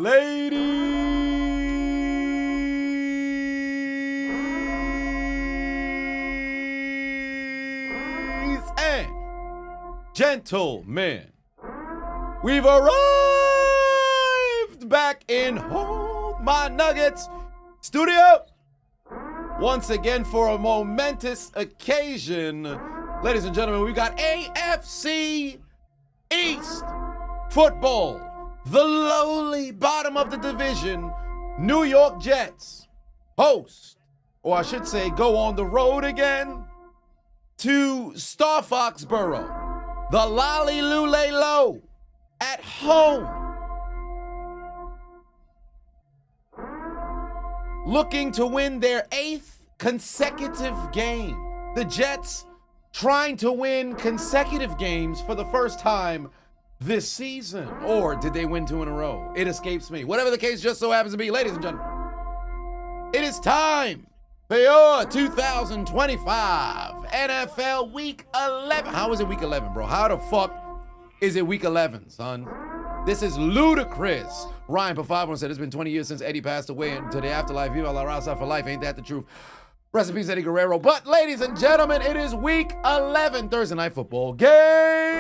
Ladies and gentlemen, we've arrived back in Hold My Nuggets studio once again for a momentous occasion. Ladies and gentlemen, we've got AFC East football. The lowly bottom of the division, New York Jets, host, or I should say go on the road again, to Star Foxborough, the Lollylulelo, at home. Looking to win their 8th consecutive game. The Jets trying to win consecutive games for the first time this season. Or did they win 2 in a row? It escapes me. Whatever the case just so happens to be, ladies and gentlemen, it is time for your 2025 NFL Week 11. How is it Week 11, bro? How the fuck is it Week 11, son? This is ludicrous. Ryan Pafavon said it's been 20 years since Eddie passed away into the afterlife. Viva la raza for life. Ain't that the truth? Rest in peace, Eddie Guerrero. But, ladies and gentlemen, it is Week 11 Thursday Night Football game.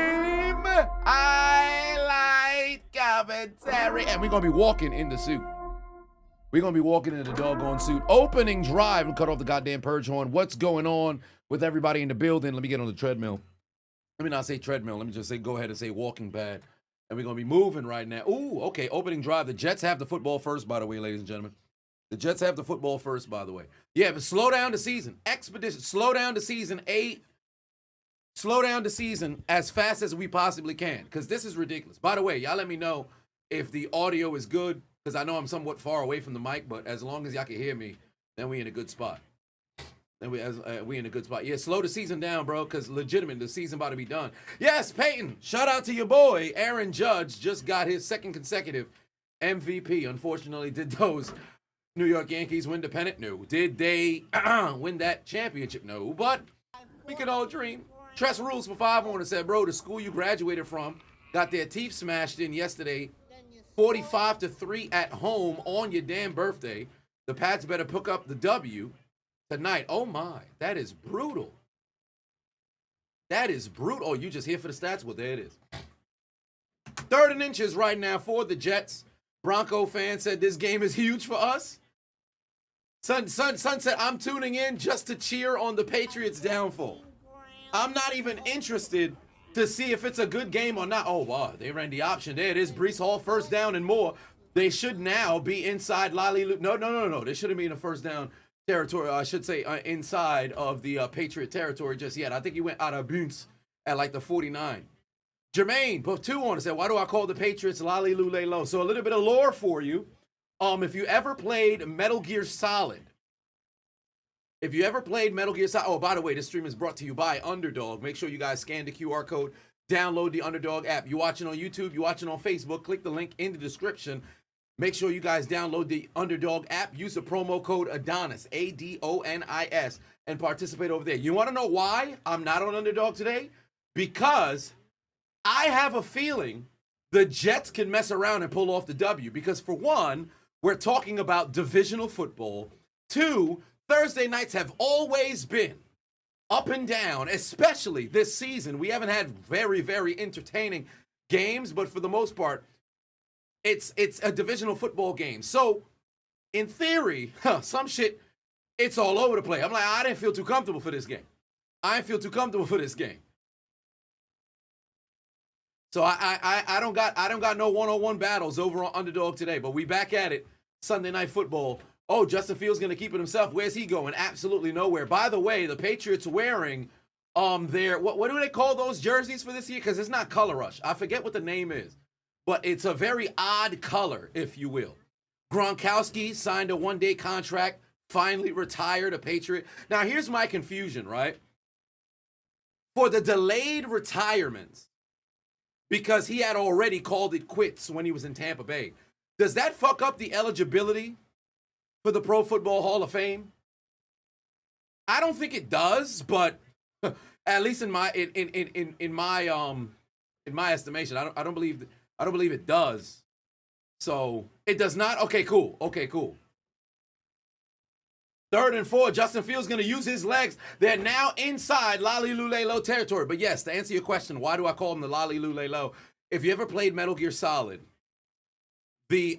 Highlight commentary. And we're going to be walking in the suit. We're going to be walking in the doggone suit. Opening drive. We'll cut off the goddamn purge horn. What's going on with everybody in the building? Let me get on the treadmill. Let me not say treadmill. Let me just say go ahead and say walking pad. And we're going to be moving right now. Ooh, okay, opening drive. The Jets have the football first, by the way, ladies and gentlemen. The Jets have the football first, by the way. Yeah, but slow down the season. Expedition. Slow down the season. Slow down the season as fast as we possibly can, because this is ridiculous. By the way, y'all let me know if the audio is good, because I know I'm somewhat far away from the mic, but as long as y'all can hear me, then we in a good spot. We in a good spot. Yeah, slow the season down, bro, because legitimate, the season about to be done. Yes, Peyton, shout out to your boy. Aaron Judge just got his 2nd consecutive MVP. Unfortunately, did those New York Yankees win the pennant? No. Did they win that championship? No. But we can all dream. Tress Rules for 5 want to say, bro, the school you graduated from got their teeth smashed in yesterday, 45-3 at home on your damn birthday. The Pats better pick up the W tonight. Oh my, that is brutal. That is brutal. Oh, you just here for the stats? Well, there it is. 3rd and inches right now for the Jets. Bronco fan said this game is huge for us. Son said, I'm tuning in just to cheer on the Patriots' downfall. I'm not even interested to see if it's a good game or not. Oh, wow, they ran the option. There it is. Breece Hall, first down and more. They should now be inside No. They shouldn't be in a first down territory. I should say inside of the Patriot territory just yet. I think he went out of bounds at like the 49. Jermaine put 2 on and said, why do I call the Patriots Lollylulelo? So a little bit of lore for you. If you ever played Metal Gear Solid, oh, by the way, this stream is brought to you by Underdog. Make sure you guys scan the QR code, download the Underdog app. You watching on YouTube, you watching on Facebook, click the link in the description. Make sure you guys download the Underdog app. Use the promo code Adonis, Adonis, and participate over there. You want to know why I'm not on Underdog today? Because I have a feeling the Jets can mess around and pull off the W. Because for one, we're talking about divisional football. 2, Thursday nights have always been up and down, especially this season. We haven't had very, very entertaining games, but for the most part, it's a divisional football game. So, in theory, some shit, it's all over the place. I'm like, I didn't feel too comfortable for this game. So I don't got no one-on-one battles over on Underdog today, but we back at it. Sunday Night Football. Oh, Justin Fields going to keep it himself. Where's he going? Absolutely nowhere. By the way, the Patriots wearing their, what do they call those jerseys for this year? Because it's not Color Rush. I forget what the name is, but it's a very odd color, if you will. Gronkowski signed a 1-day contract, finally retired a Patriot. Now, here's my confusion, right? For the delayed retirements, because he had already called it quits when he was in Tampa Bay, does that fuck up the eligibility for the Pro Football Hall of Fame? I don't think it does, but at least in my estimation, I don't believe it does. So it does not. Okay, cool. Okay, cool. 3rd and 4, Justin Fields going to use his legs. They're now inside Lolly Lule Low territory. But yes, to answer your question, why do I call them the Lolly Lule Low? If you ever played Metal Gear Solid, the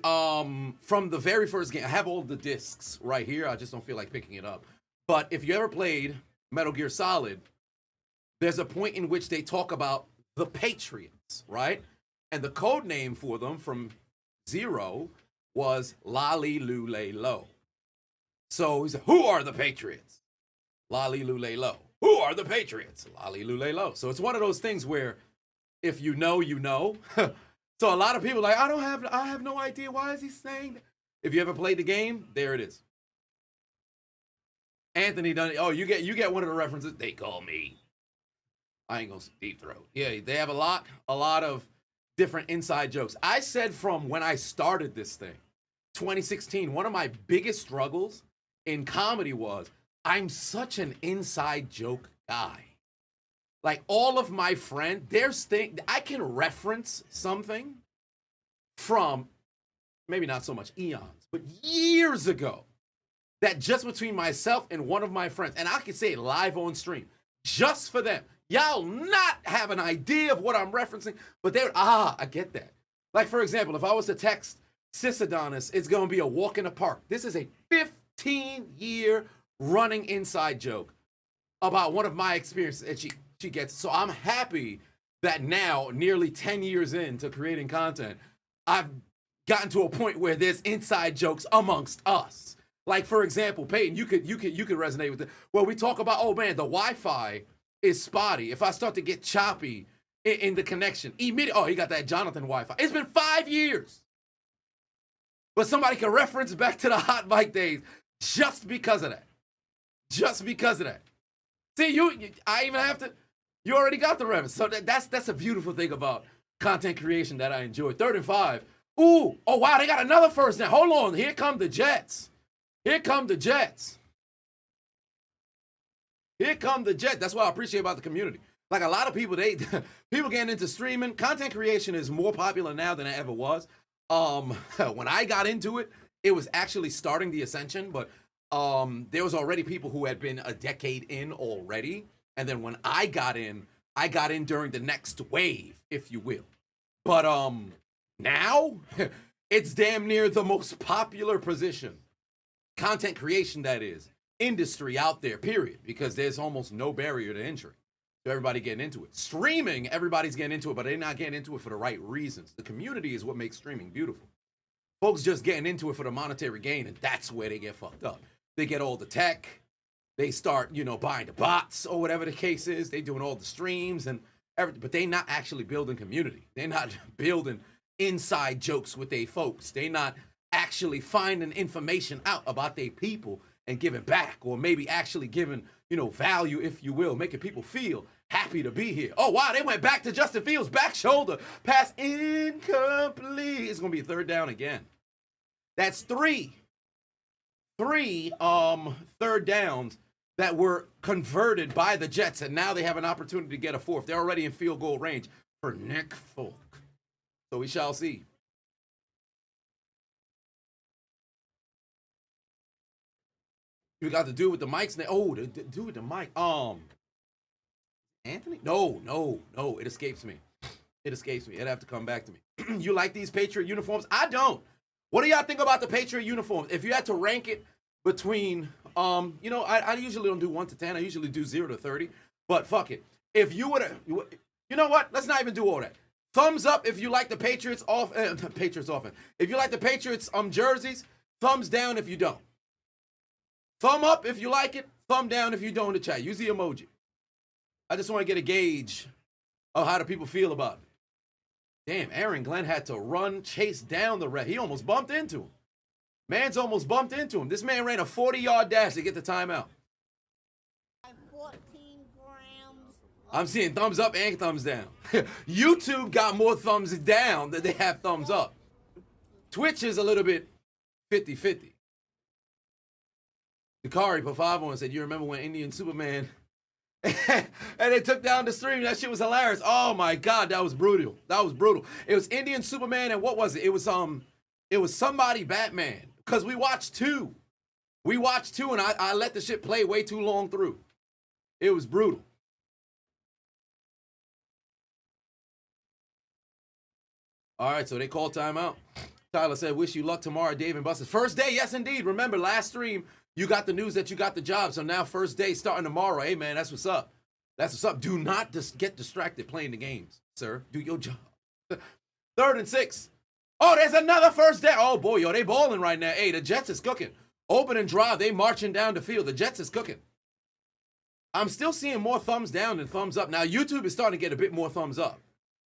from the very first game, I have all the discs right here. I just don't feel like picking it up. But if you ever played Metal Gear Solid, there's a point in which they talk about the Patriots, right? And the code name for them from Zero was Lolly Lule Low. So he said, who are the Patriots? Lolly Lule Low. Who are the Patriots? Lolly Lule Low. So it's one of those things where if you know, you know. So a lot of people are like, I have no idea. Why is he saying that? If you ever played the game, there it is. Anthony done. Oh, you get one of the references. They call me. I ain't gonna deep throat. Yeah, they have a lot of different inside jokes. I said from when I started this thing, 2016, one of my biggest struggles in comedy was I'm such an inside joke guy. Like all of my friends, there's things I can reference something from maybe not so much eons, but years ago that just between myself and one of my friends, and I can say it live on stream, just for them. Y'all not have an idea of what I'm referencing, but they're, I get that. Like, for example, if I was to text Sis Adonis, it's going to be a walk in the park. This is a 15-year running inside joke about one of my experiences, and she gets it. So I'm happy that now, nearly 10 years into creating content, I've gotten to a point where there's inside jokes amongst us. Like, for example, Peyton, you could resonate with it. Well, we talk about, oh man, the Wi-Fi is spotty. If I start to get choppy in the connection, immediately, oh, he got that Jonathan Wi-Fi. It's been 5 years. But somebody can reference back to the hot mic days just because of that. Just because of that. See, I even have to, you already got the reference. So that's a beautiful thing about content creation that I enjoy. 3rd and 5. Ooh, oh wow, they got another first down. Hold on, here come the Jets. Here come the Jets. Here come the Jets. That's what I appreciate about the community. Like a lot of people, people getting into streaming. Content creation is more popular now than it ever was. When I got into it, it was actually starting the ascension, but there was already people who had been a decade in already. And then when I got in during the next wave, if you will. But now it's damn near the most popular position. Content creation, that is. Industry out there, period. Because there's almost no barrier to entry. So everybody getting into it. Streaming, everybody's getting into it, but they're not getting into it for the right reasons. The community is what makes streaming beautiful. Folks just getting into it for the monetary gain, and that's where they get fucked up. They get all the tech. They start, buying the bots or whatever the case is. They doing all the streams and everything, but they not actually building community. They're not building inside jokes with their folks. They not actually finding information out about their people and giving back, or maybe actually giving, value, if you will, making people feel happy to be here. Oh, wow, they went back to Justin Fields, back shoulder, pass incomplete. It's going to be a 3rd down again. That's three 3rd downs that were converted by the Jets, and now they have an opportunity to get a 4th. They're already in field goal range for Nick Folk. So we shall see. You got to do with the mics now. Oh, the dude with the mic. Anthony? No. It escapes me. It'd have to come back to me. You like these Patriot uniforms? I don't. What do y'all think about the Patriot uniforms? If you had to rank it between, I usually don't do 1 to 10. I usually do 0 to 30. But fuck it. If you would have, you know what? Let's not even do all that. Thumbs up if you like the Patriots Patriots offense. If you like the Patriots jerseys. Thumbs down if you don't. Thumb up if you like it. Thumb down if you don't in the chat. Use the emoji. I just want to get a gauge of how the people feel about it. Damn, Aaron Glenn had to run, chase down the ref. He almost bumped into him. Man's almost bumped into him. This man ran a 40-yard dash to get the timeout. 14 grams. I'm seeing thumbs up and thumbs down. YouTube got more thumbs down than they have thumbs up. Twitch is a little bit 50-50. Dakari put 5 on and said, you remember when Indian Superman and they took down the stream? That shit was hilarious. Oh my God, that was brutal. It was Indian Superman, and what was it? It was It was somebody Batman. Because we watched 2. We watched 2, and I let the shit play way too long through. It was brutal. All right, so they called timeout. Tyler said, wish you luck tomorrow, Dave and Buster's. First day, yes, indeed. Remember, last stream, you got the news that you got the job. So now first day starting tomorrow. Hey, man, that's what's up. That's what's up. Do not just get distracted playing the games, sir. Do your job. 3rd and 6. Oh, there's another first down. Oh, boy, yo, they balling right now. Hey, the Jets is cooking. Opening drive, they marching down the field. The Jets is cooking. I'm still seeing more thumbs down than thumbs up. Now, YouTube is starting to get a bit more thumbs up.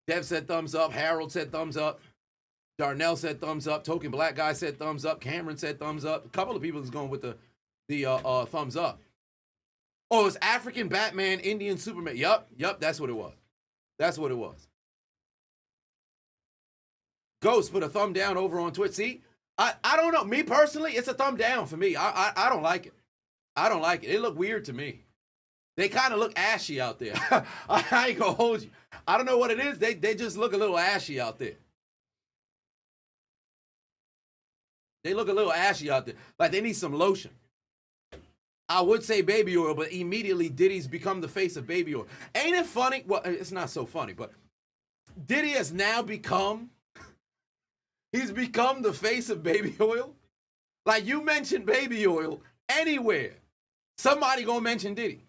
Dev said thumbs up. Harold said thumbs up. Darnell said thumbs up. Token Black Guy said thumbs up. Cameron said thumbs up. A couple of people is going with the thumbs up. Oh, it's African Batman, Indian Superman. Yup, that's what it was. That's what it was. Ghost put a thumb down over on Twitch. See, I don't know. Me personally, it's a thumb down for me. I don't like it. I don't like it. It looked weird to me. They kind of look ashy out there. I ain't gonna hold you. I don't know what it is. They just look a little ashy out there. They look a little ashy out there. Like they need some lotion. I would say baby oil, but immediately Diddy's become the face of baby oil. Ain't it funny? Well, it's not so funny, but Diddy has now become, he's become the face of baby oil. Like you mention baby oil anywhere, somebody gonna mention Diddy.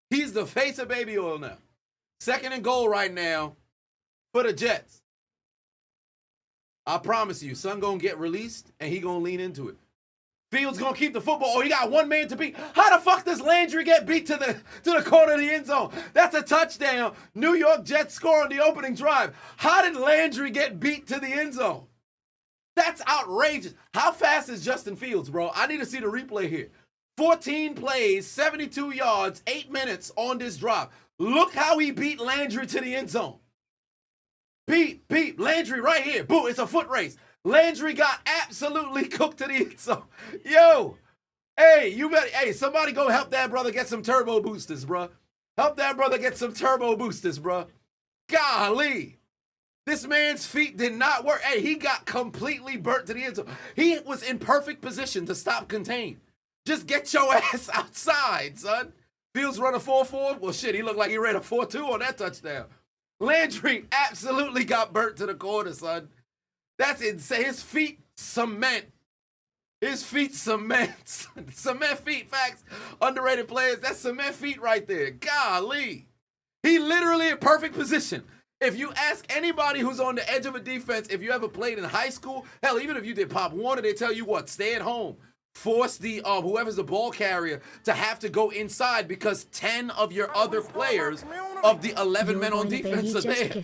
He's the face of baby oil now. 2nd and goal right now for the Jets. I promise you, son gonna get released and he gonna lean into it. Fields gonna keep the football. Oh, he got one man to beat. How the fuck does Landry get beat to the corner of the end zone? That's a touchdown. New York Jets score on the opening drive. How did Landry get beat to the end zone? That's outrageous. How fast is Justin Fields, bro? I need to see the replay here. 14 plays, 72 yards, 8 minutes on this drive. Look how he beat Landry to the end zone. Beat, Landry right here. Boo, it's a foot race. Landry got absolutely cooked to the end zone. Yo, hey, you better, hey, somebody go help that brother get some turbo boosters, bro. Help that brother get some turbo boosters, bro. Golly. This man's feet did not work. Hey, he got completely burnt to the end zone. He was in perfect position to stop contain. Just get your ass outside, son. Fields run a 4.4. Well, shit, he looked like he ran a 4.2 on that touchdown. Landry absolutely got burnt to the corner, son. That's insane. His feet cement. His feet cement. Cement feet, facts. Underrated players. That's cement feet right there. Golly. He literally in perfect position. If you ask anybody who's on the edge of a defense, if you ever played in high school, hell, even if you did Pop Warner, they tell you what, stay at home. Force the whoever's the ball carrier to have to go inside because 10 of your other players of the 11 men on defense are there.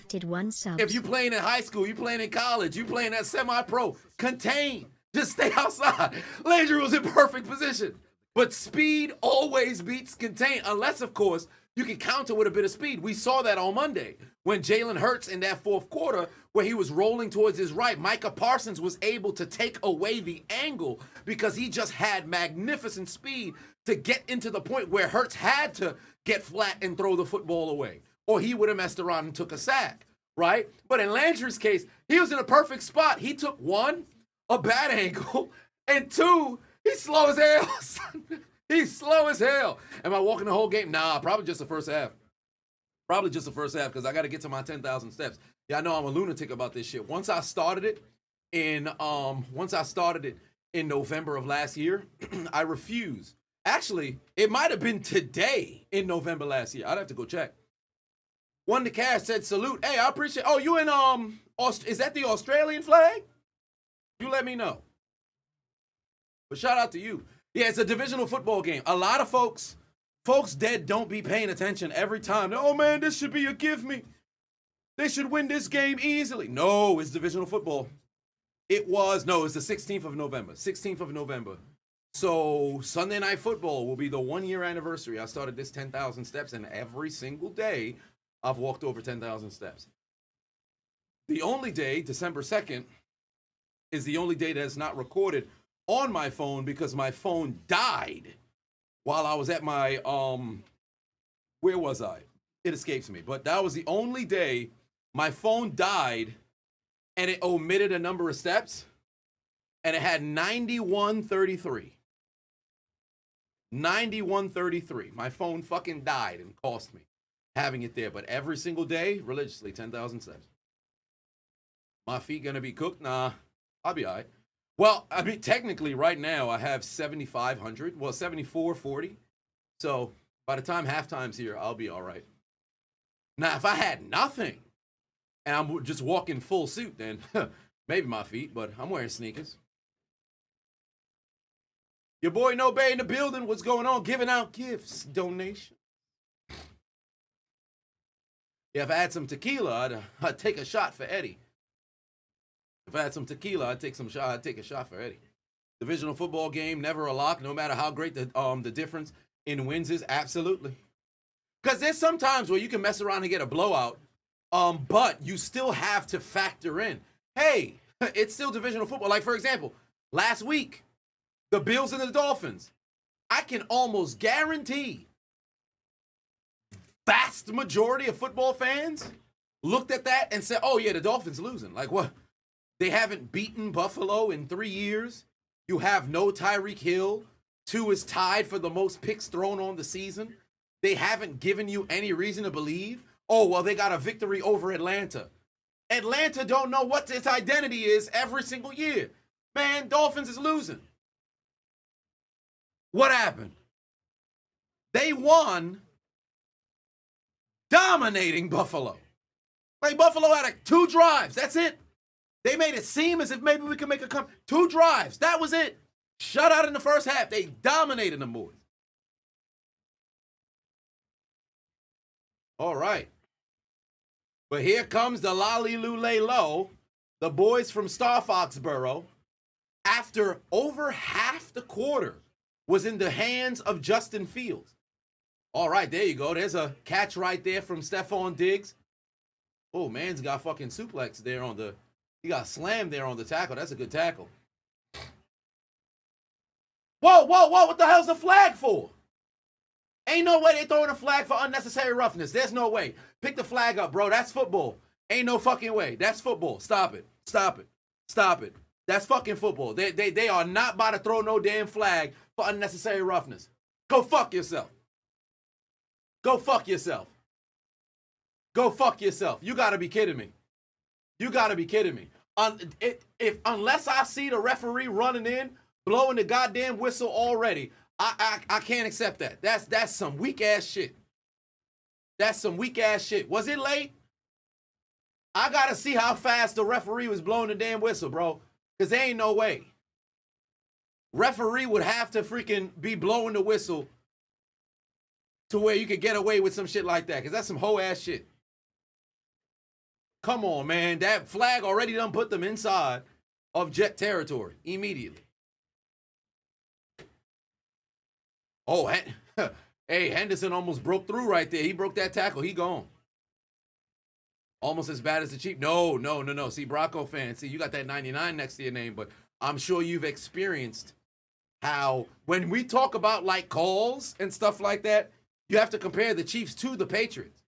If you playing in high school, you playing in college, you playing at semi-pro, contain. Just stay outside. Landry was in perfect position. But speed always beats contain, unless, of course, you can counter with a bit of speed. We saw that on Monday when Jalen Hurts in that 4th quarter where he was rolling towards his right. Micah Parsons was able to take away the angle because he just had magnificent speed to get into the point where Hurts had to get flat and throw the football away, or he would have messed around and took a sack, right? But in Landry's case, he was in a perfect spot. He took 1, a bad angle, and 2, he's slow as hell. He's slow as hell. Am I walking the whole game? Nah, probably just the first half. Probably just the first half because I got to get to my 10,000 steps. Yeah, I know I'm a lunatic about this shit. Once I started it in November of last year, I refused. Actually, it might have been today in November last year. I'd have to go check. One to Cash said salute. Hey, I appreciate. Oh, you in is that the Australian flag? You let me know. But shout out to you. Yeah, it's a divisional football game. A lot of folks dead don't be paying attention every time. Oh man, this should be a give me. They should win this game easily. No, it's divisional football. It's the 16th of November. 16th of November. So Sunday Night Football will be the 1-year anniversary. I started this 10,000 steps, and every single day I've walked over 10,000 steps. The only day, December 2nd, is the only day that's not recorded on my phone because my phone died while I was at my, where was I? It escapes me. But that was the only day my phone died and it omitted a number of steps. and it had 9133. 9133. My phone fucking died and cost me having it there. But every single day, religiously, 10,000 steps. My feet gonna be cooked? Nah, I'll be all right. Well, I mean, technically, right now, I have 7,500. Well, 7,440. So by the time halftime's here, I'll be all right. Now, if I had nothing and I'm just walking full suit, then maybe my feet, but I'm wearing sneakers. Your boy No Bay in the building. What's going on? Giving out gifts, donation. Yeah, if I had some tequila, I'd take a shot for Eddie. If I had some tequila, I'd take a shot for Eddie. Divisional football game, never a lock, no matter how great the difference in wins is. Absolutely. Because there's some times where you can mess around and get a blowout, but you still have to factor in, hey, it's still divisional football. Like, for example, last week, the Bills and the Dolphins. I can almost guarantee vast majority of football fans looked at that and said, oh, yeah, the Dolphins losing. Like, what? They haven't beaten Buffalo in 3 years. You have no Tyreek Hill. 2 is tied for the most picks thrown on the season. They haven't given you any reason to believe, oh, well, they got a victory over Atlanta. Atlanta don't know what its identity is every single year. Man, Dolphins is losing. What happened? They won dominating Buffalo. Like, Buffalo had like 2 drives. That's it. They made it seem as if maybe we could make a comeback. 2 drives. That was it. Shut out in the first half. They dominated them boys. All right. But here comes the Lolly Lule Low, the boys from Star Foxborough, after over half the quarter was in the hands of Justin Fields. All right, there you go. There's a catch right there from Stephon Diggs. Oh, man's got fucking suplex there on the... He got slammed there on the tackle. That's a good tackle. Whoa, whoa, whoa. What the hell's the flag for? Ain't no way they throwing a flag for unnecessary roughness. There's no way. Pick the flag up, bro. That's football. Ain't no fucking way. That's football. Stop it. Stop it. Stop it. That's fucking football. They are not about to throw no damn flag for unnecessary roughness. Go fuck yourself. Go fuck yourself. Go fuck yourself. You gotta be kidding me. You gotta be kidding me. Unless I see the referee running in, blowing the goddamn whistle already, I can't accept that. That's some weak ass shit. That's some weak ass shit. Was it late? I gotta see how fast the referee was blowing the damn whistle, bro. Cause there ain't no way. Referee would have to freaking be blowing the whistle to where you could get away with some shit like that. Cause that's some hoe ass shit. Come on, man. That flag already done put them inside of Jet territory immediately. Oh, hey, Henderson almost broke through right there. He broke that tackle. He gone. Almost as bad as the Chiefs. No. See, Bronco fans, see, you got that 99 next to your name, but I'm sure you've experienced how when we talk about like calls and stuff like that, you have to compare the Chiefs to the Patriots.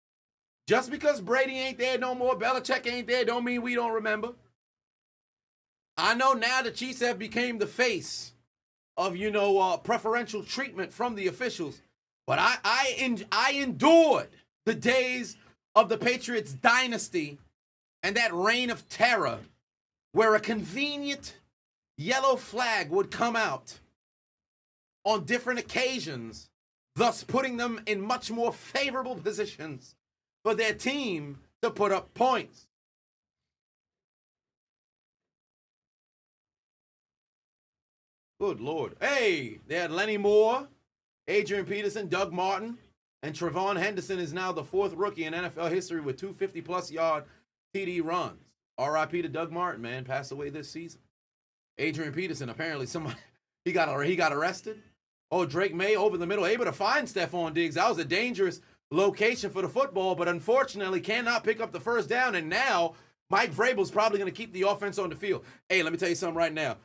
Just because Brady ain't there no more, Belichick ain't there, don't mean we don't remember. I know now the Chiefs have become the face of, preferential treatment from the officials. But I endured the days of the Patriots dynasty and that reign of terror where a convenient yellow flag would come out on different occasions, thus putting them in much more favorable positions for their team to put up points. Good Lord. Hey, they had Lenny Moore, Adrian Peterson, Doug Martin, and Trevon Henderson is now the 4th rookie in NFL history with 250-plus yard TD runs. R.I.P. to Doug Martin, man, passed away this season. Adrian Peterson, apparently he got arrested. Oh, Drake May over the middle, able to find Stephon Diggs. That was a dangerous location for the football, but unfortunately cannot pick up the first down, and now Mike Vrabel's probably going to keep the offense on the field. Hey, let me tell you something right now.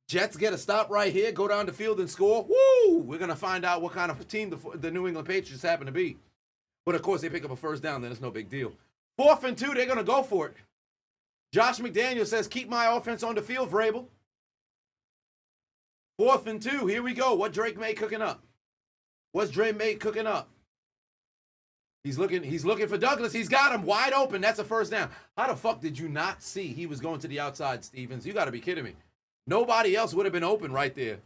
Jets get a stop right here, go down the field and score. Woo! We're going to find out what kind of team the New England Patriots happen to be. But, of course, they pick up a first down, then it's no big deal. 4th and 2, they're going to go for it. Josh McDaniels says, keep my offense on the field, Vrabel. 4th and 2. Here we go. What Drake May cooking up? What's Drake May cooking up? He's looking for Douglas. He's got him wide open. That's a first down. How the fuck did you not see he was going to the outside, Stevens? You got to be kidding me. Nobody else would have been open right there.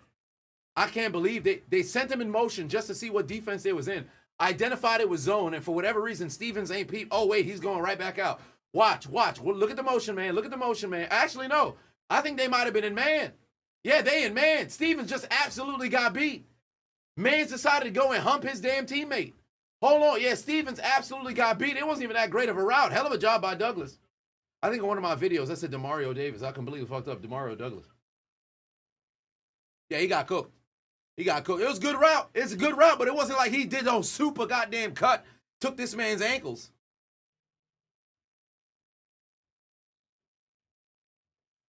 I can't believe they sent him in motion just to see what defense they was in. Identified it was zone, and for whatever reason, Stevens ain't peep. Oh, wait, he's going right back out. Watch. Well, look at the motion, man. Look at the motion, man. Actually, no. I think they might have been in man. Yeah, they in man. Stevens just absolutely got beat. Mans decided to go and hump his damn teammate. Hold on. Yeah, Stevens absolutely got beat. It wasn't even that great of a route. Hell of a job by Douglas. I think in one of my videos, I said DeMario Davis. I completely fucked up DeMario Douglas. Yeah, he got cooked. He got cooked. It was a good route. It's a good route, but it wasn't like he did no super goddamn cut. Took this man's ankles.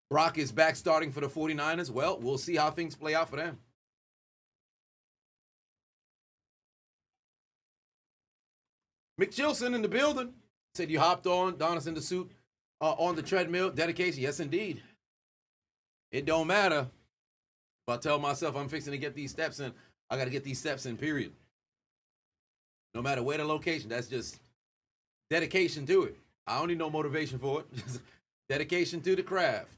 Brock is back starting for the 49ers. Well, we'll see how things play out for them. Mick Chilson in the building. Said you hopped on, Adonis in the suit, on the treadmill. Dedication, yes indeed. It don't matter. If I tell myself I'm fixing to get these steps in, I got to get these steps in, period. No matter where the location, that's just dedication to it. I don't need no motivation for it. Just dedication to the craft.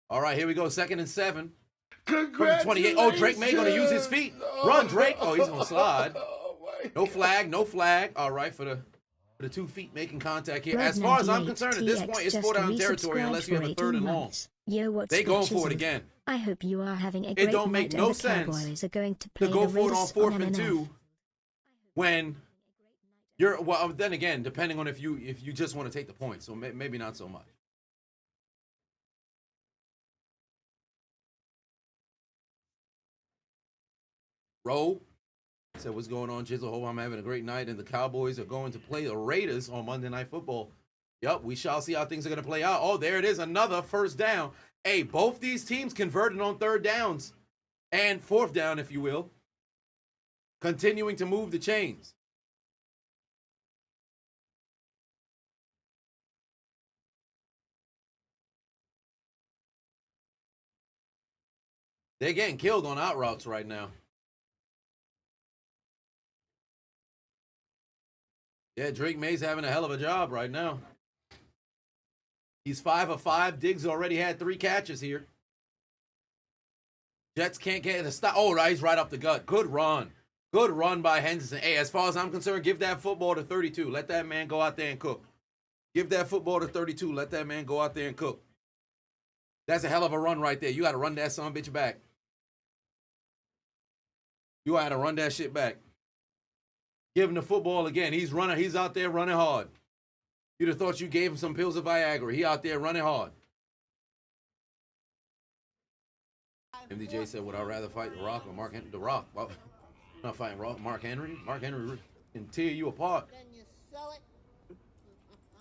All right, here we go. 2nd and 7. From 28. Oh, Drake May going to use his feet. Run, Drake. Oh, he's going to slide. No flag, no flag. All right, for the 2 feet making contact here. As far as I'm concerned, at this point, it's 4-down territory unless you have a 3rd and long. Yo, what's they going Chiseled? for it again. I hope you are having a great It don't make night no and the sense Cowboys are going to play to go the for it on Raiders 4th on and TNF. 2 when you're, well, then again, depending on if you just want to take the points. So maybe not so much. Roll. Said, what's going on, Chiseled? Hope I'm having a great night. And the Cowboys are going to play the Raiders on Monday Night Football. Yep, we shall see how things are going to play out. Oh, there it is. Another first down. Hey, both these teams converted on 3rd downs and 4th down, if you will. Continuing to move the chains. They're getting killed on out routes right now. Yeah, Drake May's having a hell of a job right now. He's 5 of 5. Diggs already had 3 catches here. Jets can't get a stop. Oh, he's right up the gut. Good run. Good run by Henderson. Hey, as far as I'm concerned, give that football to 32. Let that man go out there and cook. Give that football to 32. Let that man go out there and cook. That's a hell of a run right there. You got to run that son of a bitch back. You got to run that shit back. Give him the football again. He's running. He's out there running hard. You'd have thought you gave him some pills of Viagra. He out there running hard. MDJ said, would I rather fight The Rock or Mark Henry? The Rock. Well, I'm not fighting Mark Henry. Mark Henry can tear you apart. Then you sell it.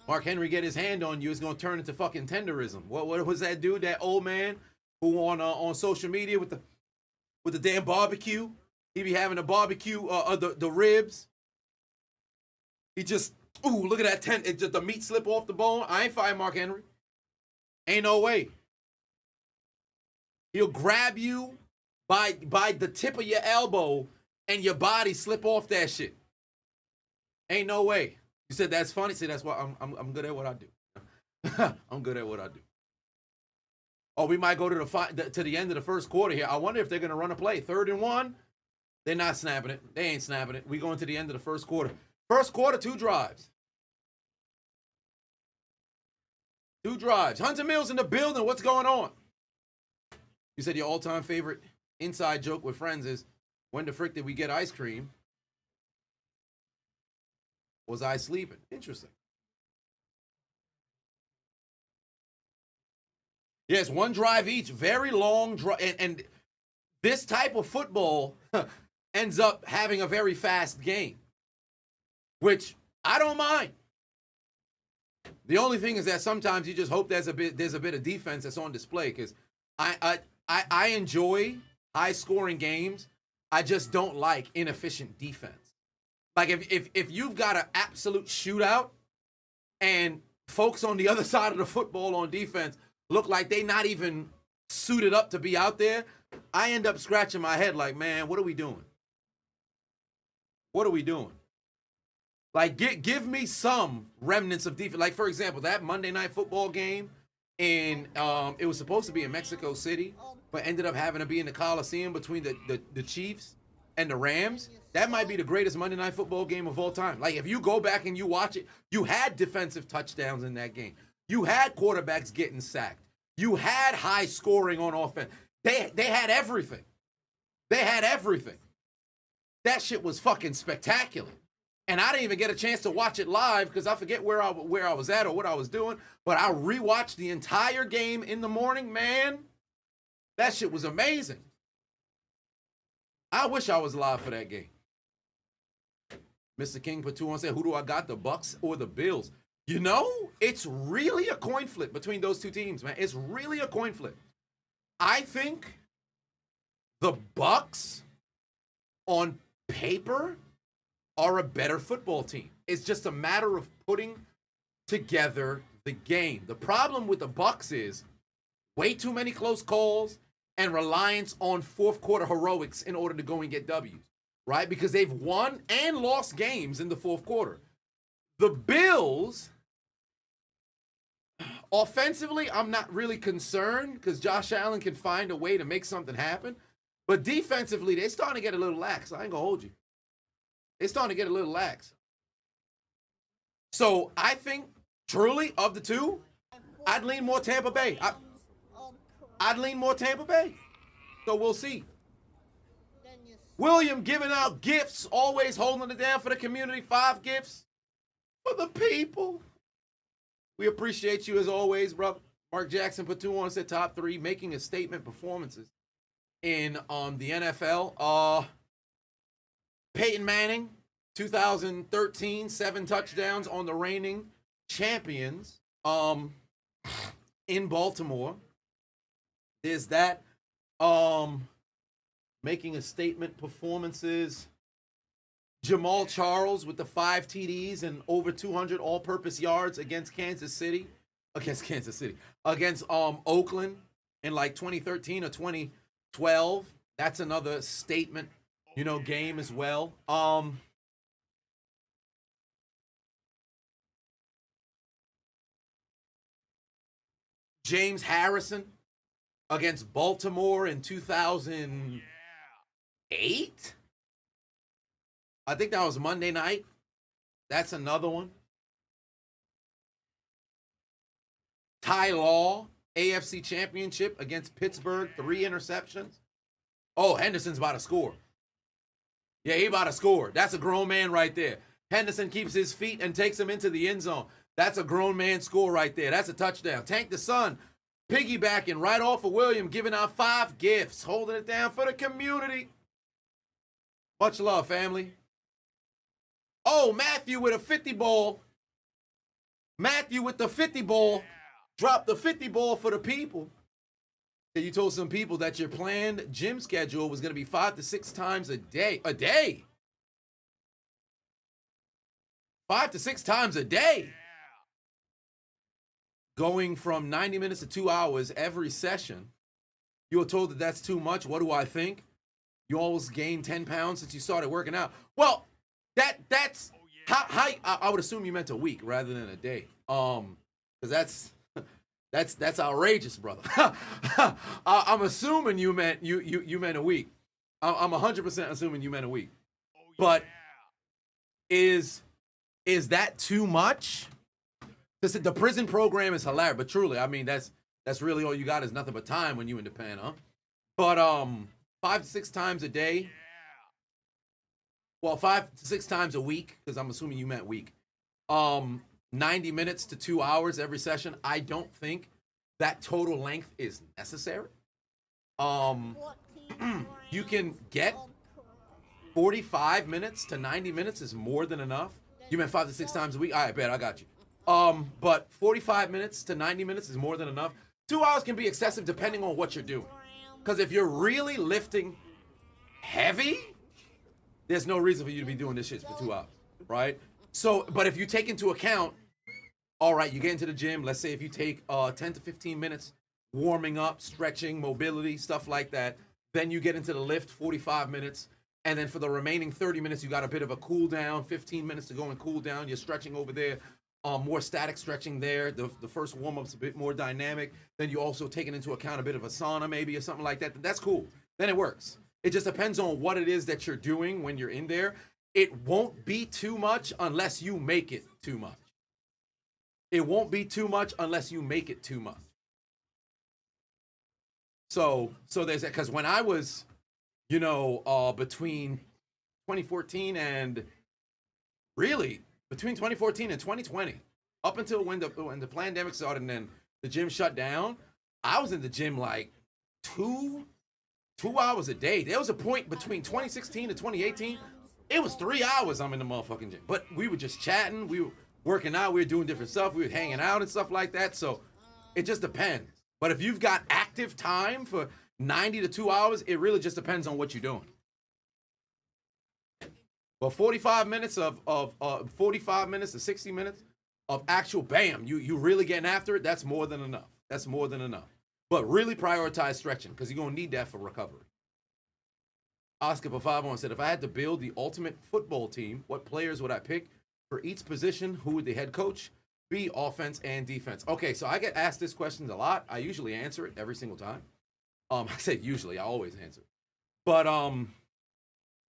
Mark Henry get his hand on you, it's going to turn into fucking tenderism. What was that dude, that old man who on social media with the damn barbecue? He be having a barbecue, the ribs. He just, ooh, look at that it just the meat slip off the bone. I ain't fighting Mark Henry. Ain't no way. He'll grab you by the tip of your elbow and your body slip off that shit. Ain't no way. You said that's funny. See, that's why I'm good at what I do. I'm good at what I do. Oh, we might go to the end of the first quarter here. I wonder if they're gonna run a play. 3rd and 1. They're not snapping it. They ain't snapping it. We going to the end of the first quarter. First quarter, 2 drives. 2 drives. Hunter Mills in the building. What's going on? You said your all-time favorite inside joke with friends is, when the frick did we get ice cream? Was I sleeping? Interesting. Yes, 1 drive each. Very long drive. And this type of football ends up having a very fast game, which I don't mind. The only thing is that sometimes you just hope there's a bit of defense that's on display, because I enjoy high-scoring games. I just don't like inefficient defense. Like, if you've got an absolute shootout and folks on the other side of the football on defense look like they not even suited up to be out there, I end up scratching my head like, man, what are we doing? What are we doing? Like, give me some remnants of defense. Like, for example, that Monday Night Football game, and it was supposed to be in Mexico City, but ended up having to be in the Coliseum between the Chiefs and the Rams. That might be the greatest Monday Night Football game of all time. Like, if you go back and you watch it, you had defensive touchdowns in that game. You had quarterbacks getting sacked. You had high scoring on offense. They had everything. They had everything. That shit was fucking spectacular. And I didn't even get a chance to watch it live because I forget where I was at or what I was doing. But I rewatched the entire game in the morning, man. That shit was amazing. I wish I was live for that game. Mr. King put 2 on, said, who do I got, the Bucks or the Bills? You know, it's really a coin flip between those two teams, man. It's really a coin flip. I think the Bucks on paper are a better football team. It's just a matter of putting together the game. The problem with the Bucks is way too many close calls and reliance on fourth quarter heroics in order to go and get W's, right? Because they've won and lost games in the fourth quarter. The Bills, offensively, I'm not really concerned because Josh Allen can find a way to make something happen. But defensively, they're starting to get a little lax. I ain't gonna hold you. They're starting to get a little lax. So I think, truly, of the two, I'd lean more Tampa Bay. I'd lean more Tampa Bay. So we'll see. William giving out gifts, always holding it down for the community. 5 gifts for the people. We appreciate you as always, bro. Mark Jackson put 2 on, said top 3, making a statement performances in the NFL. Peyton Manning, 2013, 7 touchdowns on the reigning champions in Baltimore. There's that. Making a statement performances. Jamal Charles with the 5 TDs and over 200 all-purpose yards against Oakland in like 2013 or 2012. That's another statement, game as well. James Harrison against Baltimore in 2008. I think that was Monday night. That's another one. Ty Law, AFC Championship against Pittsburgh, 3 interceptions. Oh, Henderson's about to score. Yeah, he about to score. That's a grown man right there. Henderson keeps his feet and takes him into the end zone. That's a grown man score right there. That's a touchdown. Tank the Sun, piggybacking right off of William, giving out 5 gifts, holding it down for the community. Much love, family. Oh, Matthew with a 50 ball. Matthew with the 50 ball. Drop the 50 ball for the people. You told some people that your planned gym schedule was going to be 5 to 6 times a day. 5 to 6 times a day. Going from 90 minutes to 2 hours every session. You were told that that's too much. What do I think? You almost gained 10 pounds since you started working out. Well, that's how I would assume you meant a week rather than a day. Because that's outrageous, brother. I'm assuming you meant you meant a week. I'm 100% assuming you meant a week. But is that too much? Because the prison program is hilarious, but truly, I mean, that's really all you got is nothing but time when you in Japan, huh? But 5 to 6 times a day. Well, 5 to 6 times a week, because I'm assuming you meant week. 90 minutes to 2 hours every session. I don't think that total length is necessary. You can get 45 minutes to 90 minutes is more than enough. You meant 5 to 6 times a week? All right, bet, I got you. But 45 minutes to 90 minutes is more than enough. 2 hours can be excessive depending on what you're doing. Because if you're really lifting heavy, there's no reason for you to be doing this shit for 2 hours, right? So, but if you take into account, all right, you get into the gym, let's say if you take 10 to 15 minutes warming up, stretching, mobility, stuff like that. Then you get into the lift, 45 minutes. And then for the remaining 30 minutes, you got a bit of a cool down, 15 minutes to go and cool down. You're stretching over there, more static stretching there. The first warm-up's a bit more dynamic. Then you also taking into account a bit of a sauna maybe or something like that. That's cool. Then it works. It just depends on what it is that you're doing when you're in there. It won't be too much unless you make it too much. It won't be too much unless you make it too much. So there's that. Because when I was, between 2014 and really between 2014 and 2020, up until when the pandemic started and then the gym shut down, I was in the gym like two hours a day. There was a point between 2016 and 2018. It was 3 hours I'm in the motherfucking gym. But we were just chatting. We were working out. We were doing different stuff. We were hanging out and stuff like that. So it just depends. But if you've got active time for 90 to 2 hours, it really just depends on what you're doing. But 45 minutes of 45 minutes to 60 minutes of actual bam, you really getting after it, that's more than enough. That's more than enough. But really prioritize stretching because you're going to need that for recovery. Oscar Pavavon said, if I had to build the ultimate football team, what players would I pick for each position? Who would the head coach be, offense and defense? Okay, so I get asked this question a lot. I usually answer it every single time. I said usually, I always answer it. But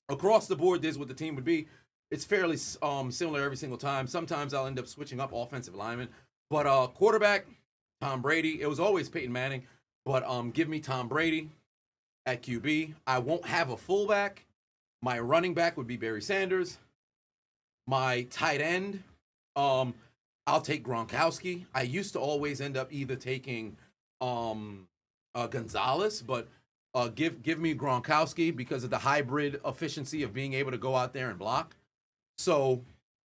across the board, this is what the team would be. It's fairly similar every single time. Sometimes I'll end up switching up offensive linemen. But quarterback, Tom Brady. It was always Peyton Manning. But give me Tom Brady at QB. I won't have a fullback. My running back would be Barry Sanders. My tight end, I'll take Gronkowski. I used to always end up either taking Gonzalez, but give me Gronkowski because of the hybrid efficiency of being able to go out there and block. So,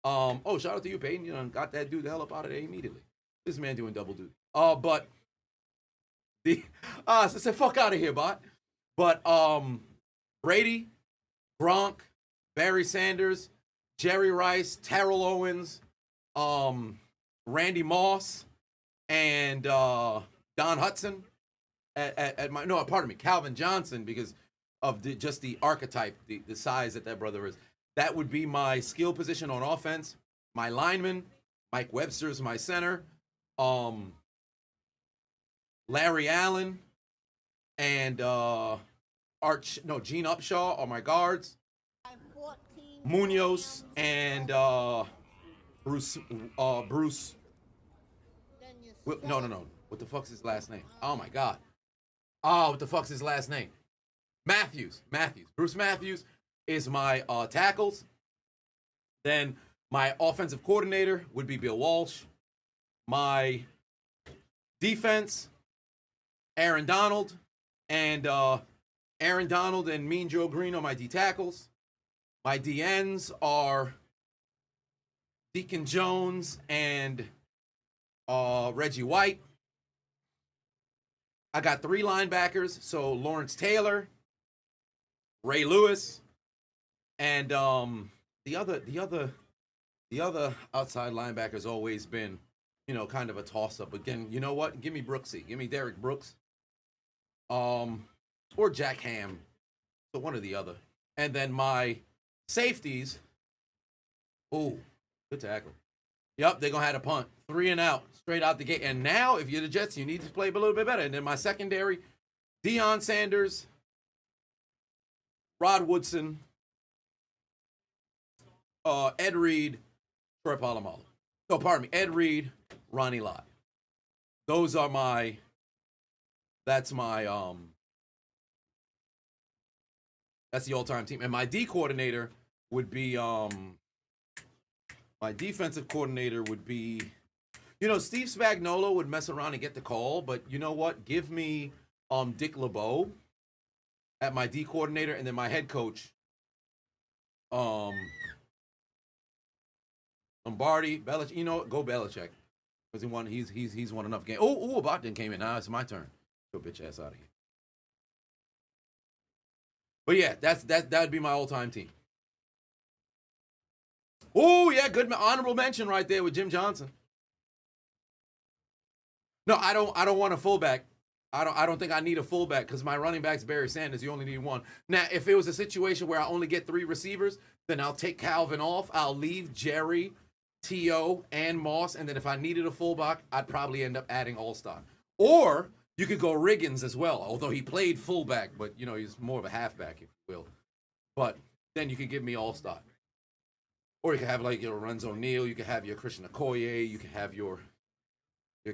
shout out to you, Peyton. Got that dude the hell up out of there immediately. This man doing double duty. But I said, fuck out of here, bot. But Brady, Gronk, Barry Sanders, Jerry Rice, Terrell Owens, Randy Moss, and Don Hudson. Calvin Johnson, because of just the archetype, the size that brother is. That would be my skill position on offense. My lineman, Mike Webster's my center. Larry Allen and Gene Upshaw are my guards. Munoz and Bruce. No. What the fuck's his last name? Oh my God. What the fuck's his last name? Matthews. Bruce Matthews is my tackles. Then my offensive coordinator would be Bill Walsh. My defense, Aaron Donald. And Aaron Donald and Mean Joe Green are my D tackles. My DNs are Deacon Jones and Reggie White. I got 3 linebackers, so Lawrence Taylor, Ray Lewis, and the other outside linebackers always been, kind of a toss-up. Again, you know what? Give me Brooksy. Give me Derek Brooks. Or Jack Ham. So one or the other. And then my safeties. Ooh, good tackle. Yep, they're going to have a punt. 3 and out, straight out the gate. And now, if you're the Jets, you need to play a little bit better. And then my secondary, Deion Sanders, Rod Woodson, Ed Reed, Troy Polamalu. No, pardon me, Ed Reed, Ronnie Lott. Those are that's the all-time team. And my D coordinator would be, my defensive coordinator would be, Steve Spagnuolo would mess around and get the call, but you know what? Give me Dick LeBeau at my D coordinator, and then my head coach, Lombardi, Belichick. Go Belichick, because he's won enough games. Oh, Botton came in. Now it's my turn. Get your bitch ass out of here. But yeah, that'd be my all-time team. Oh yeah, good honorable mention right there with Jim Johnson. No, I don't want a fullback. I don't think I need a fullback because my running back's Barry Sanders. You only need one. Now, if it was a situation where I only get 3 receivers, then I'll take Calvin off. I'll leave Jerry, T.O., and Moss. And then if I needed a fullback, I'd probably end up adding Allstott. Or you could go Riggins as well, although he played fullback, but, you know, he's more of a halfback, if you will. But then you could give me Allstott. Or you could have, like, your Lorenzo Neal. You could have your Christian Okoye. You could have your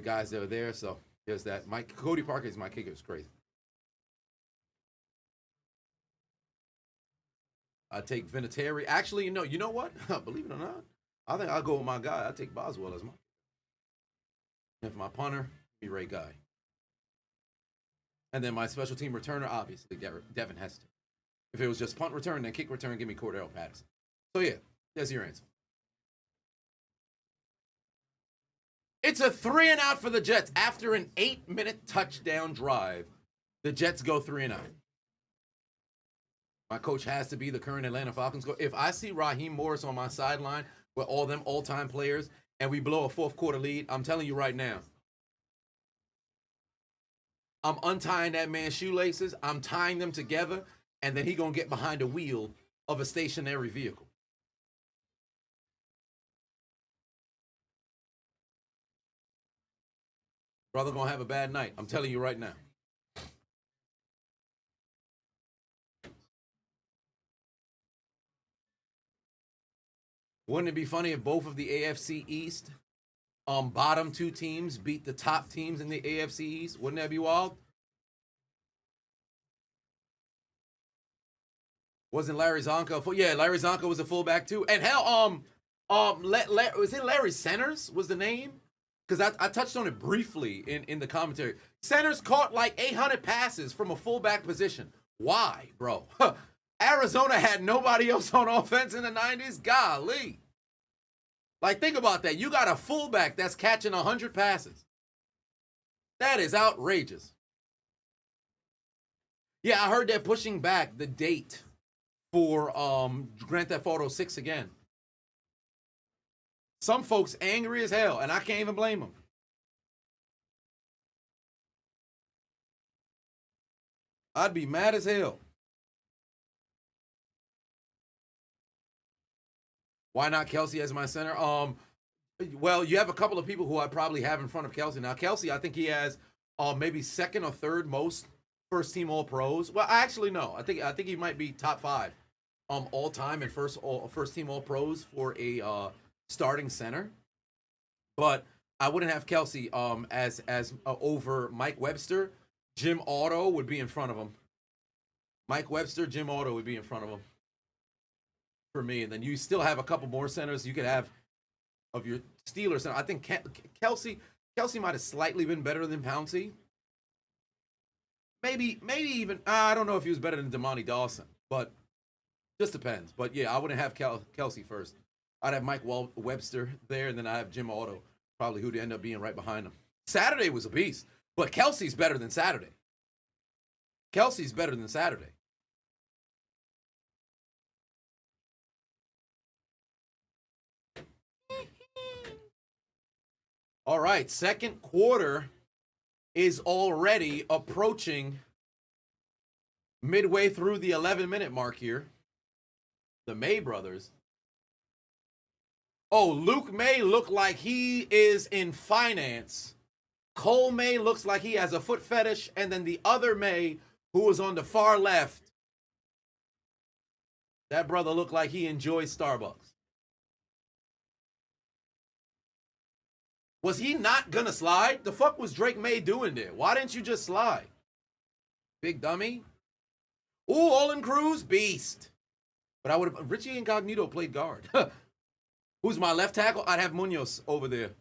guys that are there. So there's that. Cody Parker is my kicker. It's crazy. I take Vinatieri. Actually, you know what? Believe it or not, I think I'll go with my guy. I take Boswell as my. And for my punter, be Ray Guy. And then my special team returner, obviously, Devin Hester. If it was just punt return, then kick return, give me Cordell Patterson. So yeah, that's your answer. It's a 3-and-out for the Jets after an 8-minute touchdown drive. The Jets go 3-and-out. My coach has to be the current Atlanta Falcons coach. If I see Raheem Morris on my sideline with all them all-time players and we blow a fourth quarter lead, I'm telling you right now, I'm untying that man's shoelaces, I'm tying them together, and then he gonna get behind the wheel of a stationary vehicle. Brother gonna have a bad night. I'm telling you right now. Wouldn't it be funny if both of the AFC East bottom 2 teams beat the top teams in the AFC East? Wouldn't that be wild? Wasn't Larry Zonka? Yeah, Larry Zonka was a fullback too. And hell, was it Larry Centers was the name? Because I touched on it briefly in the commentary. Centers caught like 800 passes from a fullback position. Why, bro? Arizona had nobody else on offense in the 90s. Golly. Like, think about that. You got a fullback that's catching 100 passes. That is outrageous. Yeah, I heard they're pushing back the date for Grand Theft Auto 6 again. Some folks angry as hell, and I can't even blame them. I'd be mad as hell. Why not Kelsey as my center? Well, you have a couple of people who I probably have in front of Kelsey. Now, Kelsey, I think he has maybe second or third most first team All Pros. Well, actually, no. I think he might be top 5 all time in first team All Pros for a starting center. But I wouldn't have Kelsey as over Mike Webster. Jim Otto would be in front of him. Mike Webster, Jim Otto would be in front of him for me. And then you still have a couple more centers you could have of your Steelers. I think Kelsey might have slightly been better than Pouncey. Maybe even, I don't know if he was better than Damani Dawson, but just depends. But yeah, I wouldn't have Kelsey first. I'd have Mike Webster there, and then I have Jim Otto, probably who'd end up being right behind him. Saturday was a beast, but Kelsey's better than Saturday. Kelsey's better than Saturday. All right, second quarter is already approaching midway through the 11-minute mark here. The May brothers. Oh, Luke May looked like he is in finance. Cole May looks like he has a foot fetish. And then the other May, who was on the far left, that brother looked like he enjoys Starbucks. Was he not gonna slide? The fuck was Drake May doing there? Why didn't you just slide? Big dummy. Ooh, Olin Cruz, beast. But I would have, Richie Incognito played guard. Who's my left tackle? I'd have Munoz over there.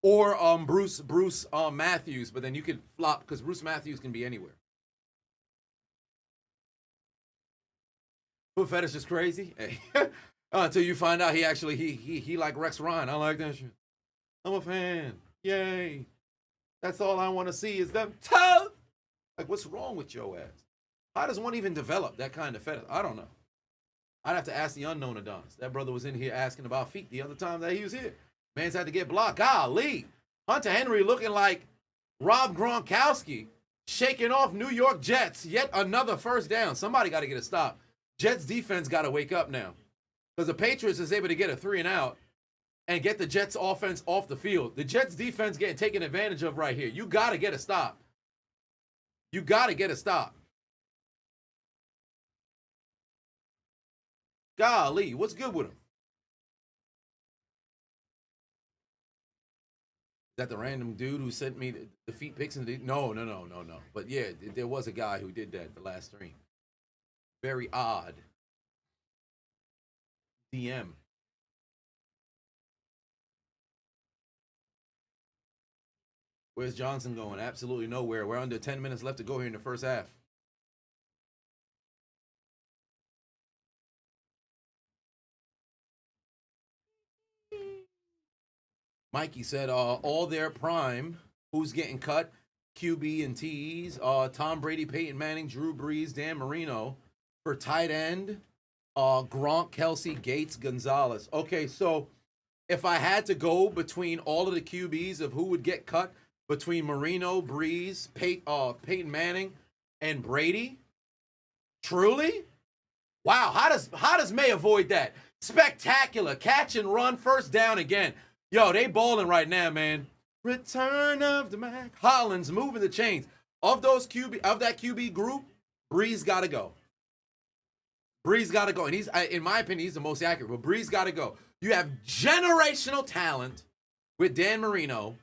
Or Bruce Matthews, but then you could flop because Bruce Matthews can be anywhere. Foot fetish is crazy. Hey. Until you find out he like Rex Ryan. I like that shit. I'm a fan. Yay. That's all I want to see is them tough. Like, what's wrong with your ass? How does one even develop that kind of fetish? I don't know. I'd have to ask the unknown Adonis. That brother was in here asking about feet the other time that he was here. Man's had to get blocked. Golly. Hunter Henry looking like Rob Gronkowski shaking off New York Jets. Yet another first down. Somebody got to get a stop. Jets defense got to wake up now. Because the Patriots is able to get a 3 and out and get the Jets offense off the field. The Jets defense getting taken advantage of right here. You got to get a stop. You got to get a stop. Golly, what's good with him? Is that the random dude who sent me the feet pics? No. But yeah, there was a guy who did that the last stream. Very odd. DM. Where's Johnson going? Absolutely nowhere. We're under 10 minutes left to go here in the first half. Mikey said, all their prime. Who's getting cut? QB and T's. Tom Brady, Peyton Manning, Drew Brees, Dan Marino. For tight end, Gronk, Kelsey, Gates, Gonzalez. Okay, so if I had to go between all of the QBs of who would get cut between Marino, Brees, Peyton Manning, and Brady, truly? Wow, how does May avoid that? Spectacular. Catch and run, first down again. Yo, they balling right now, man. Return of the Mac. Hollins moving the chains. Of that QB group, Brees got to go. Brees got to go. And he's, in my opinion, he's the most accurate. But Brees got to go. You have generational talent with Dan Marino.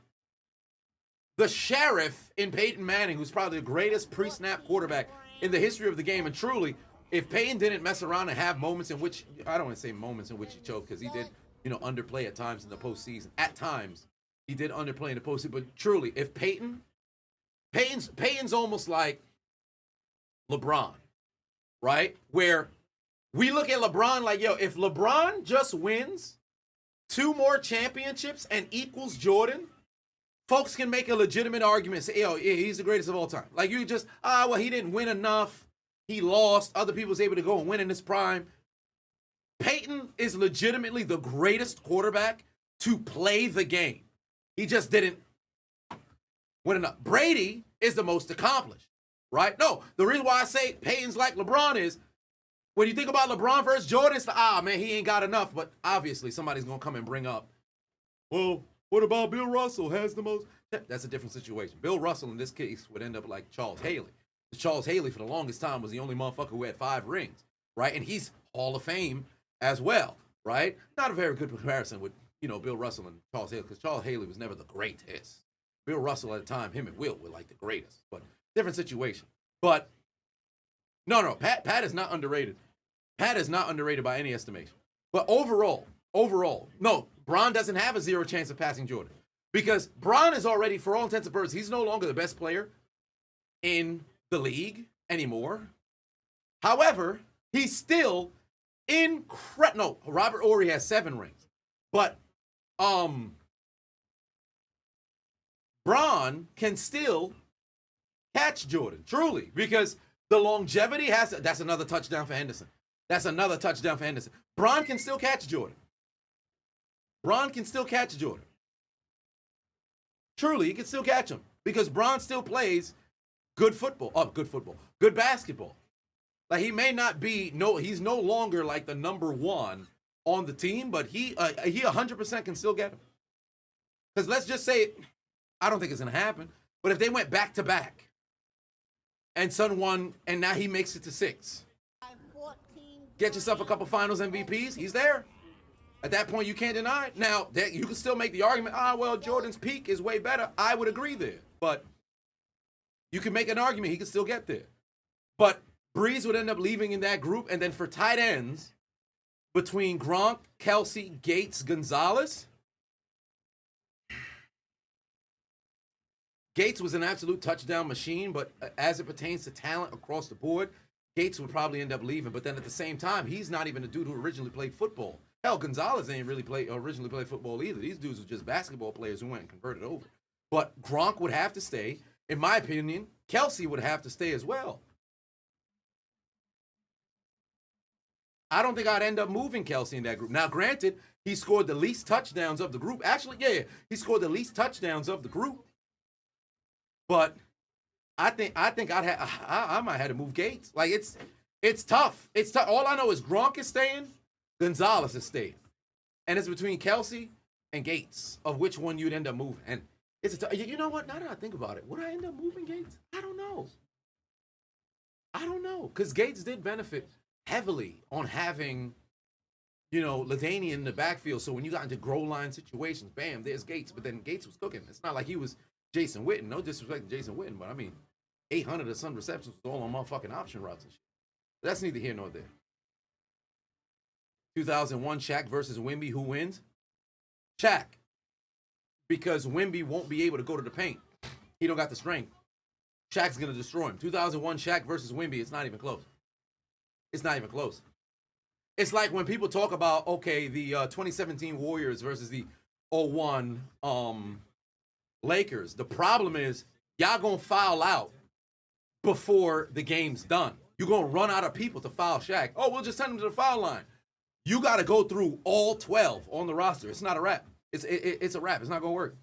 The sheriff in Peyton Manning, who's probably the greatest pre-snap quarterback in the history of the game. And truly, if Peyton didn't mess around and have moments in which, I don't want to say moments in which he choked, because he did, underplay at times in the postseason. At times, he did underplay in the postseason. But truly, if Peyton's almost like LeBron, right? Where we look at LeBron like, yo, if LeBron just wins 2 more championships and equals Jordan, folks can make a legitimate argument, say, yo, yeah, he's the greatest of all time. Like, you just, well, he didn't win enough. He lost. Other people was able to go and win in his prime. Peyton is legitimately the greatest quarterback to play the game. He just didn't win enough. Brady is the most accomplished, right? No, the reason why I say Peyton's like LeBron is, when you think about LeBron versus Jordan, it's man, he ain't got enough. But obviously, somebody's going to come and bring up, well, what about Bill Russell has the most? That's a different situation. Bill Russell, in this case, would end up like Charles Haley. Charles Haley, for the longest time, was the only motherfucker who had 5 rings, right? And he's Hall of Fame as well, right? Not a very good comparison with, Bill Russell and Charles Haley, because Charles Haley was never the greatest. Bill Russell at the time, him and Wilt were like the greatest, but different situation. But no, Pat is not underrated. Pat is not underrated by any estimation. But overall, no, Bron doesn't have a 0 chance of passing Jordan, because Bron is already, for all intents and purposes, he's no longer the best player in the league anymore. However, he's still incredible. No, Robert Horry has 7 rings, but Bron can still catch Jordan, truly, because the longevity has. That's another touchdown for Henderson. Bron can still catch Jordan. Truly, he can still catch him, because Bron still plays good basketball. Like, he may not be, he's no longer like the number 1 on the team, but he 100% can still get him. Because let's just say, I don't think it's going to happen, but if they went back to back and Son won and now he makes it to 6, get yourself a couple finals MVPs, he's there. At that point, you can't deny it. Now, you can still make the argument, well, Jordan's peak is way better. I would agree there. But you can make an argument he can still get there. But Brees would end up leaving in that group. And then for tight ends, between Gronk, Kelsey, Gates, Gonzalez, Gates was an absolute touchdown machine, but as it pertains to talent across the board, Gates would probably end up leaving. But then at the same time, he's not even a dude who originally played football. Hell, Gonzalez ain't really originally played football either. These dudes were just basketball players who went and converted over. But Gronk would have to stay. In my opinion, Kelsey would have to stay as well. I don't think I'd end up moving Kelsey in that group. Now, granted, he scored the least touchdowns of the group. Actually, yeah, he scored the least touchdowns of the group. But I think I might have to move Gates. Like it's tough. It's tough. All I know is Gronk is staying, Gonzalez is staying, and it's between Kelsey and Gates of which one you'd end up moving. And it's you know what? Now that I think about it, would I end up moving Gates? I don't know. Because Gates did benefit heavily on having, LaDainian in the backfield. So when you got into goal line situations, bam, there's Gates. But then Gates was cooking. It's not like he was Jason Witten. No disrespect to Jason Witten, but I mean, 800 or some receptions was all on motherfucking option routes and shit. That's neither here nor there. 2001 Shaq versus Wemby. Who wins? Shaq. Because Wemby won't be able to go to the paint. He don't got the strength. Shaq's going to destroy him. 2001 Shaq versus Wemby. It's not even close. It's not even close. It's like when people talk about, okay, the 2017 Warriors versus the 01 Lakers. The problem is y'all going to foul out before the game's done. You're going to run out of people to foul Shaq. Oh, we'll just send him to the foul line. You got to go through all 12 on the roster. It's not a wrap. It's a wrap. It's not going to work.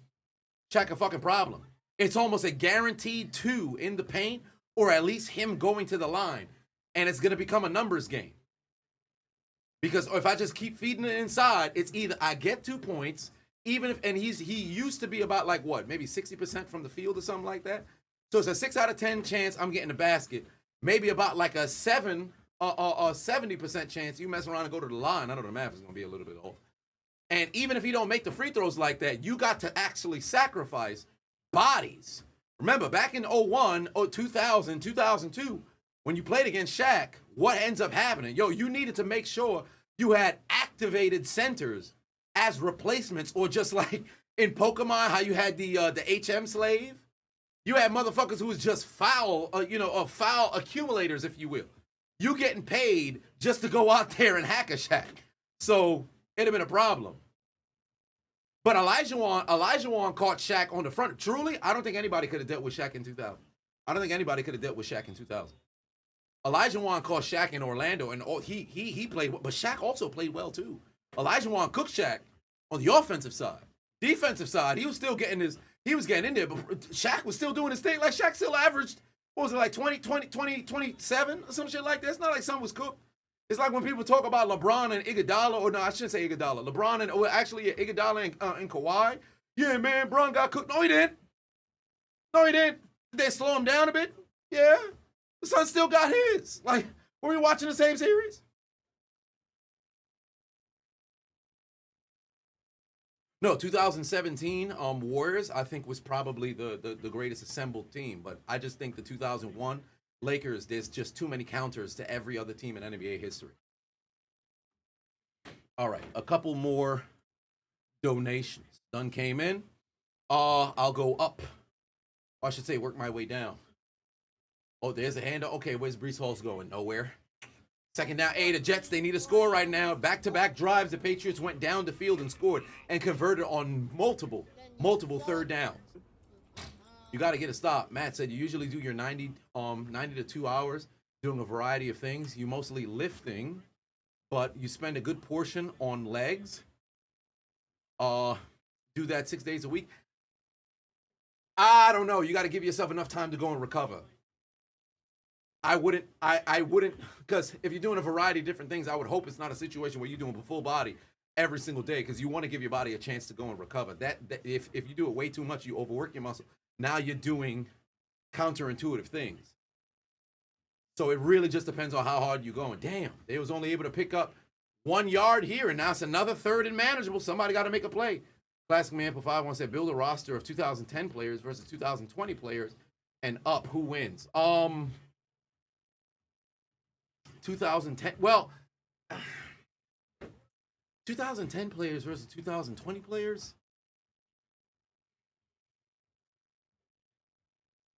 Shaq a fucking problem. It's almost a guaranteed 2 in the paint or at least him going to the line. And it's going to become a numbers game. Because if I just keep feeding it inside, it's either I get 2 points, even if, and he used to be about like what, maybe 60% from the field or something like that. So it's a 6 out of 10 chance I'm getting the basket. Maybe about like a 70% chance you mess around and go to the line. I know the math is going to be a little bit off. And even if you don't make the free throws like that, you got to actually sacrifice bodies. Remember, back in 01, 2000, 2002, when you played against Shaq, what ends up happening? Yo, you needed to make sure you had activated centers as replacements, or just like in Pokemon, how you had the HM slave. You had motherfuckers who was just foul, foul accumulators, if you will. You getting paid just to go out there and hack a Shaq. So it'd have been a problem. But Elijah Wan caught Shaq on the front. Truly, I don't think anybody could have dealt with Shaq in 2000. I don't think anybody could have dealt with Shaq in 2000. Elijah Wan caught Shaq in Orlando, and he played, but Shaq also played well too. Elijah Wan cooked Shaq on the offensive side. Defensive side, he was still getting in there, but Shaq was still doing his thing. Like Shaq still averaged, what was it, like 27 or some shit like that? It's not like something was cooked. It's like when people talk about LeBron and Iguodala, or no, I shouldn't say Iguodala. LeBron and, Iguodala and Kawhi. Yeah, man, Bron got cooked. No, he didn't. Did they slow him down a bit? Yeah. The son still got his. Like, were we watching the same series? No, 2017 Warriors, I think, was probably the greatest assembled team. But I just think the 2001 Lakers, there's just too many counters to every other team in NBA history. All right, a couple more donations. Done came in. I'll go up. Or I should say work my way down. Oh, there's a handoff. Okay, where's Breece Hall's going? Nowhere. Second down, the Jets, they need a score right now. Back-to-back drives, the Patriots went down the field and scored and converted on multiple third downs. You got to get a stop. Matt said you usually do your 90 to 2 hours doing a variety of things. You mostly lifting, but you spend a good portion on legs. Do that 6 days a week. I don't know. You got to give yourself enough time to go and recover. I wouldn't, because if you're doing a variety of different things, I would hope it's not a situation where you're doing a full body every single day, because you want to give your body a chance to go and recover. That if you do it way too much, you overwork your muscle. Now you're doing counterintuitive things. So it really just depends on how hard you're going. Damn, they was only able to pick up 1 yard here, and now it's another third and manageable. Somebody got to make a play. Classic Man for 5 said build a roster of 2010 players versus 2020 players and up. Who wins? 2010. Well, 2010 players versus 2020 players.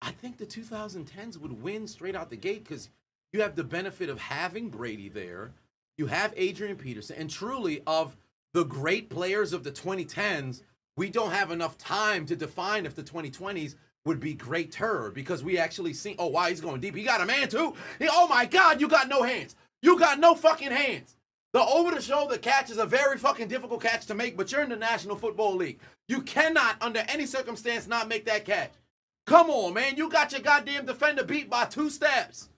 I think the 2010s would win straight out the gate, because you have the benefit of having Brady there. You have Adrian Peterson, and truly of the great players of the 2010s, we don't have enough time to define if the 2020s would be greater, because we actually see, oh, wow, he's going deep. He got a man too. Oh my God, you got no hands. You got no fucking hands. The over-the-shoulder catch is a very fucking difficult catch to make, but you're in the National Football League. You cannot, under any circumstance, not make that catch. Come on, man. You got your goddamn defender beat by 2 steps.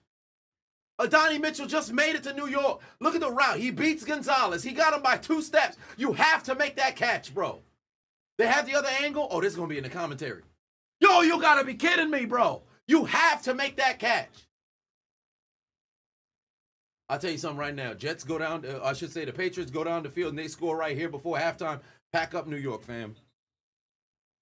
Adonis Mitchell just made it to New York. Look at the route. He beats Gonzalez. He got him by 2 steps. You have to make that catch, bro. They have the other angle. Oh, this is going to be in the commentary. Yo, you got to be kidding me, bro. You have to make that catch. I'll tell you something right now. Jets go down, I should say the Patriots go down the field and they score right here before halftime. Pack up New York, fam.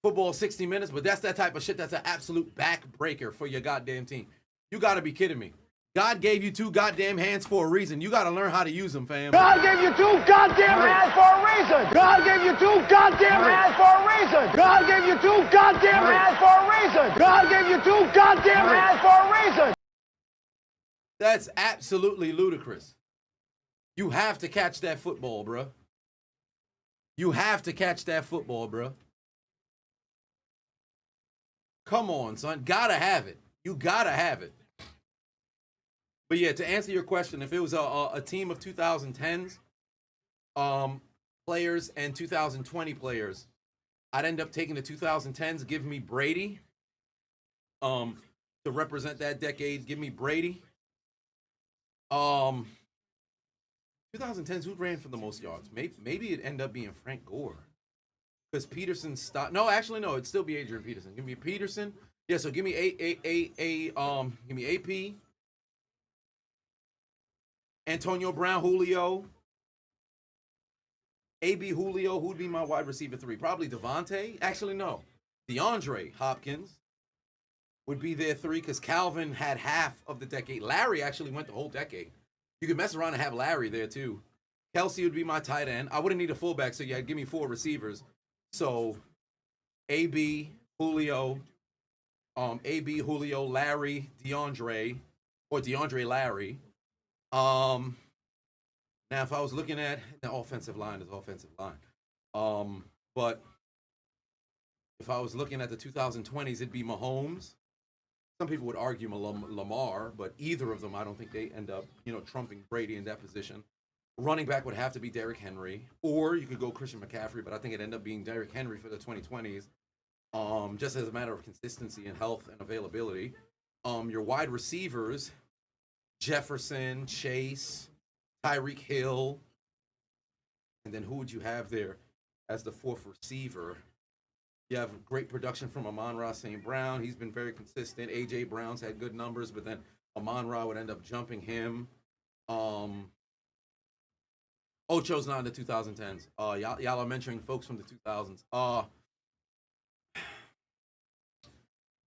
Football 60 minutes, but that's that type of shit that's an absolute backbreaker for your goddamn team. You got to be kidding me. God gave you 2 goddamn hands for a reason. You got to learn how to use them, fam. God gave you 2 goddamn hands for a reason. God gave you 2 goddamn hands for a reason. God gave you 2 goddamn hands for a reason. God gave you 2 goddamn hands for a reason. That's absolutely ludicrous. You have to catch that football, bro. You have to catch that football, bro. Come on, son. Gotta have it. You gotta have it. But yeah, to answer your question, if it was a team of 2010s players and 2020 players, I'd end up taking the 2010s, give me Brady. To represent that decade, give me Brady. 2010s, who ran for the most yards? Maybe it'd end up being Frank Gore. Because Peterson stopped. No, actually, no. It'd still be Adrian Peterson. Give me Peterson. Yeah, so give me give me AP. Antonio Brown, Julio. AB Julio, who'd be my wide receiver 3? Probably Devontae. Actually, no. DeAndre Hopkins would be their 3 because Calvin had half of the decade. Larry actually went the whole decade. You could mess around and have Larry there too. Kelsey would be my tight end. I wouldn't need a fullback, so yeah, give me 4 receivers. So AB, Julio, Larry, DeAndre, or DeAndre Larry. Now if I was looking at the offensive line, but if I was looking at the 2020s, it'd be Mahomes. Some people would argue Lamar, but either of them, I don't think they end up, trumping Brady in that position. Running back would have to be Derrick Henry, or you could go Christian McCaffrey, but I think it'd end up being Derrick Henry for the 2020s, just as a matter of consistency and health and availability. Your wide receivers, Jefferson, Chase, Tyreek Hill, and then who would you have there as the 4th receiver? You have great production from Amon-Ra St. Brown. He's been very consistent. A.J. Brown's had good numbers, but then Amon-Ra would end up jumping him. Ocho's not in the 2010s. Y'all are mentioning folks from the 2000s.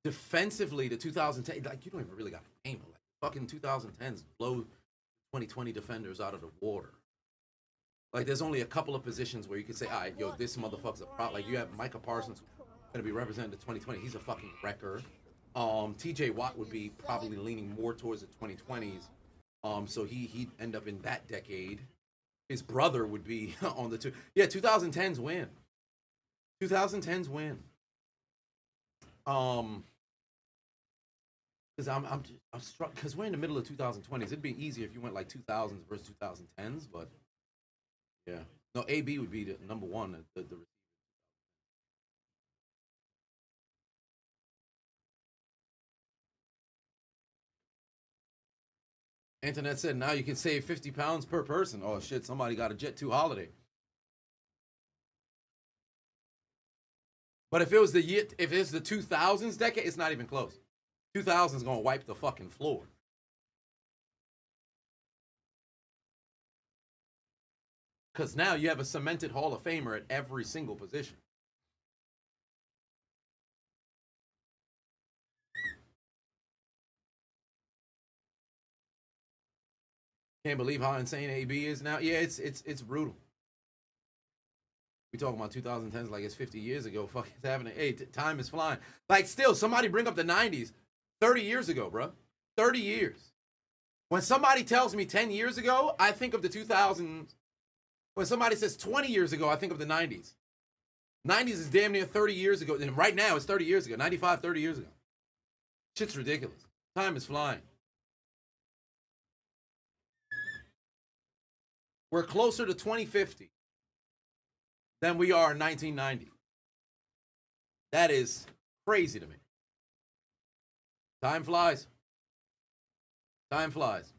Defensively, the 2010, like, you don't even really got to name them. Like, fucking 2010s blow 2020 defenders out of the water. Like, there's only a couple of positions where you could say, all right, yo, this motherfucker's a pro. Like, you have Micah Parsons going to be representing the 2020. He's a fucking wrecker. T.J. Watt would be probably leaning more towards the 2020s. So he'd end up in that decade. His brother would be on the 2. Yeah, 2010s win. 2010s win. Because I'm struck because we're in the middle of 2020s. It'd be easier if you went like 2000s versus 2010s, but yeah, no. AB would be the number 1. The Internet said now you can save 50 pounds per person. Oh shit! Somebody got a Jet2 holiday. But if it's the 2000s decade, it's not even close. 2000's gonna wipe the fucking floor. Because now you have a cemented Hall of Famer at every single position. Can't believe how insane AB is now. Yeah, it's brutal. We talking about 2010s like it's 50 years ago. Fuck, it's happening. Hey, time is flying. Like, still, somebody bring up the 90s. 30 years ago, bro. 30 years. When somebody tells me 10 years ago, I think of the 2000s. When somebody says 20 years ago, I think of the 90s. 90s is damn near 30 years ago. And right now, it's 30 years ago. 95, 30 years ago. Shit's ridiculous. Time is flying. We're closer to 2050 than we are in 1990. That is crazy to me. Time flies. Time flies.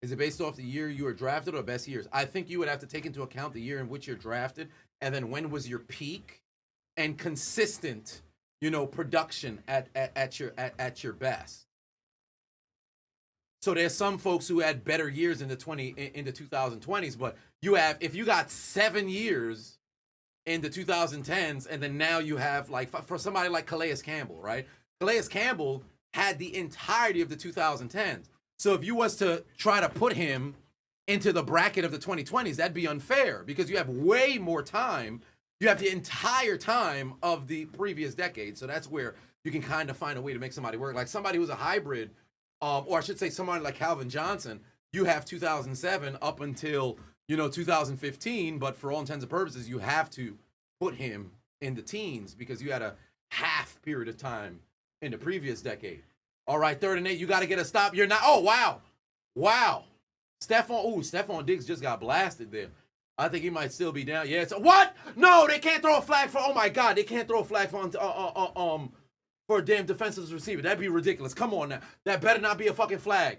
Is it based off the year you were drafted or best years? I think you would have to take into account the year in which you're drafted, and then when was your peak and consistent, production at your best. So there's some folks who had better years in the 2020s, but if you got 7 years in the 2010s, and then now you have, like, for somebody like Calais Campbell, right? Calais Campbell had the entirety of the 2010s. So if you was to try to put him into the bracket of the 2020s, that'd be unfair because you have way more time. You have the entire time of the previous decade. So that's where you can kind of find a way to make somebody work. Like somebody who's a hybrid, or I should say somebody like Calvin Johnson, you have 2007 up until, 2015. But for all intents and purposes, you have to put him in the teens because you had a half period of time in the previous decade. All right, 3rd and 8. You got to get a stop. You're not. Oh, wow. Stephon Diggs just got blasted there. I think he might still be down. Yeah. What? No, they can't throw a flag for. Oh my God, they can't throw a flag for a damn defensive receiver. That'd be ridiculous. Come on now. That better not be a fucking flag.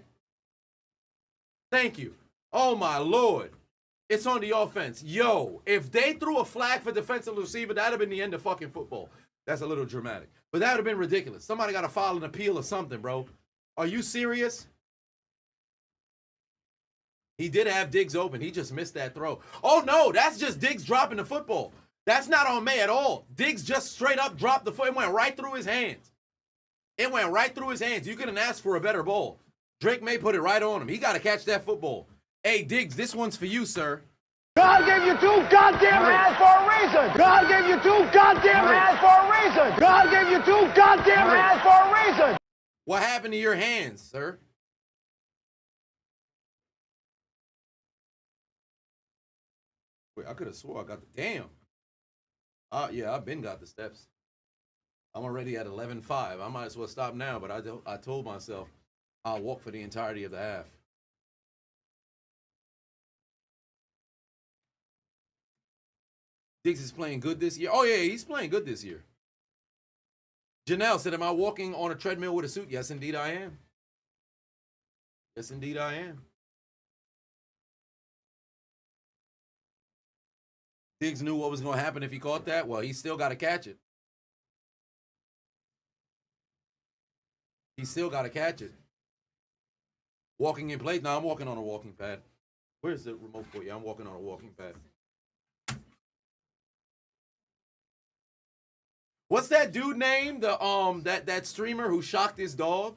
Thank you. Oh my Lord. It's on the offense. Yo, if they threw a flag for defensive receiver, that'd have been the end of fucking football. That's a little dramatic. But that would have been ridiculous. Somebody got to file an appeal or something, bro. Are you serious? He did have Diggs open. He just missed that throw. Oh, no, that's just Diggs dropping the football. That's not on May at all. Diggs just straight up dropped the foot. It went right through his hands. You couldn't ask for a better ball. Drake May put it right on him. He got to catch that football. Hey, Diggs, this one's for you, sir. God gave you 2 goddamn hands for a reason. God gave you 2 goddamn hands for a reason. God gave you 2 goddamn hands for a reason. What happened to your hands, sir? Wait, I could have swore I got the damn. Yeah, I've been got the steps. I'm already at 11.5. I might as well stop now, but I told myself I'll walk for the entirety of the half. Diggs is playing good this year. Oh, yeah, he's playing good this year. Janelle said, am I walking on a treadmill with a suit? Yes, indeed I am. Yes, indeed I am. Diggs knew what was going to happen if he caught that. Well, he still got to catch it. Walking in place. No, I'm walking on a walking pad. Where's the remote for you? I'm walking on a walking pad. What's that dude name? That streamer who shocked his dog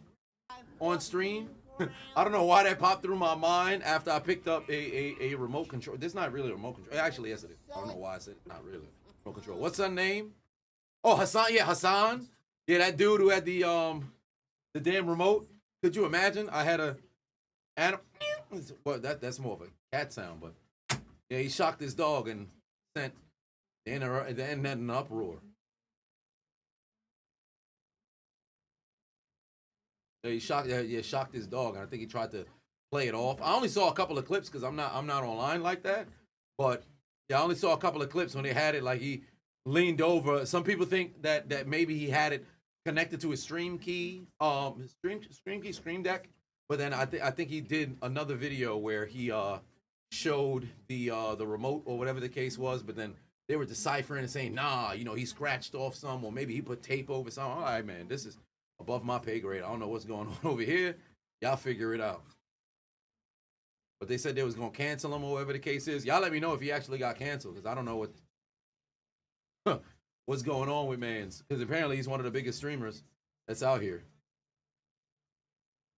on stream? I don't know why that popped through my mind after I picked up a remote control. This is not really a remote control. Actually, yes it is. I don't know why I said it's not really remote control. What's her name? Oh, Hassan. Yeah, Hassan. Yeah, that dude who had the damn remote. Could you imagine? I had a animal. Well, that's more of a cat sound, but yeah, he shocked his dog and sent the internet in an uproar. Yeah, he shocked his dog, and I think he tried to play it off. I only saw a couple of clips because I'm not online like that. But yeah, I only saw a couple of clips when they had it like he leaned over. Some people think that maybe he had it connected to his stream key, stream deck. But then I think he did another video where he showed the remote or whatever the case was. But then they were deciphering and saying, nah, he scratched off some, or maybe he put tape over some. All right, man, this is above my pay grade. I don't know what's going on over here. Y'all figure it out. But they said they was going to cancel him or whatever the case is. Y'all let me know if he actually got canceled, because I don't know what's going on with Mans. Because apparently he's one of the biggest streamers that's out here.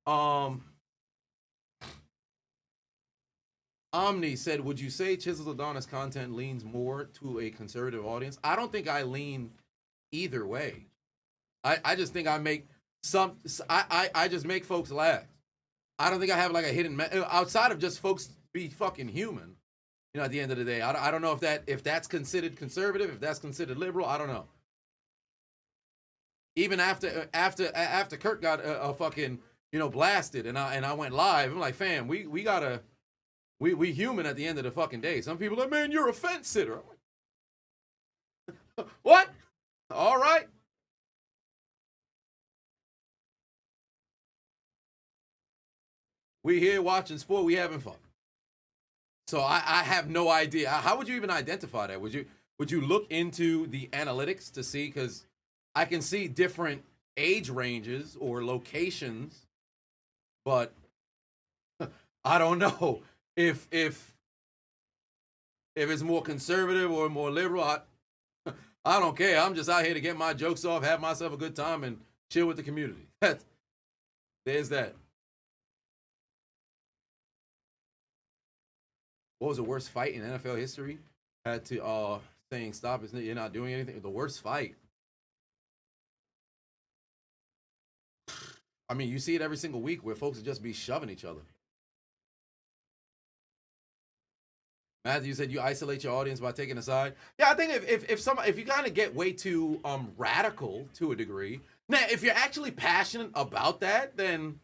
Omni said, would you say Chiseled Adonis content leans more to a conservative audience? I don't think I lean either way. I just think I make I just make folks laugh. I don't think I have like a hidden outside of just folks be fucking human. At the end of the day, I don't know if that's considered conservative, if that's considered liberal. I don't know. Even after Kurt got a fucking blasted and I went live, I'm like, fam, we human at the end of the fucking day. Some people are like, man, you're a fence sitter. What? All right. We here watching sport. We having fun. So I have no idea. How would you even identify that? Would you look into the analytics to see? Because I can see different age ranges or locations, but I don't know if it's more conservative or more liberal. I don't care. I'm just out here to get my jokes off, have myself a good time, and chill with the community. There's that. What was the worst fight in NFL history? Had to saying stop, you're not doing anything. The worst fight. I mean, you see it every single week where folks will just be shoving each other. Matthew said you isolate your audience by taking a side. Yeah, I think if you kind of get way too radical to a degree. Now, if you're actually passionate about that, then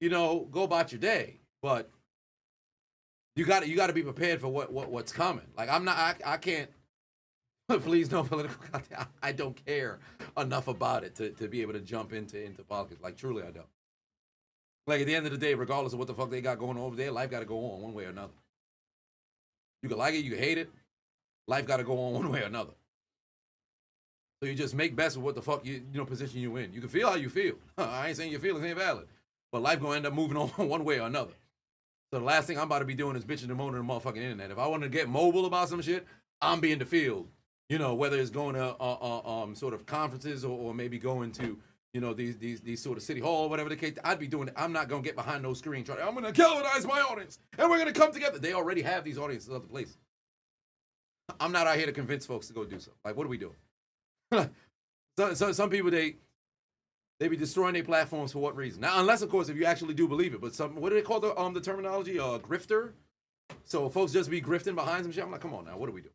go about your day. But you got to be prepared for what's coming. Like I can't. Please no political content. I don't care enough about it to be able to jump into politics. Like truly, I don't. Like at the end of the day, regardless of what the fuck they got going on over there, life got to go on one way or another. You can like it, you can hate it. Life got to go on one way or another. So you just make best of what the fuck position you in. You can feel how you feel. I ain't saying your feelings ain't valid, but life gonna end up moving on one way or another. So the last thing I'm about to be doing is bitching and moaning on the motherfucking internet. If I want to get mobile about some shit, I'm be in the field. Whether it's going to sort of conferences or maybe going to these sort of city hall or whatever the case, I'd be doing it. I'm not gonna get behind no screen trying. I'm gonna galvanize my audience, and we're gonna come together. They already have these audiences other places. I'm not out here to convince folks to go do something. Like, what are we doing? so some people they be destroying their platforms for what reason? Now, unless of course if you actually do believe it. But what do they call the terminology? Grifter. So folks just be grifting behind some shit. I'm like, come on now, what are we doing?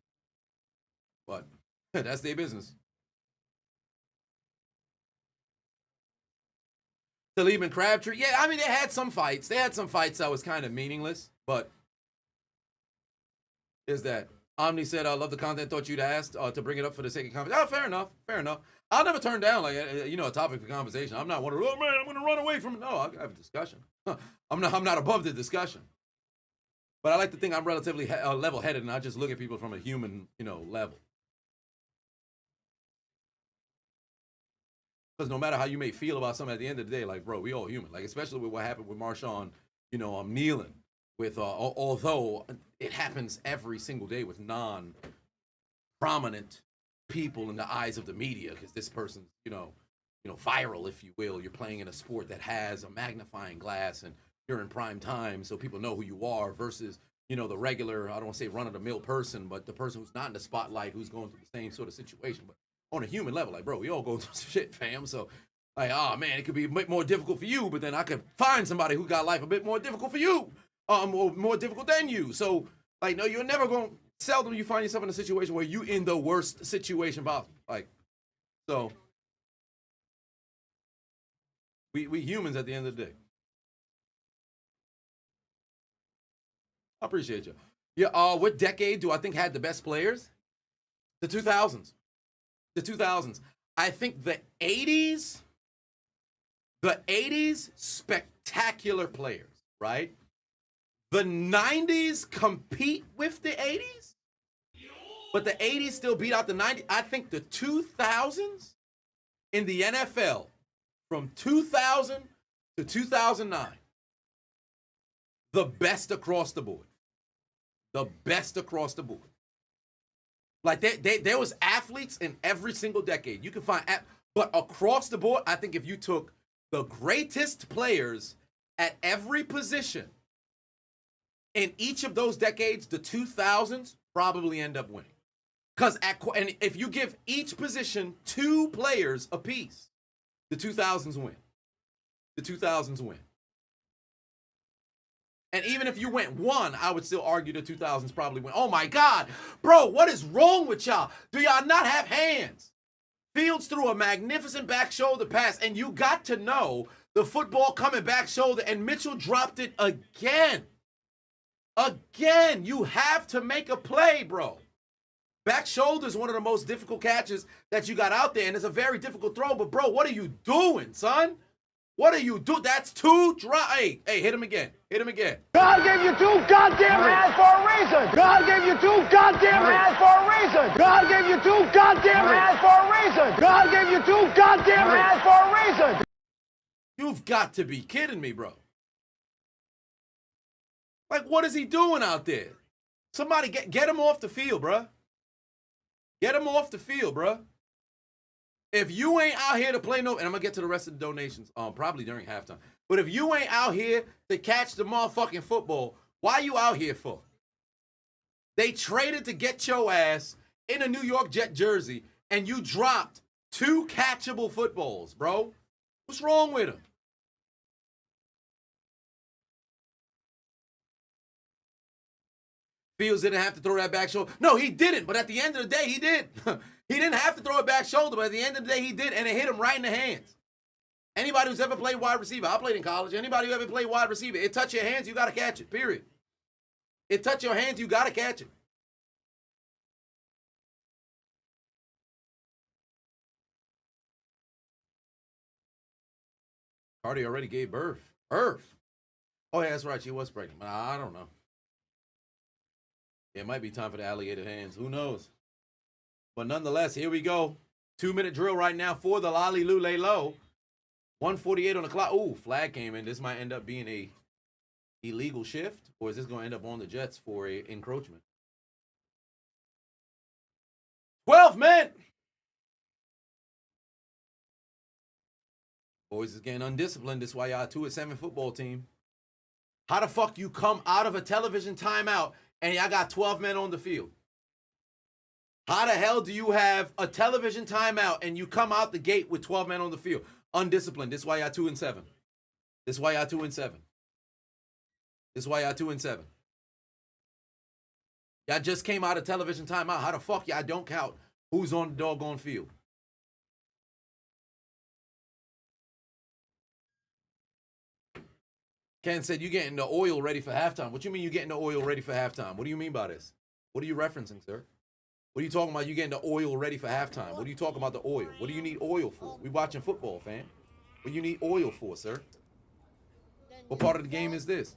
But that's their business. Talib and Crabtree. Yeah, I mean, they had some fights. They had some fights that was kind of meaningless, but is that Omni said, I love the content, thought you'd asked to bring it up for the sake of conversation. Oh, fair enough. Fair enough. I'll never turn down, a topic for conversation. I'm not one of, oh, man, I'm going to run away from it. No, I'll have a discussion. I'm not above the discussion. But I like to think I'm relatively level-headed, and I just look at people from a human, level. Because no matter how you may feel about something at the end of the day, like, bro, we all human. Like, especially with what happened with Marshawn, kneeling with, although it happens every single day with non-prominent people in the eyes of the media, because this person's, viral, if you will. You're playing in a sport that has a magnifying glass and you're in prime time, so people know who you are versus, the regular, I don't want to say run-of-the-mill person, but the person who's not in the spotlight, who's going through the same sort of situation. But on a human level, like, bro, we all go through some shit, fam. So, like, oh, man, it could be a bit more difficult for you, but then I could find somebody who got life a bit more difficult for you, or more difficult than you. So, like, no, you're never going to, seldom you find yourself in a situation where you in the worst situation possible. Like, so, we humans at the end of the day. I appreciate you. Yeah, what decade do I think had the best players? The 2000s. The 2000s. I think the 80s, spectacular players, right? The 90s compete with the 80s, but the 80s still beat out the 90s. I think the 2000s in the NFL from 2000 to 2009, the best across the board. The best across the board. Like, there was athletes in every single decade. You can find, but across the board, I think if you took the greatest players at every position in each of those decades, the 2000s probably end up winning. And if you give each position 2 players apiece, the 2000s win. The 2000s win. And even if you went 1, I would still argue the 2000s probably win. Oh my God, bro, what is wrong with y'all? Do y'all not have hands? Fields threw a magnificent back shoulder pass, and you got to know the football coming back shoulder, and Mitchell dropped it again. Again, you have to make a play, bro. Back shoulder is one of the most difficult catches that you got out there, and it's a very difficult throw. But, bro, what are you doing, son? What are you doing? That's too dry. Hey, hit him again. Hit him again. God gave you two goddamn hands for a reason. God gave you two goddamn hands for a reason. God gave you two goddamn hands for a reason. God gave you two goddamn hands for a reason. You've got to be kidding me, bro. Like, what is he doing out there? Somebody get him off the field, bro. Get him off the field, bro. If you ain't out here to play no, and I'm gonna get to the rest of the donations, probably during halftime. But if you ain't out here to catch the motherfucking football, why you out here for? They traded to get your ass in a New York Jet jersey, and you dropped 2 catchable footballs, bro. What's wrong with him? Fields didn't have to throw that back shoulder. No, he didn't, but at the end of the day, he did. He didn't have to throw it back shoulder, but at the end of the day, he did, and it hit him right in the hands. Anybody who's ever played wide receiver, I played in college, anybody who ever played wide receiver, it touch your hands, you got to catch it, period. It touch your hands, you got to catch it. Cardi already gave birth. Birth? Oh, yeah, that's right, she was pregnant, but I don't know. It might be time for the alligator hands. Who knows? But nonetheless, here we go. 2-minute drill right now for the Lolly Lule Low. 1:48 on the clock. Ooh, flag came in. This might end up being a illegal shift, or is this going to end up on the Jets for a encroachment? 12 men. Boys is getting undisciplined. This is why y'all 2-7 football team. How the fuck you come out of a television timeout and y'all got 12 men on the field? How the hell do you have a television timeout and you come out the gate with 12 men on the field? Undisciplined. This is why y'all 2-7. This is why y'all 2-7. This is why y'all 2-7. Y'all just came out of television timeout. How the fuck y'all don't count who's on the doggone field? Ken said, you getting the oil ready for halftime. What you mean you getting the oil ready for halftime? What do you mean by this? What are you referencing, sir? What are you talking about? You getting the oil ready for halftime? What are you talking about the oil? What do you need oil for? We watching football, fam. What do you need oil for, sir? What part of the game is this?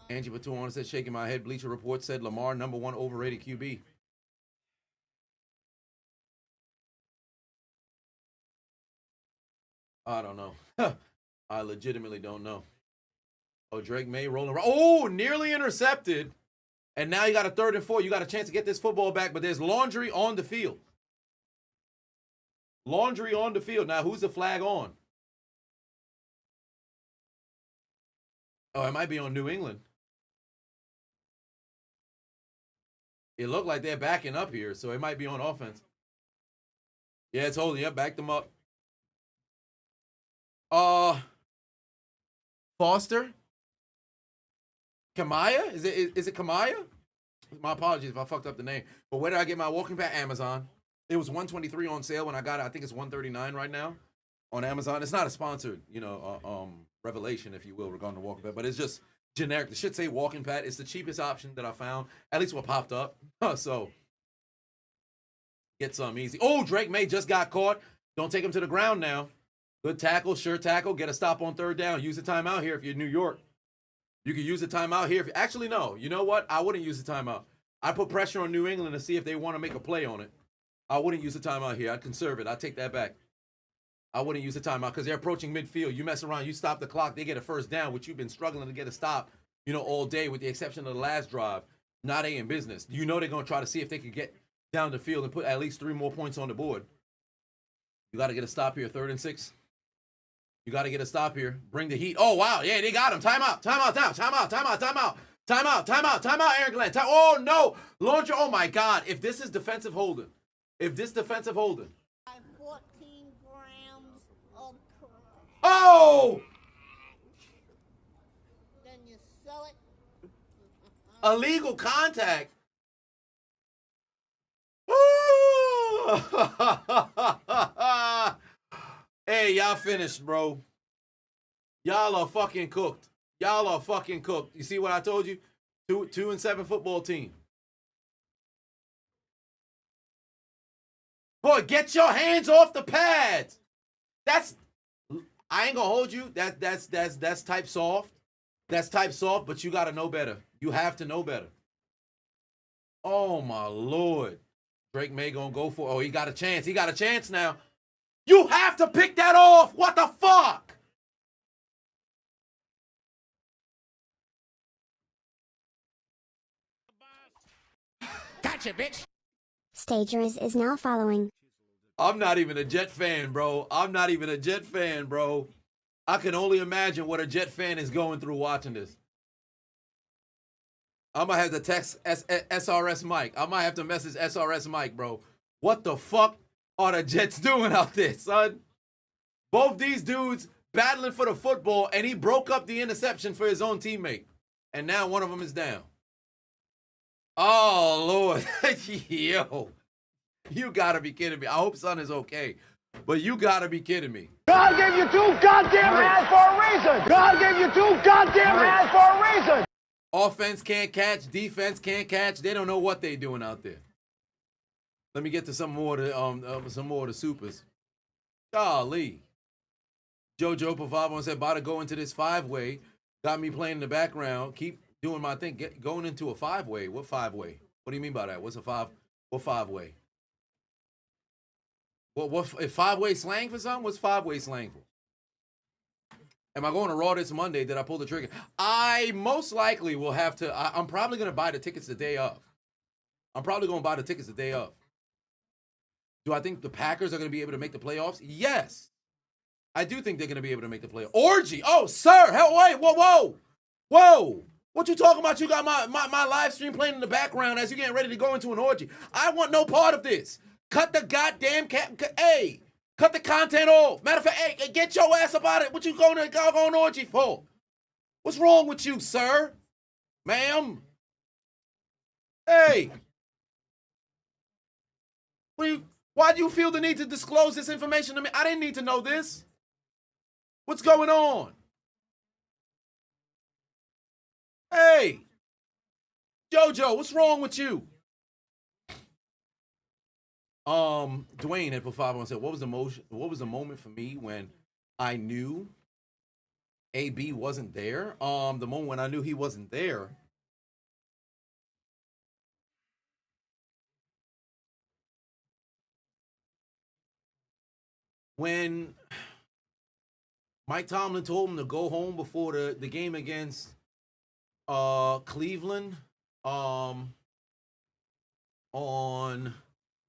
Angie Batuan said, shaking my head. Bleacher Report said Lamar, #1 overrated QB. I don't know. I legitimately don't know. Oh, Drake May rolling around. Oh, nearly intercepted. And now you got a 3rd and 4. You got a chance to get this football back, but there's laundry on the field. Laundry on the field. Now, who's the flag on? Oh, it might be on New England. It looked like they're backing up here, so it might be on offense. Yeah, it's holding. Yep, back them up. Foster? Kamaya? Is it Kamaya? My apologies if I fucked up the name. But where did I get my walking pad? Amazon. It was $123 on sale when I got it. I think it's $139 right now on Amazon. It's not a sponsored, revelation, if you will, regarding the walking pad, but it's just generic. The shit say walking pad. It's the cheapest option that I found. At least what popped up. So get some easy. Oh, Drake May just got caught. Don't take him to the ground now. Good tackle, sure tackle. Get a stop on 3rd down. Use the timeout here if you're in New York. You can use the timeout here. Actually, no. You know what? I wouldn't use the timeout. I put pressure on New England to see if they want to make a play on it. I wouldn't use the timeout here. I'd conserve it. I'd take that back. I wouldn't use the timeout because they're approaching midfield. You mess around, you stop the clock, they get a 1st down, which you've been struggling to get a stop, all day with the exception of the last drive. Not in business. They're going to try to see if they can get down the field and put at least 3 more points on the board. You got to get a stop here, 3rd and 6. You got to get a stop here. Bring the heat. Oh, wow. Yeah, they got him. Timeout. Timeout, Aaron Glenn. Oh, no. Launcher. Oh, my God. If this is defensive holding. If this defensive holding. 14 grams of crack. Oh! Then you sell it. Illegal contact. Hey, y'all finished, bro. Y'all are fucking cooked. Y'all are fucking cooked. You see what I told you? 2-7 football team. Boy, get your hands off the pads. That's I ain't gonna hold you. That's type soft. That's type soft, but you gotta know better. You have to know better. Oh my Lord. Drake May gonna go for. Oh, he got a chance. He got a chance now. You have to pick that off. What the fuck? Gotcha, bitch. Stagers is now following. I'm not even a Jet fan, bro. I'm not even a Jet fan, bro. I can only imagine what a Jet fan is going through watching this. I might have to text SRS Mike. I might have to message SRS Mike, bro. What the fuck are the Jets doing out there, son? Both these dudes battling for the football, and he broke up the interception for his own teammate. And now one of them is down. Oh, Lord. Yo. You gotta be kidding me. I hope son is okay. But you gotta be kidding me. God gave you two goddamn hands for a reason. God gave you two goddamn hands for a reason. Offense can't catch, defense can't catch. They don't know what they're doing out there. Let me get to some more of the supers. Golly. JoJo Pavavo said, about to go into this five-way. Got me playing in the background. Keep doing my thing. Going into a five-way. What five-way? What do you mean by that? What's a five? What five-way? What if five-way slang for something? What's five-way slang for? Am I going to Raw this Monday? Did I pull the trigger? I most likely will have to. I'm probably going to buy the tickets the day of. I'm probably going to buy the tickets the day of. Do I think the Packers are going to be able to make the playoffs? Yes. I do think they're going to be able to make the playoffs. Orgy. Oh, sir. Hell, wait. Whoa. What you talking about? You got my live stream playing in the background as you're getting ready to go into an orgy. I want no part of this. Cut the goddamn hey, cut the content off. Matter of fact, hey, get your ass about it. What you going to orgy for? What's wrong with you, sir? Ma'am? Hey. Why do you feel the need to disclose this information to me? I didn't need to know this. What's going on? Hey. JoJo, what's wrong with you? Dwayne had put 5 on and said, what was the moment for me when I knew AB wasn't there? The moment when I knew he wasn't there. When Mike Tomlin told him to go home before the game against Cleveland,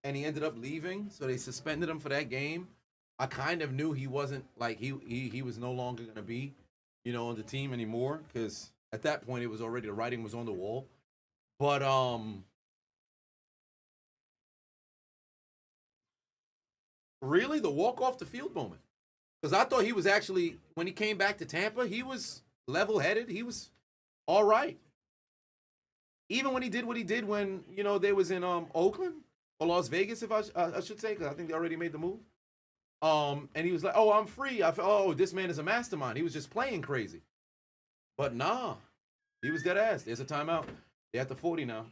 and he ended up leaving, so they suspended him for that game. I kind of knew he wasn't like he was no longer going to be, on the team anymore, because at that point it was already, the writing was on the wall. But really, the walk off the field moment, because I thought he was actually, when he came back to Tampa, he was level-headed. He was all right. Even when he did what he did when they was in Oakland or Las Vegas, if I should say, because I think they already made the move. And he was like, "Oh, I'm free." I felt, "Oh, this man is a mastermind." He was just playing crazy. But nah, he was dead ass. There's a timeout. They're at the 40 now.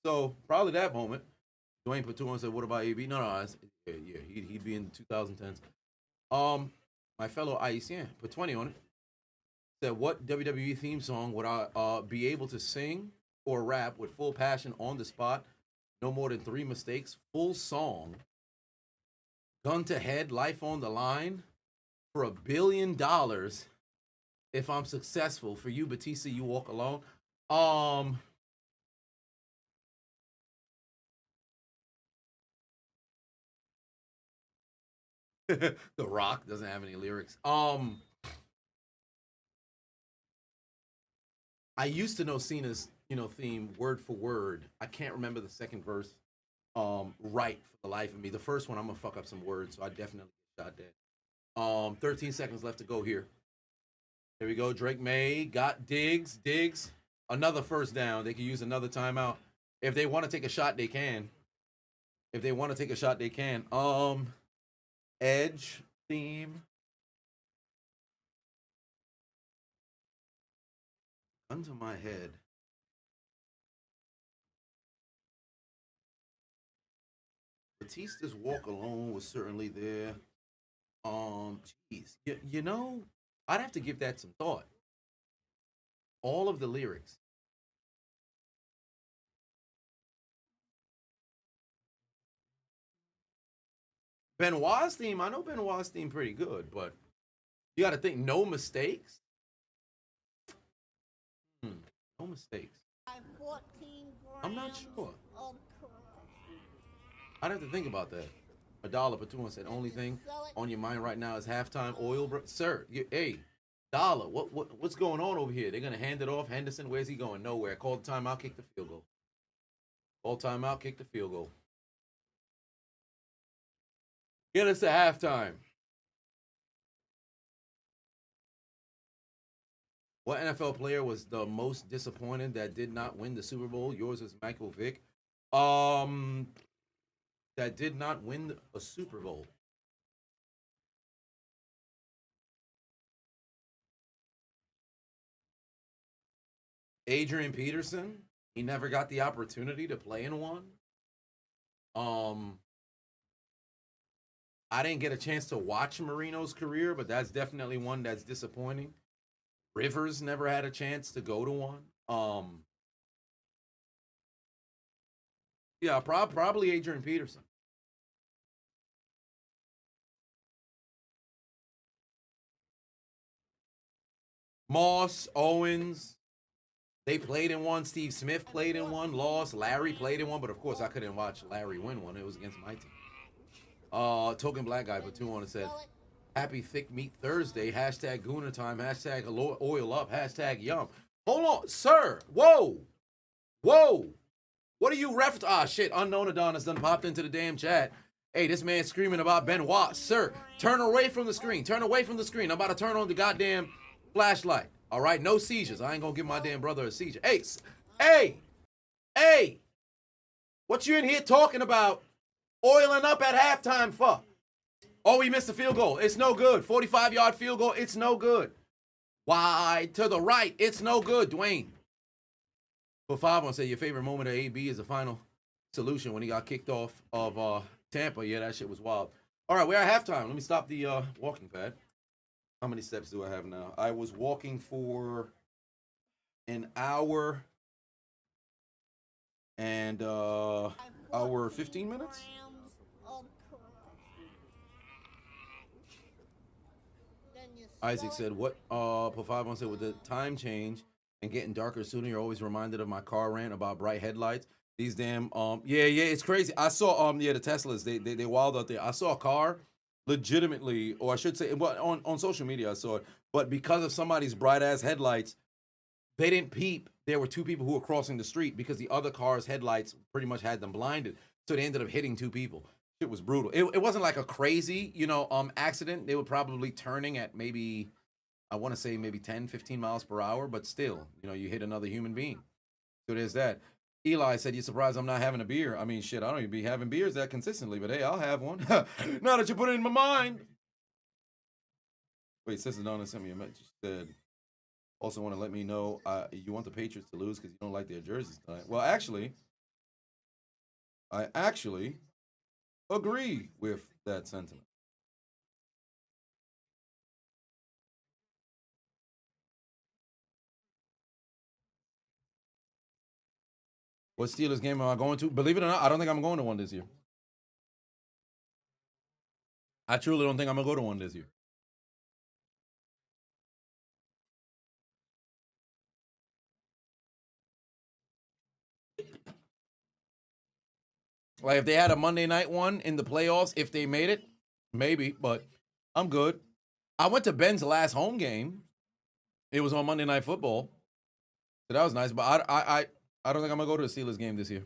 So probably that moment. Dwayne put 2 on and said, "What about AB?" No, he'd be in 2010s. My fellow Haitian put 20 on it. Said, what WWE theme song would I be able to sing or rap with full passion on the spot? No more than 3 mistakes. Full song. Gun to head, life on the line. For $1 billion. If I'm successful. For you, Batista, you walk alone. The Rock doesn't have any lyrics. I used to know Cena's, theme word for word. I can't remember the second verse right for the life of me. The first one, I'm gonna fuck up some words, so I definitely shot that. 13 seconds left to go here. Here we go. Drake May got Diggs. Another first down. They can use another timeout. If they want to take a shot, they can. Edge theme. Gun to my head. Batista's Walk Alone was certainly there. Jeez. You know, I'd have to give that some thought. All of the lyrics. Benoit's theme, I know Benoit's theme pretty good, but you got to think, no mistakes? No mistakes. 14 I'm not grams sure. of crack. I'd have to think about that. $1 per 2 said, only thing on your mind right now is halftime oil, bro. Sir, hey, dollar, what's going on over here? They're going to hand it off. Henderson, where's he going? Nowhere. Call the timeout, kick the field goal. Call timeout, kick the field goal. Get us to halftime. What NFL player was the most disappointed that did not win the Super Bowl? Yours is Michael Vick. That did not win a Super Bowl. Adrian Peterson. He never got the opportunity to play in one. I didn't get a chance to watch Marino's career, but that's definitely one that's disappointing. Rivers never had a chance to go to one. Yeah, probably Adrian Peterson. Moss, Owens, they played in one. Steve Smith played in one, lost. Larry played in one, but of course I couldn't watch Larry win one. It was against my team. Token Black Guy, but 2 on it said, Happy Thick Meat Thursday, hashtag Gooner Time, hashtag oil up, hashtag yum. Hold on, sir. Whoa. What are you referencing? Ah, shit, unknown Adonis done popped into the damn chat. Hey, this man's screaming about Benoit. Sir, turn away from the screen. Turn away from the screen. I'm about to turn on the goddamn flashlight. All right, no seizures. I ain't gonna give my damn brother a seizure. Hey. What you in here talking about? Oiling up at halftime for? Oh, he missed a field goal. It's no good. 45-yard field goal. It's no good. Wide to the right. It's no good, Dwayne. But 5 on say your favorite moment of AB is the final solution when he got kicked off of Tampa. Yeah, that shit was wild. All right, we're at halftime. Let me stop the walking pad. How many steps do I have now? I was walking for an hour and hour 15 minutes. Isaac said, what, Pafavon said, with the time change and getting darker sooner, you're always reminded of my car rant about bright headlights. These damn, yeah, it's crazy. I saw, the Teslas, they wild out there. I saw a car legitimately, or I should say, well, on social media I saw it, but because of somebody's bright-ass headlights, they didn't peep. There were 2 people who were crossing the street because the other car's headlights pretty much had them blinded. So they ended up hitting 2 people. It was brutal. It wasn't like a crazy, accident. They were probably turning at maybe, I want to say maybe 10, 15 miles per hour, but still, you hit another human being. So there's that. Eli said, you surprised I'm not having a beer? I mean, shit, I don't even be having beers that consistently, but hey, I'll have one. Now that you put it in my mind. Wait, Sister Donna sent me a message. She said, also want to let me know you want the Patriots to lose because you don't like their jerseys tonight. Well, I actually agree with that sentiment. What Steelers game am I going to? Believe it or not, I don't think I'm going to one this year. I truly don't think I'm going to go to one this year. Like, if they had a Monday night one in the playoffs, if they made it, maybe, but I'm good. I went to Ben's last home game. It was on Monday Night Football. So that was nice, but I don't think I'm going to go to a Steelers game this year.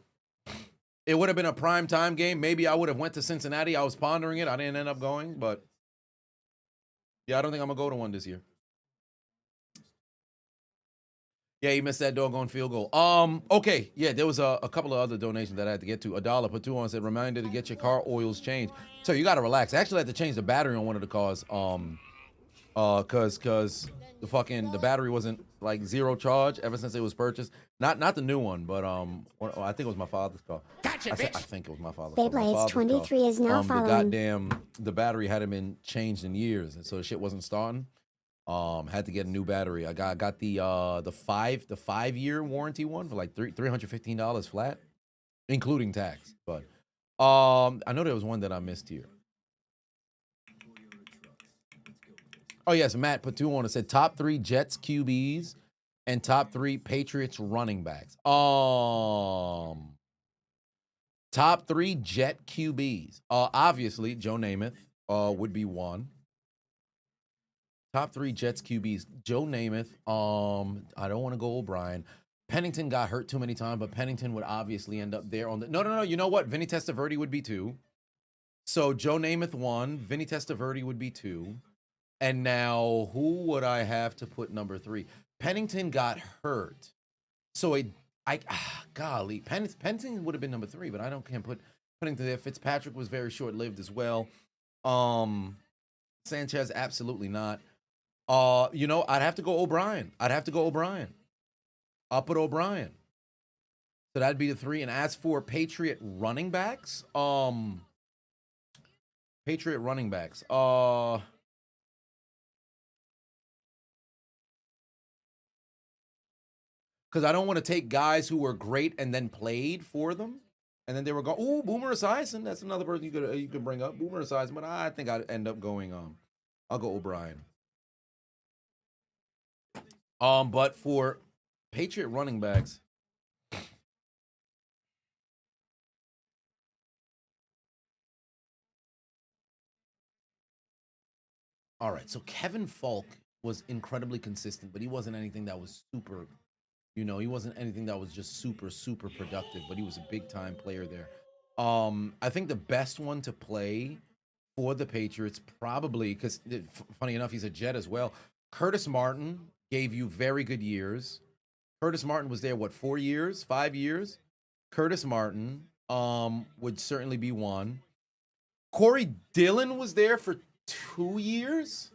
It would have been a prime time game. Maybe I would have went to Cincinnati. I was pondering it. I didn't end up going, but yeah, I don't think I'm going to go to one this year. Yeah, he missed that doggone field goal. Okay, yeah, there was a couple of other donations that I had to get to. $1 per 2 on said, reminder to get your car oils changed. So you got to relax. I actually had to change the battery on one of the cars, cause the battery wasn't like zero charge ever since it was purchased. Not the new one, but I think it was my father's car. Gotcha, I bitch. think it was my father's car. My Beyblades father's 23 is now following. the battery hadn't been changed in years, and so the shit wasn't starting. Had to get a new battery. I got the 5-year warranty one for like $315 flat, including tax. But I know there was one that I missed here. Oh yes, Matt put 2 on. It said top 3 Jets QBs and top 3 Patriots running backs. Top 3 Jet QBs. Obviously Joe Namath would be one. Top 3 Jets QBs. Joe Namath. I don't want to go O'Brien. Pennington got hurt too many times, but Pennington would obviously end up there on the. No. You know what? Vinny Testaverde would be 2. So Joe Namath 1. Vinny Testaverde would be 2. And now, who would I have to put number 3? Pennington got hurt, so golly, Pennington would have been number 3, but can't put Pennington there. Fitzpatrick was very short-lived as well. Sanchez, absolutely not. I'd have to go O'Brien. I'll put O'Brien. So that'd be the 3. And as for Patriot running backs, because I don't want to take guys who were great and then played for them, and then they were going. Ooh, Boomer Esiason. That's another person you could bring up. Boomer Esiason, but I think I'd end up going. I'll go O'Brien. But for Patriot running backs, all right. So Kevin Falk was incredibly consistent, but he wasn't anything that was super. He wasn't anything that was just super, super productive, but he was a big-time player there. I think the best one to play for the Patriots, probably, because funny enough, he's a Jet as well. Curtis Martin gave you very good years. Curtis Martin was there, 4 years, 5 years? Curtis Martin would certainly be one. Corey Dillon was there for 2 years?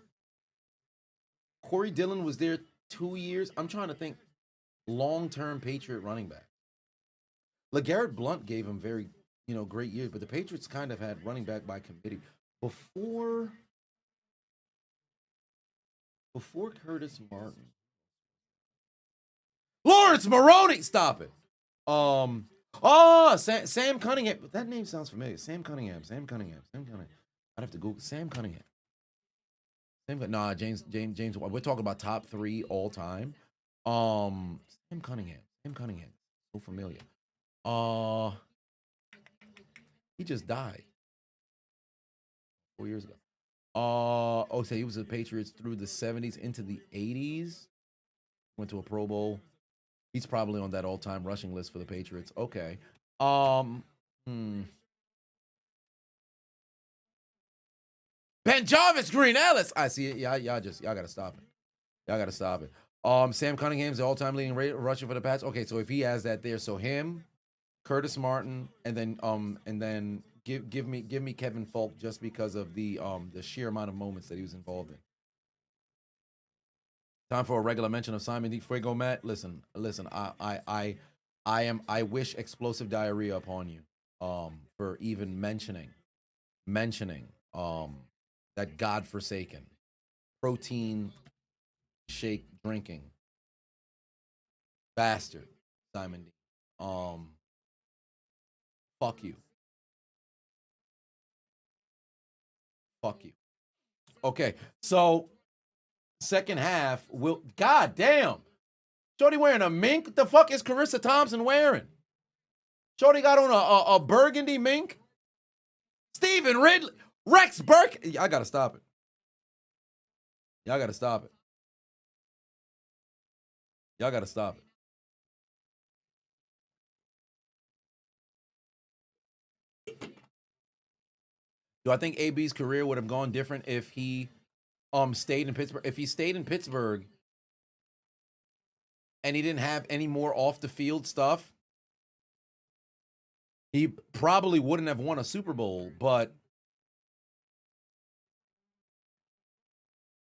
Corey Dillon was there 2 years? I'm trying to think. Long-term Patriot running back. LeGarrette Blount gave him very, great years, but the Patriots kind of had running back by committee before Curtis Martin. Lawrence Maroney, stop it. Sam Cunningham. That name sounds familiar. Sam Cunningham. I'd have to Google Sam Cunningham. James. We're talking about top 3 all time. Sam Cunningham. So familiar. He just died 4 years ago. So he was with the Patriots through the 70s into the 80s. Went to a Pro Bowl. He's probably on that all-time rushing list for the Patriots. Okay. Ben Jarvis Green Ellis. I see it. Y'all gotta stop it. Sam Cunningham's the all-time leading rusher for the Pats. Okay, so if he has that there, so him, Curtis Martin, and then give me Kevin Falk just because of the sheer amount of moments that he was involved in. Time for a regular mention of Simon D. Fuego, Matt. Listen. I wish explosive diarrhea upon you. For even mentioning that godforsaken protein shake drinking bastard Simon D. Fuck you. Okay, so second half will. God damn, Shorty wearing a mink. What the fuck is Carissa Thompson wearing? Shorty got on a burgundy mink. Stephen Ridley, Rex Burke. I gotta stop it. Y'all gotta stop it. Do I think AB's career would have gone different if he stayed in Pittsburgh? If he stayed in Pittsburgh and he didn't have any more off the field stuff, he probably wouldn't have won a Super Bowl. But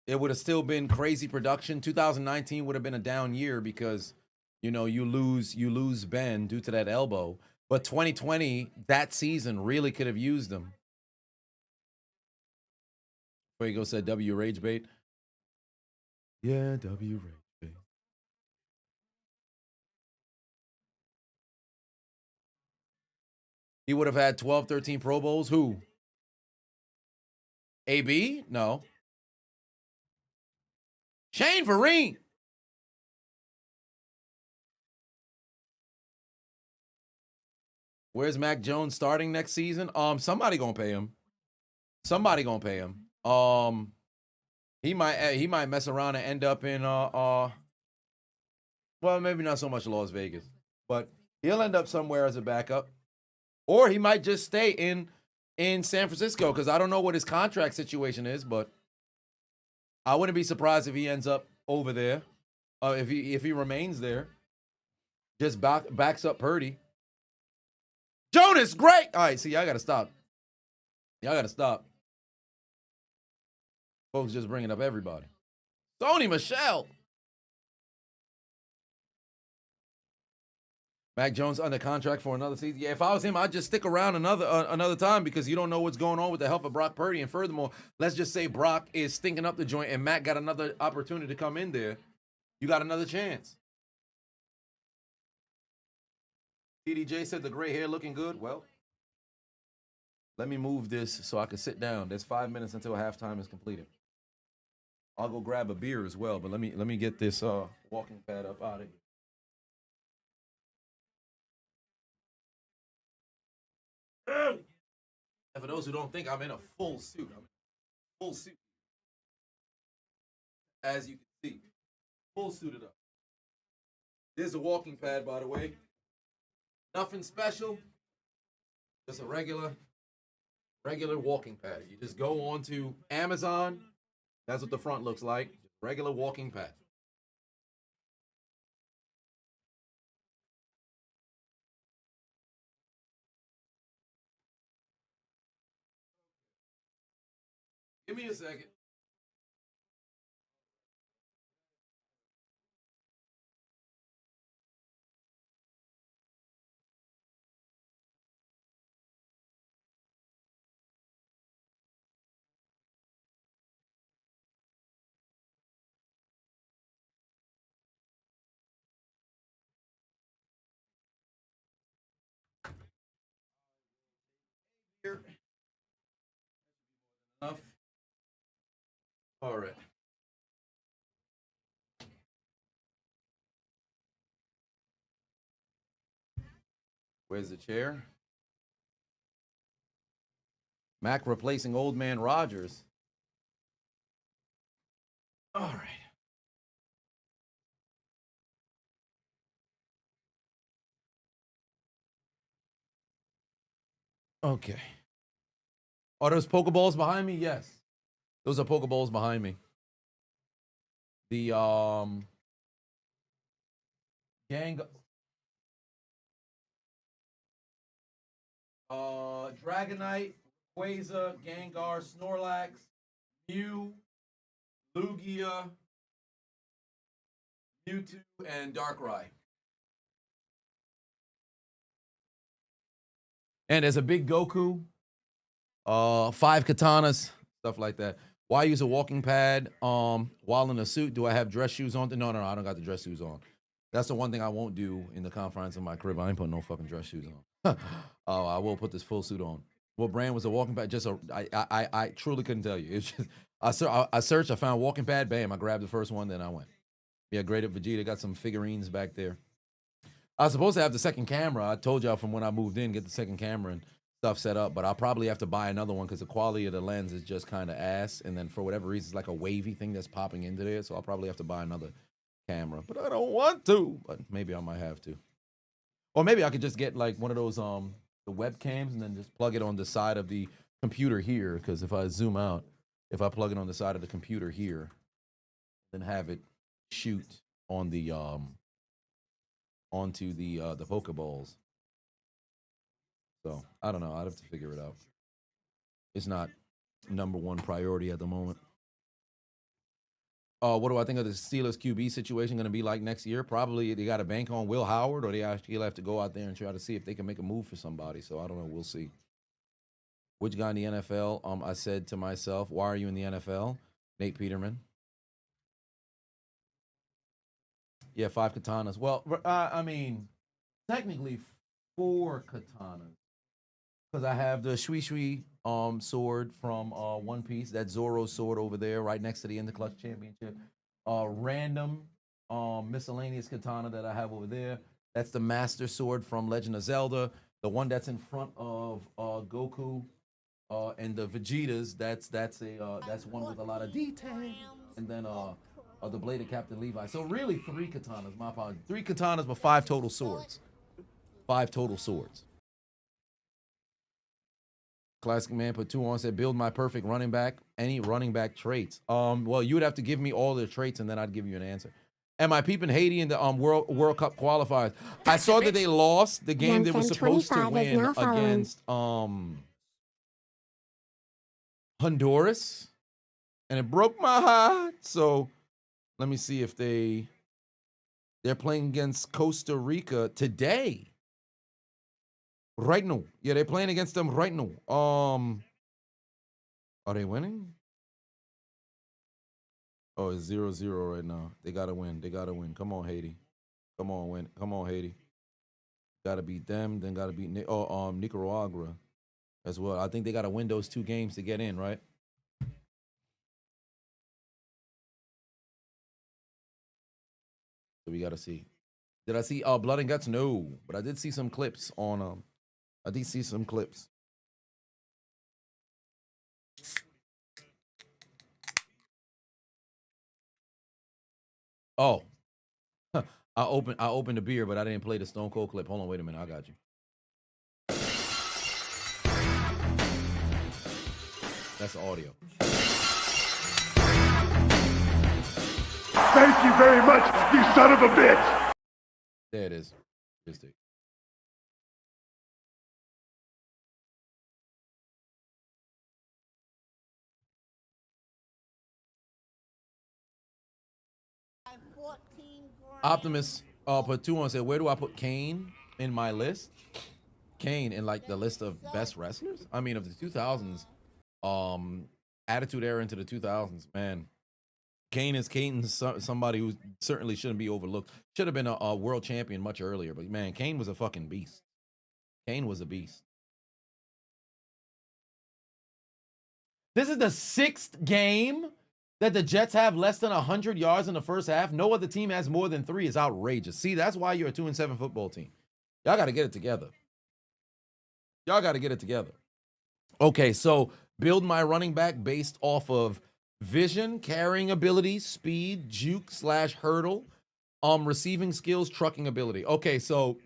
it would have still been crazy production. 2019 would have been a down year because, you know, you lose Ben due to that elbow. But 2020, that season really could have used him. Fuego said W Rage Bait. Yeah, W Rage Bait. He would have had 12, 13 Pro Bowls. Who? AB? No. Shane Vereen. Where's Mac Jones starting next season? Somebody gonna pay him. Somebody gonna pay him. He might mess around and end up in well, maybe not so much Las Vegas, but he'll end up somewhere as a backup, or he might just stay in San Francisco because I don't know what his contract situation is, but I wouldn't be surprised if he ends up over there, if he remains there, just backs up Purdy. Jonas, great. All right, see, y'all gotta stop. Y'all gotta stop. Folks just bringing up everybody. Sony Michelle. Mac Jones under contract for another season. Yeah, if I was him, I'd just stick around another time because you don't know what's going on with the health of Brock Purdy. And furthermore, let's just say Brock is stinking up the joint and Mac got another opportunity to come in there. You got another chance. TDJ said the gray hair looking good. Well, let me move this so I can sit down. There's 5 minutes until halftime is completed. I'll go grab a beer as well, but let me get this walking pad up out of here. And for those who don't think, I'm in a full suit. I'm in a full suit. As you can see, full suited up. There's a walking pad, by the way. Nothing special. Just a regular walking pad. You just go on to Amazon. That's what the front looks like. Just regular walking pad. Give me a second. Here. Enough. All right. Where's the chair? Mac replacing old man Rogers. All right. Okay. Are those Pokeballs behind me? Yes. Those are Pokeballs behind me. The gang Dragonite, Quasar, Gengar, Snorlax, Mew, Lugia, Mewtwo, and Darkrai. And there's a big Goku, 5 katanas, stuff like that. Why use a walking pad while in a suit? Do I have dress shoes on? No, I don't got the dress shoes on. That's the one thing I won't do in the confines of my crib. I ain't putting no fucking dress shoes on. Oh, I will put this full suit on. What brand was a walking pad? Just I truly couldn't tell you. It's just I searched, I found walking pad, bam, I grabbed the first one, then I went. Yeah, great at Vegeta. Got some figurines back there. I was supposed to have the second camera. I told y'all from when I moved in, get the second camera and stuff set up, but I'll probably have to buy another one because the quality of the lens is just kind of ass. And then for whatever reason, it's like a wavy thing that's popping into there. So I'll probably have to buy another camera, but I don't want to. But maybe I might have to, or maybe I could just get like one of those the webcams and then just plug it on the side of the computer here. Because if I zoom out, if I plug it on the side of the computer here, then have it shoot on the onto the Pokeballs. So I don't know. I'd have to figure it out. It's not number one priority at the moment. What do I think of the Steelers QB situation going to be like next year? Probably they got to bank on Will Howard, or they actually have to go out there and try to see if they can make a move for somebody. So I don't know. We'll see. Which guy in the NFL? I said to myself, why are you in the NFL? Nate Peterman. Yeah, 5 katanas. Well, I mean, technically 4 katanas. Because I have the Shui Shui sword from One Piece, that Zoro sword over there, right next to the In the Clutch Championship. Random miscellaneous katana that I have over there. That's the Master Sword from Legend of Zelda. The one that's in front of Goku and the Vegetas. That's one with a lot of detail. And then the blade of Captain Levi. So really 3 katanas. My apologies. 3 katanas, but 5 total swords. 5 total swords. Classic Man put 2 on, said, build my perfect running back. Any running back traits? Well, you would have to give me all the traits, and then I'd give you an answer. Am I peeping Haiti in the World Cup qualifiers? I saw that they lost the game they were supposed to win against Honduras, and it broke my heart. So let me see if they're playing against Costa Rica today. Right now. Yeah, they're playing against them right now. Are they winning? Oh, it's 0-0 right now. They gotta win. They gotta win. Come on, Haiti. Come on, win. Come on, Haiti. Gotta beat them, then gotta beat Nicaragua as well. I think they gotta win those 2 games to get in, right? So we gotta see. Did I see Blood and Guts? No, but I did see some clips on I did see some clips. Oh, I opened the beer, but I didn't play the Stone Cold clip. Hold on, wait a minute. I got you. That's the audio. Thank you very much, you son of a bitch. There it is. Just take. Optimus put 2 on, said, where do I put Kane in my list? Kane in like the list of best wrestlers? I mean, of the 2000s, Attitude Era into the 2000s, man. Kane's somebody who certainly shouldn't be overlooked. Should have been a world champion much earlier, but man, Kane was a fucking beast. Kane was a beast. This is the 6th game that the Jets have less than 100 yards in the first half. No other team has more than 3. It's outrageous. See, that's why you're a 2-7 football team. Y'all got to get it together. Y'all got to get it together. Okay, so build my running back based off of vision, carrying ability, speed, juke/hurdle, receiving skills, trucking ability. Okay, so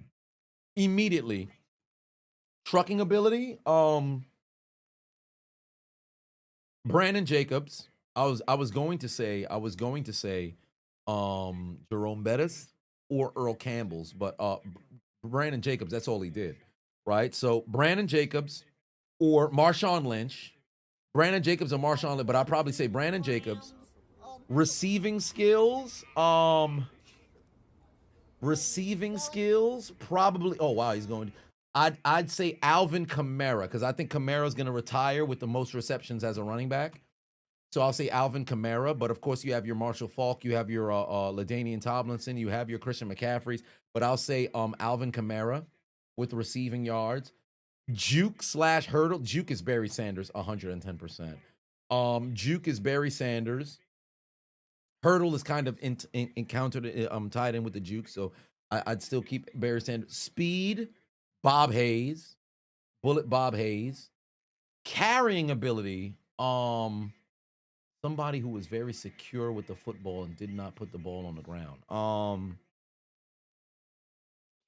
immediately, trucking ability, Brandon Jacobs. I was going to say Jerome Bettis or Earl Campbell's, but Brandon Jacobs, that's all he did, right? So Brandon Jacobs or Marshawn Lynch. Brandon Jacobs or Marshawn Lynch, but I'd probably say Brandon Jacobs. Receiving skills, probably. Oh wow, he's going. I'd say Alvin Kamara, because I think Kamara's going to retire with the most receptions as a running back. So I'll say Alvin Kamara, but of course you have your Marshall Faulk, you have your LaDainian Tomlinson, you have your Christian McCaffreys, but I'll say Alvin Kamara with receiving yards. Juke/hurdle. Juke is Barry Sanders, 110%. Juke is Barry Sanders. Hurdle is kind of tied in with the juke, so I'd still keep Barry Sanders. Speed, Bob Hayes, Bullet Bob Hayes. Carrying ability, somebody who was very secure with the football and did not put the ball on the ground.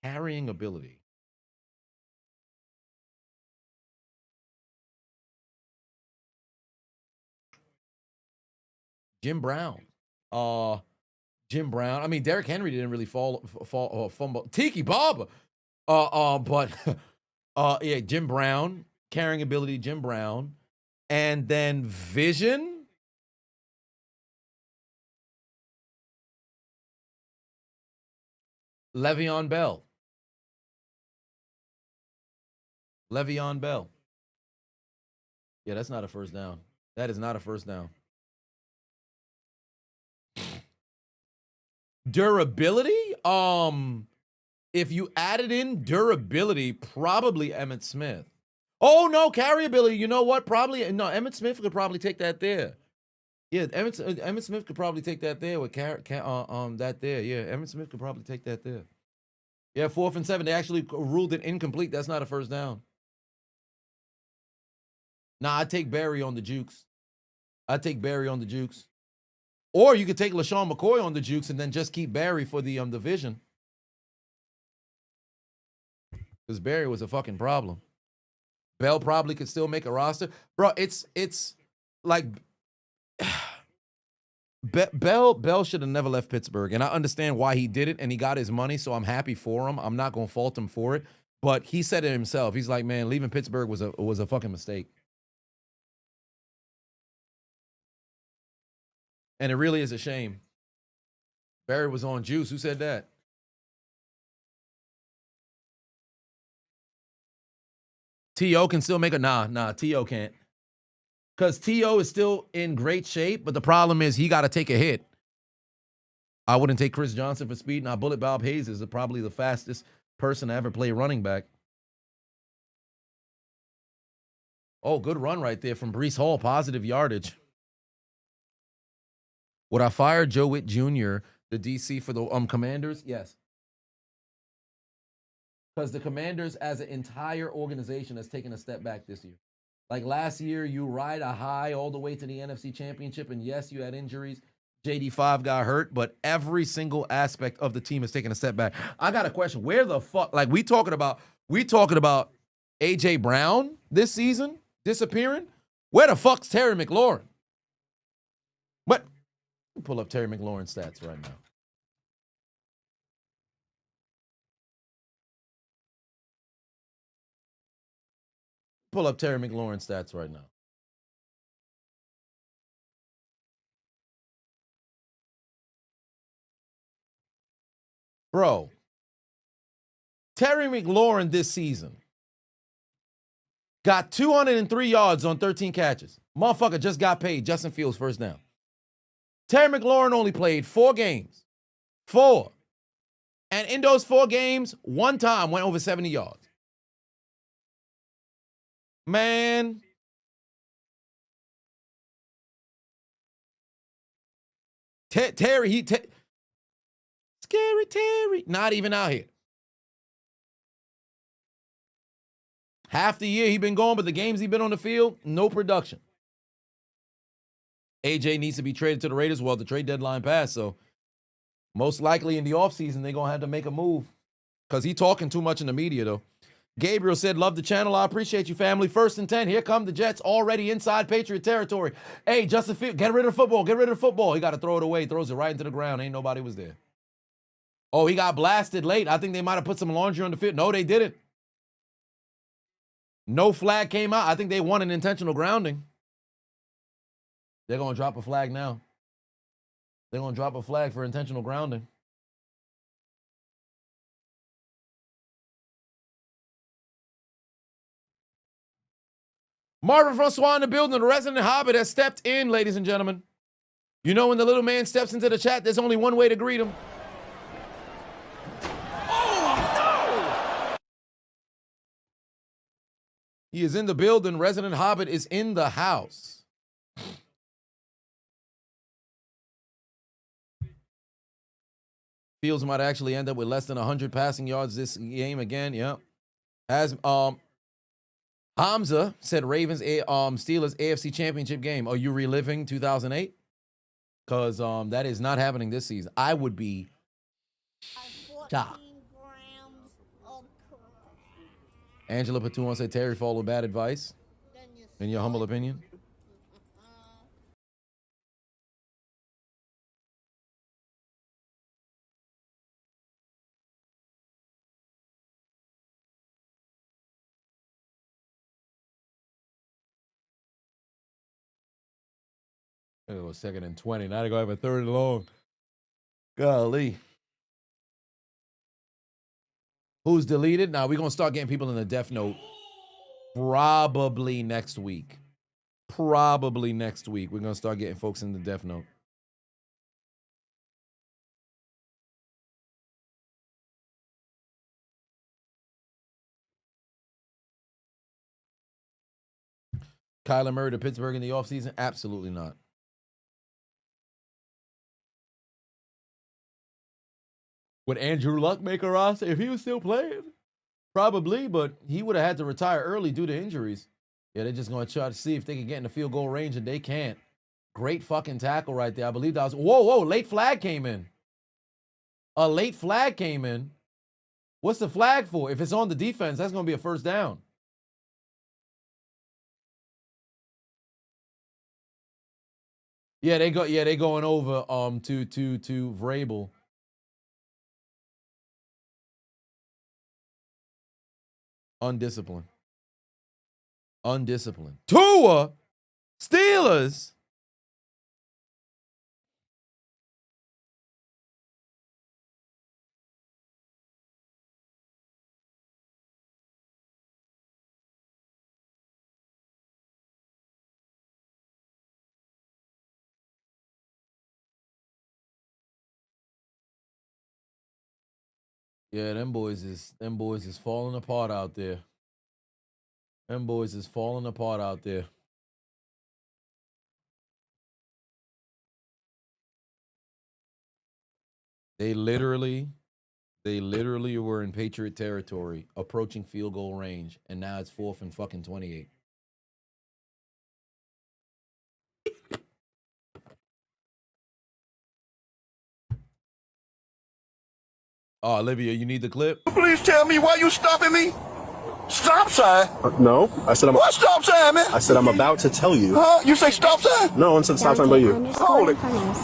Carrying ability. Jim Brown. Jim Brown. I mean, Derrick Henry didn't really fumble. Tiki Barber. But yeah, Jim Brown. Carrying ability, Jim Brown. And then vision. Le'Veon Bell. Le'Veon Bell. Yeah, that's not a first down. That is not a first down. Durability? If you added in durability, probably Emmitt Smith. Oh no, carryability. You know what? Probably no. Emmitt Smith could probably take that there. Yeah, Emmitt Smith could probably take that there with that there. Yeah, Emmitt Smith could probably take that there. Yeah, 4th and 7. They actually ruled it incomplete. That's not a first down. Nah, I'd take Barry on the jukes. I'd take Barry on the jukes. Or you could take LaShawn McCoy on the jukes and then just keep Barry for the division. Because Barry was a fucking problem. Bell probably could still make a roster. Bro, it's like Bell should have never left Pittsburgh. And I understand why he did it, and he got his money, so I'm happy for him. I'm not going to fault him for it. But he said it himself. He's like, man, leaving Pittsburgh was a fucking mistake. And it really is a shame. Barry was on juice. Who said that? T.O. can still make a... Nah, T.O. can't. Because T.O. is still in great shape, but the problem is he got to take a hit. I wouldn't take Chris Johnson for speed. Now, Bullet Bob Hayes is probably the fastest person to ever play running back. Oh, good run right there from Breece Hall. Positive yardage. Would I fire Joe Witt Jr., the DC, for the Commanders? Yes. Because the Commanders as an entire organization has taken a step back this year. Like last year, you ride a high all the way to the NFC Championship, and yes, you had injuries. JD5 got hurt, but every single aspect of the team has taken a step back. I got a question. Where the fuck, like we talking about A.J. Brown this season disappearing? Where the fuck's Terry McLaurin? What? Pull up Terry McLaurin's stats right now. Pull up Terry McLaurin's stats right now. Bro, Terry McLaurin this season got 203 yards on 13 catches. Motherfucker just got paid. Justin Fields first down. Terry McLaurin only played 4 games. 4. And in those 4 games, one time went over 70 yards. Man. Terry, Scary Terry, not even out here. Half the year he been gone, but the games he been on the field, no production. AJ needs to be traded to the Raiders. Well, the trade deadline passed, so most likely in the offseason, they're going to have to make a move because he talking too much in the media, though. Gabriel said, love the channel. I appreciate you, family. 1st and 10. Here come the Jets already inside Patriot territory. Hey, Justin Fields, get rid of the football. Get rid of the football. He got to throw it away. Throws it right into the ground. Ain't nobody was there. Oh, he got blasted late. I think they might have put some laundry on the field. No, they didn't. No flag came out. I think they won an intentional grounding. They're going to drop a flag now. They're going to drop a flag for intentional grounding. Marvin Francois in the building. The resident Hobbit has stepped in, ladies and gentlemen. You know when the little man steps into the chat, there's only one way to greet him. Oh, no! He is in the building. Resident Hobbit is in the house. Fields might actually end up with less than 100 passing yards this game again. Yep. As Hamza said, Ravens Steelers AFC Championship game. Are you reliving 2008? Because that is not happening this season. I would be shocked. Angela Patuan said Terry followed bad advice. In your humble opinion? It was 2nd and 20. Now they're going to have a 3rd and long. Golly. Who's deleted? Now we're gonna start getting people in the Death Note probably next week. Probably next week. We're gonna start getting folks in the Death Note. Kyler Murray to Pittsburgh in the offseason? Absolutely not. Would Andrew Luck make a roster if he was still playing? Probably, but he would have had to retire early due to injuries. Yeah, they're just going to try to see if they can get in the field goal range, and they can't. Great fucking tackle right there. I believe that was... Whoa, late flag came in. A late flag came in. What's the flag for? If it's on the defense, that's going to be a first down. Yeah, they going over to Vrabel. Undisciplined. Tua Steelers. Yeah, them boys is falling apart out there. Them boys is falling apart out there. They literally were in Patriot territory, approaching field goal range, and now it's 4th and fucking 28. Oh, Olivia, you need the clip? Please tell me why you stopping me. Stop sign? No, I said What stop sign, man? I said I'm about to tell you. Huh? You say stop sign? No one said stop sign but you. Hold it.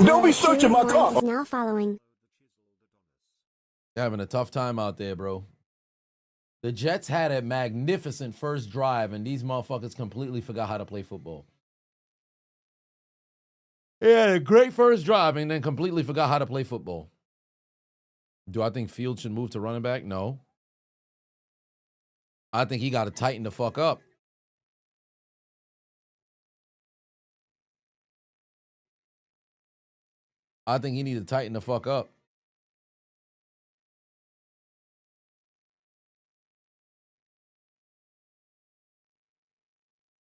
Don't be searching my car. Is now following. They're having a tough time out there, bro. The Jets had a magnificent first drive, and these motherfuckers completely forgot how to play football. Yeah, a great first drive, and then completely forgot how to play football. Do I think Fields should move to running back? No. I think he got to tighten the fuck up. I think he need to tighten the fuck up.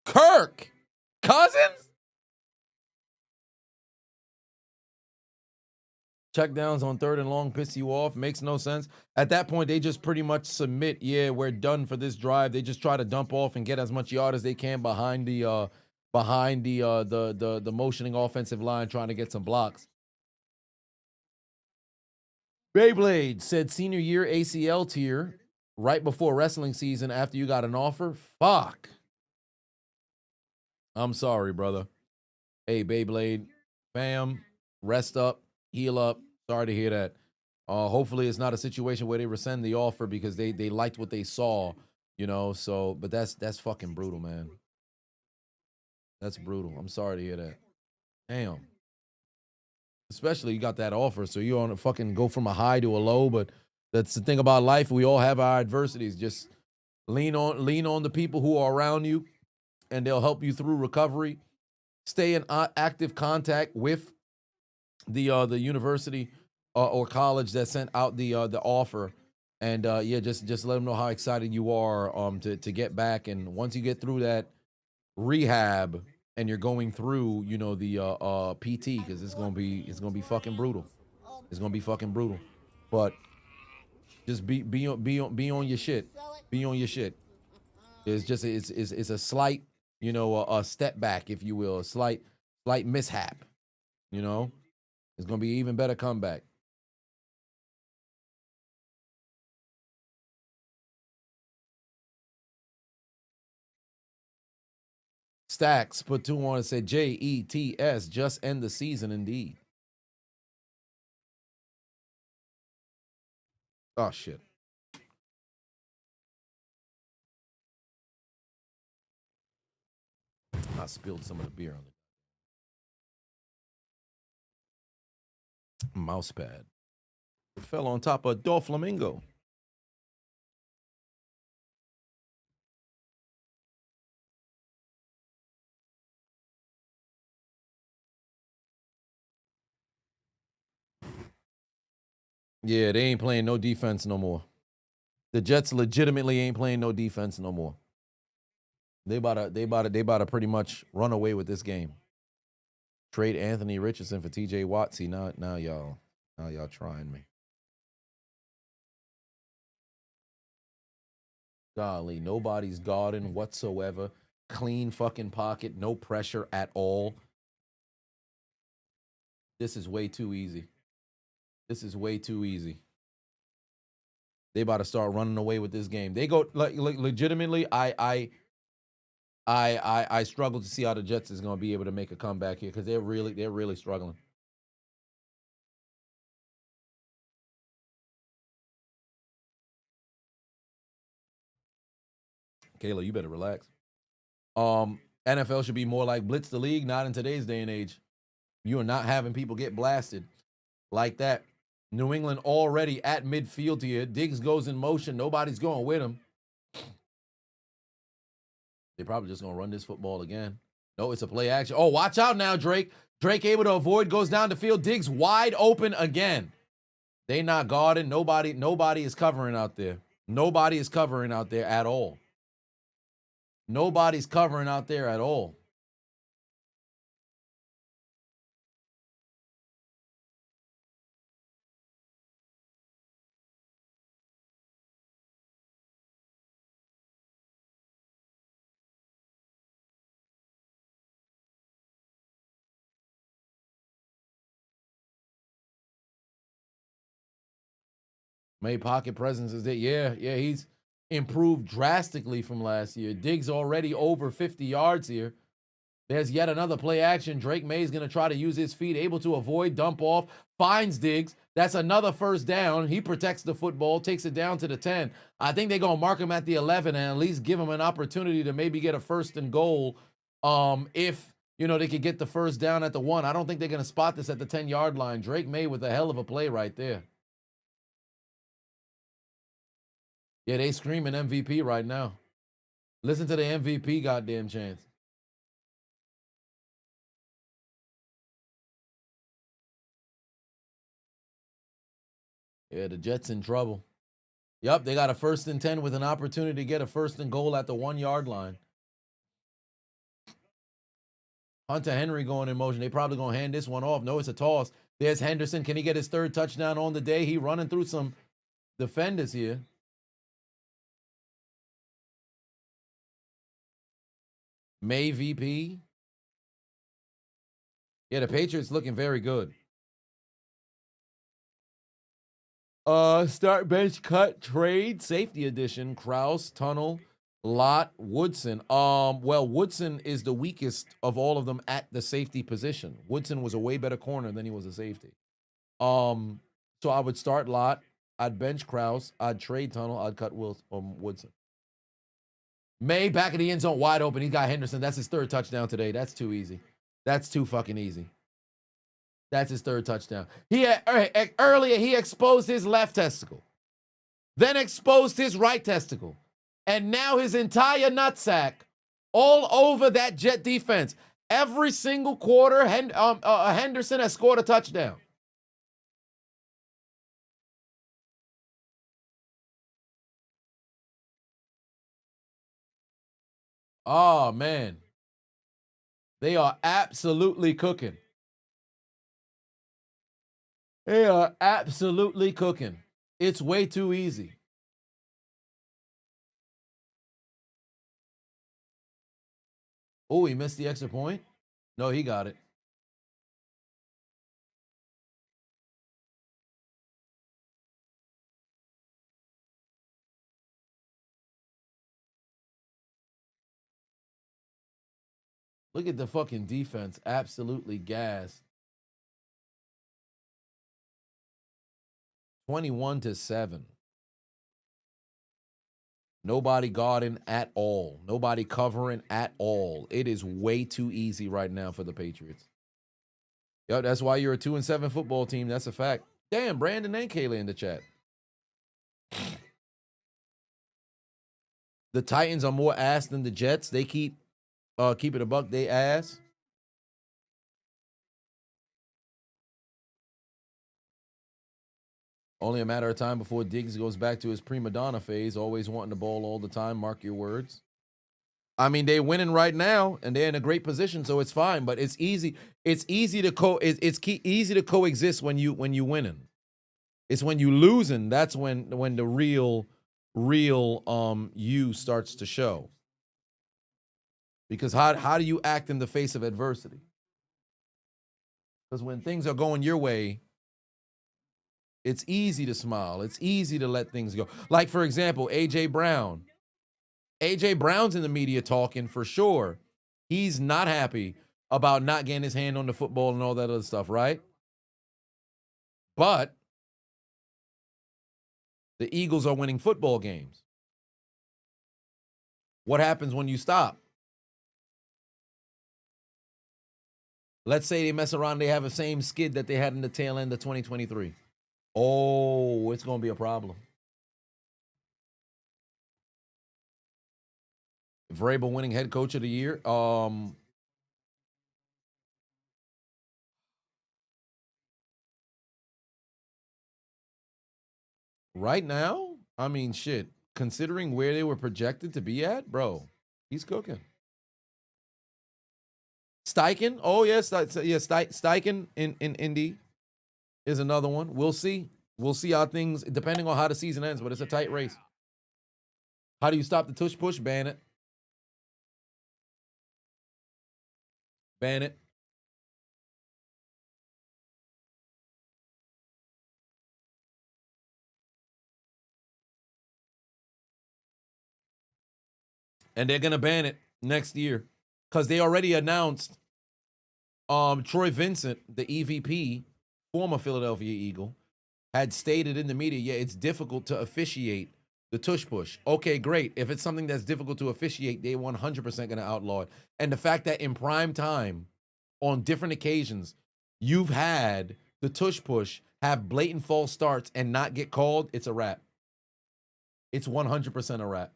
Kirk Cousins? Checkdowns on 3rd and long piss you off. Makes no sense. At that point, they just pretty much submit. Yeah, we're done for this drive. They just try to dump off and get as much yard as they can behind the motioning offensive line, trying to get some blocks. Beyblade said senior year ACL tier right before wrestling season after you got an offer. Fuck. I'm sorry, brother. Hey, Beyblade, fam, rest up, heal up. Sorry to hear that. Hopefully it's not a situation where they rescind the offer because they liked what they saw, you know. So, but that's fucking brutal, man. That's brutal. I'm sorry to hear that. Damn. Especially you got that offer, so you want to fucking go from a high to a low. But that's the thing about life. We all have our adversities. Just lean on the people who are around you, and they'll help you through recovery. Stay in active contact with the university or college that sent out the offer, and yeah, just let them know how excited you are to get back. And once you get through that rehab and you're going through, you know, the PT, because it's gonna be fucking brutal. It's gonna be fucking brutal. But just be on your shit. Be on your shit. It's just it's a slight, you know, a step back, if you will, a slight mishap. You know, it's gonna be even better comeback. Stacks put 2 on and said JETS, just end the season indeed. Oh shit. I spilled some of the beer on the mouse pad. It fell on top of Doflamingo. Yeah, they ain't playing no defense no more. The Jets legitimately ain't playing no defense no more. They about to pretty much run away with this game. Trade Anthony Richardson for TJ Watt. See, now y'all trying me. Golly, nobody's guarding whatsoever. Clean fucking pocket, no pressure at all. This is way too easy. This is way too easy. They about to start running away with this game. They go like legitimately. I struggle to see how the Jets is going to be able to make a comeback here because they're really struggling. Kayla, you better relax. NFL should be more like blitz the league, not in today's day and age. You are not having people get blasted like that. New England already at midfield here. Diggs goes in motion. Nobody's going with him. They're probably just going to run this football again. No, it's a play action. Oh, watch out now, Drake. Drake able to avoid, goes down the field. Diggs wide open again. They not guarding. Nobody is covering out there. Nobody is covering out there at all. Nobody's covering out there at all. May pocket presence is there. Yeah, he's improved drastically from last year. Diggs already over 50 yards here. There's yet another play action. Drake May's going to try to use his feet, able to avoid, dump off, finds Diggs. That's another first down. He protects the football, takes it down to the 10. I think they're going to mark him at the 11 and at least give him an opportunity to maybe get a first and goal if, they could get the first down at the 1. I don't think they're going to spot this at the 10-yard line. Drake May with a hell of a play right there. Yeah, they screaming MVP right now. Listen to the MVP goddamn chance. Yeah, the Jets in trouble. Yep, they got a 1st and 10 with an opportunity to get a first and goal at the 1-yard line. Hunter Henry going in motion. They probably going to hand this one off. No, it's a toss. There's Henderson. Can he get his 3rd touchdown on the day? He running through some defenders here. May VP. Yeah, the Patriots looking very good. Start, bench, cut, trade, safety edition, Kraus, Tunnel, Lott, Woodson. Well, Woodson is the weakest of all of them at the safety position. Woodson was a way better corner than he was a safety. So I would start Lott, I'd bench Kraus, I'd trade Tunnel, I'd cut Woodson. May back in the end zone, wide open. He got Henderson. That's his 3rd touchdown today. That's too easy. That's too fucking easy. That's his 3rd touchdown. Earlier, he exposed his left testicle, then exposed his right testicle, and now his entire nutsack all over that Jet defense. Every single quarter, Henderson has scored a touchdown. Oh, man. They are absolutely cooking. They are absolutely cooking. It's way too easy. Oh, he missed the extra point? No, he got it. Look at the fucking defense. Absolutely gassed. 21-7. Nobody guarding at all. Nobody covering at all. It is way too easy right now for the Patriots. Yep, that's why you're a 2-7 football team. That's a fact. Damn, Brandon and Kayla in the chat. The Titans are more ass than the Jets. They keep it a buck. They ass. Only a matter of time before Diggs goes back to his prima donna phase, always wanting the ball all the time. Mark your words. I mean, they're winning right now, and they're in a great position, so it's fine. But it's easy. It's easy to easy to coexist when you winning. It's when you losing that's when the real you starts to show. Because how do you act in the face of adversity? Because when things are going your way, it's easy to smile. It's easy to let things go. Like, for example, A.J. Brown. A.J. Brown's in the media talking for sure. He's not happy about not getting his hand on the football and all that other stuff, right? But the Eagles are winning football games. What happens when you stop? Let's say they mess around, they have the same skid that they had in the tail end of 2023. Oh, it's going to be a problem. Vrabel winning head coach of the year. Right now, I mean, shit. Considering where they were projected to be at, bro, he's cooking. Steichen, oh yes, Steichen in Indy is another one. We'll see. We'll see how things, depending on how the season ends, but it's a tight race. How do you stop the tush push? Ban it. Ban it. And they're gonna ban it next year because they already announced. Troy Vincent, the EVP, former Philadelphia Eagle, had stated in the media, yeah, it's difficult to officiate the tush push. Okay, great. If it's something that's difficult to officiate, they 100% going to outlaw it. And the fact that in prime time, on different occasions, you've had the tush push have blatant false starts and not get called, it's a wrap. It's 100% a wrap.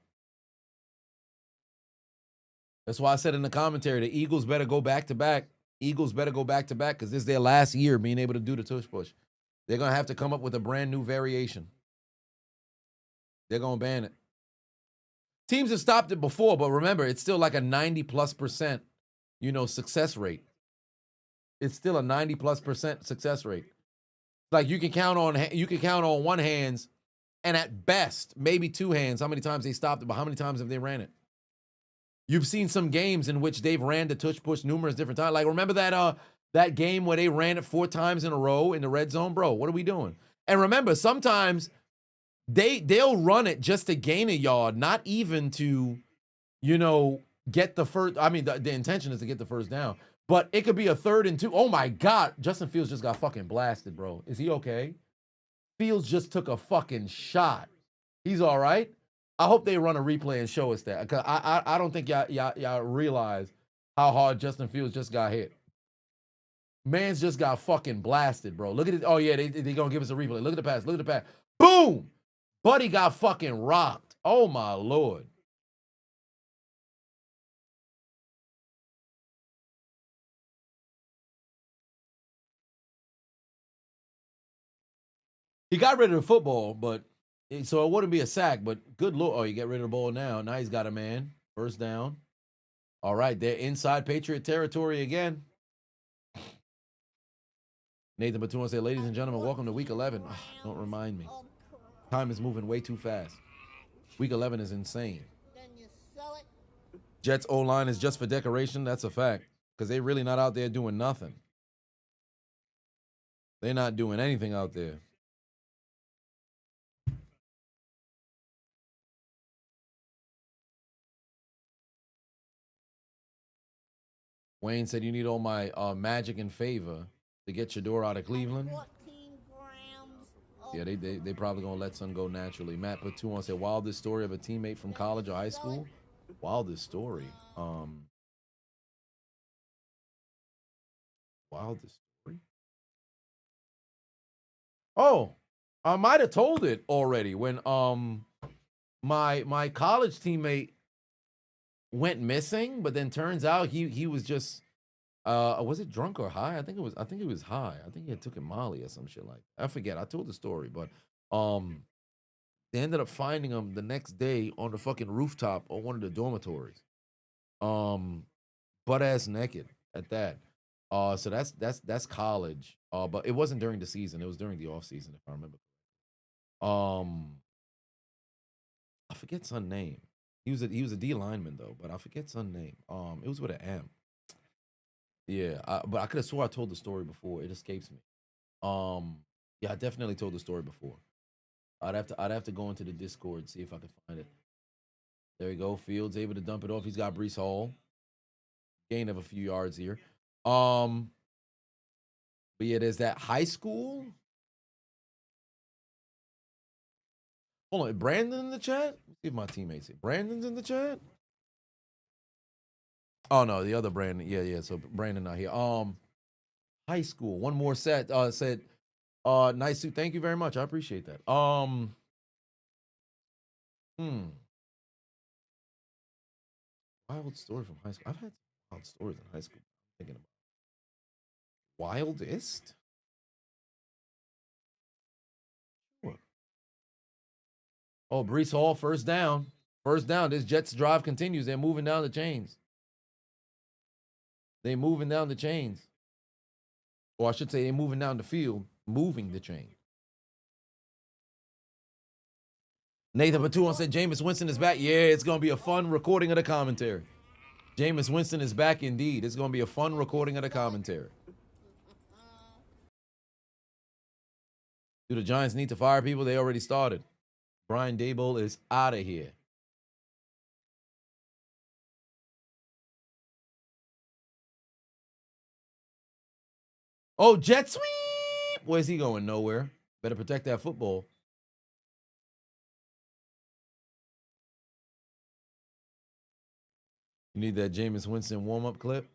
That's why I said in the commentary, the Eagles better go back to back. Eagles better go back to back because this is their last year being able to do the tush push. They're going to have to come up with a brand new variation. They're going to ban it. Teams have stopped it before, but remember, it's still like a 90+%, success rate. It's still a 90+% success rate. Like you can count on one hands, and at best, maybe two hands, how many times they stopped it, but how many times have they ran it? You've seen some games in which they've ran the tush push numerous different times. Like, remember that game where they ran it 4 times in a row in the red zone? Bro, what are we doing? And remember, sometimes they'll run it just to gain a yard, not even to, get the first. I mean, the intention is to get the first down. But it could be a 3rd and 2. Oh, my God. Justin Fields just got fucking blasted, bro. Is he okay? Fields just took a fucking shot. He's all right? I hope they run a replay and show us that. Because I don't think y'all realize how hard Justin Fields just got hit. Man's just got fucking blasted, bro. Look at it. Oh, yeah, they going to give us a replay. Look at the pass. Look at the pass. Boom! Buddy got fucking rocked. Oh, my Lord. He got rid of the football, but so it wouldn't be a sack, but good Lord. Oh, you get rid of the ball now. Now he's got a man. First down. All right, they're inside Patriot territory again. Nathan Batum said, ladies and gentlemen, welcome to week 11. Oh, don't remind me. Time is moving way too fast. Week 11 is insane. Jets O-line is just for decoration. That's a fact. Because they're really not out there doing nothing. They're not doing anything out there. Wayne said, you need all my magic and favor to get Shador out of Cleveland. Yeah, they probably going to let son go naturally. Matt Patuan said, wildest story of a teammate from college or high school? Wildest story. Wildest story? Oh, I might have told it already when my college teammate went missing, but then turns out he was just was it drunk or high? I think it was high. I think he had took a Molly or some shit like that. I forget. I told the story, but Um, they ended up finding him the next day on the fucking rooftop of one of the dormitories. Butt ass naked at that. So that's college. But it wasn't during the season. It was during the off season, if I remember. I forget son name. He was a D lineman though, but I forget son name. It was with an M. Yeah, but I could have swore I told the story before. It escapes me. Yeah, I definitely told the story before. I'd have to go into the Discord see if I can find it. There we go. Fields able to dump it off. He's got Brees Hall. Gain of a few yards here. But yeah, there's that high school. Hold on, Brandon in the chat? Let's see if my teammates here. Brandon's in the chat? Oh no, the other Brandon. Yeah. So Brandon not here. High school. One more set. Said, nice suit. Thank you very much. I appreciate that. Wild story from high school. I've had wild stories in high school. I'm thinking about wildest. Sure. Oh, Brees Hall, first down. First down. This Jets drive continues. They're moving down the chains. They're moving down the chains. Or I should say, they're moving down the field, moving the chain. Nathan Batuan said Jameis Winston is back. Yeah, it's going to be a fun recording of the commentary. Jameis Winston is back indeed. It's going to be a fun recording of the commentary. Do the Giants need to fire people? They already started. Brian Daboll is out of here. Oh, jet sweep. Where's he going? Nowhere. Better protect that football. You need that Jameis Winston warm-up clip.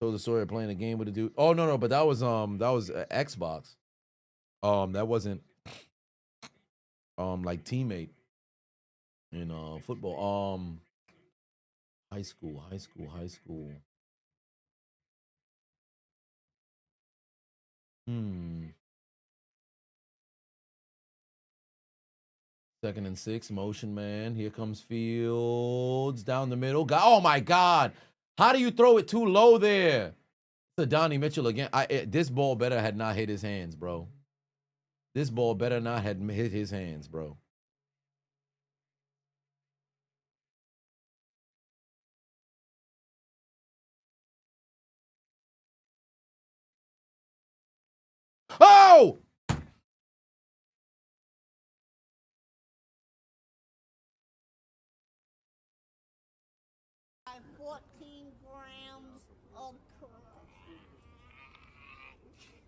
Told the story of playing a game with a dude. Oh no, but that was Xbox. That wasn't like teammate in football. High school. Second and 6, motion man. Here comes Fields down the middle. Oh my God! How do you throw it too low there? It's a Donnie Mitchell again. This ball better had not hit his hands, bro. This ball better not had hit his hands, bro. Oh! 14 grams of crack.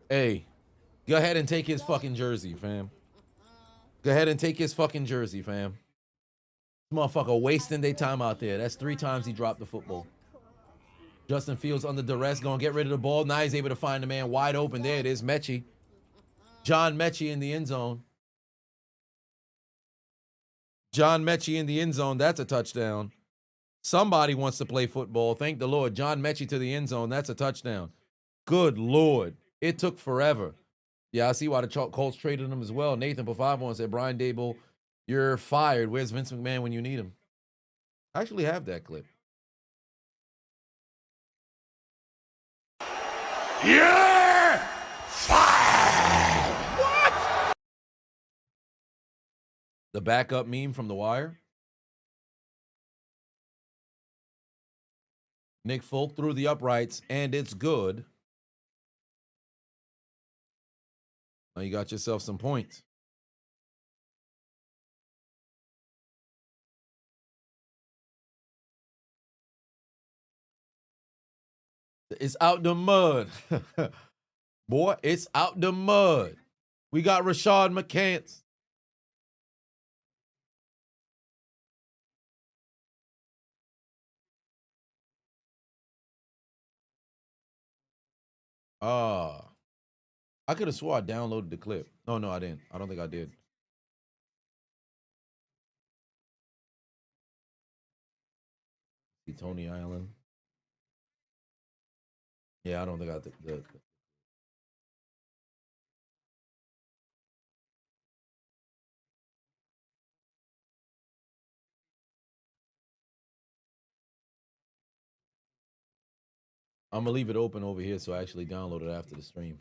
Hey, go ahead and take his fucking jersey, fam. Go ahead and take his fucking jersey, fam. This motherfucker wasting their time out there. That's 3 times he dropped the football. Justin Fields under duress, gonna get rid of the ball. Now he's able to find the man wide open. There it is, Mechie. John Mechie in the end zone. John Mechie in the end zone. That's a touchdown. Somebody wants to play football. Thank the Lord. John Mechie to the end zone. That's a touchdown. Good Lord. It took forever. Yeah, I see why the Colts traded him as well. Nathan Pafavon said, Brian Daboll, you're fired. Where's Vince McMahon when you need him? I actually have that clip. You're fired! What? The backup meme from The Wire. Nick Folk threw the uprights, and it's good. Now you got yourself some points. It's out the mud. Boy, it's out the mud. We got Rashad McCants. I could have swore I downloaded the clip. No, I didn't. I don't think I did. See Tony Allen. Yeah, I don't think I the I'm gonna leave it open over here so I actually download it after the stream.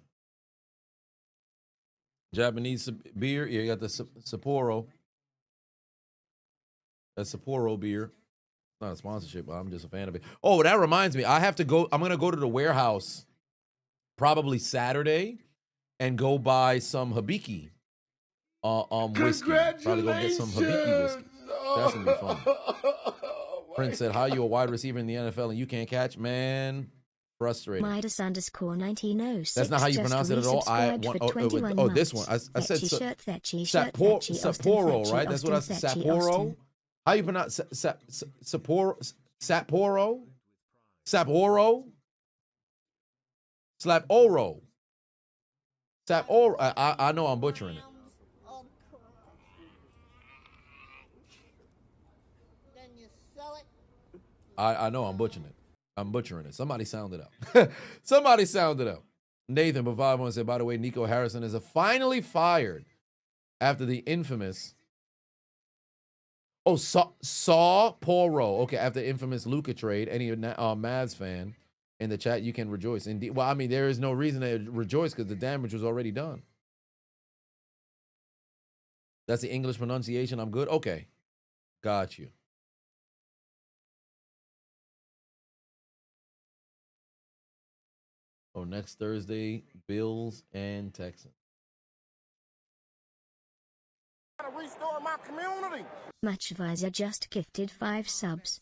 Japanese beer, yeah, you got the Sapporo. That's Sapporo beer. Not a sponsorship, but I'm just a fan of it. Oh, that reminds me, I have to go. I'm gonna go to the warehouse probably Saturday and go buy some Hibiki whiskey. Probably go get some Hibiki whiskey. That's gonna be fun. Prince said, "How you a wide receiver in the NFL and you can't catch, man? Frustrating." Midas underscore 1906. That's not how you pronounce it at all. I want this one. I said Sapporo, right? That's what I said. Sapporo. How you pronounce Sapporo? Sapporo? Sapporo? Slap-oro. Sap-oro. I know I'm butchering it. Of crack. Then you sell it. I know I'm butchering it. I'm butchering it. Somebody sound it out. Somebody sound it out. Nathan Bavavon said, by the way, Nico Harrison is finally fired after the infamous. Oh, Saw Poro. Okay, after the infamous Luka trade. Any Mavs fan in the chat, you can rejoice. Indeed. Well, I mean, there is no reason to rejoice because the damage was already done. That's the English pronunciation. I'm good. Okay, got you. Oh, next Thursday, Bills and Texans. Restore my community. Matchvisor just gifted 5 subs.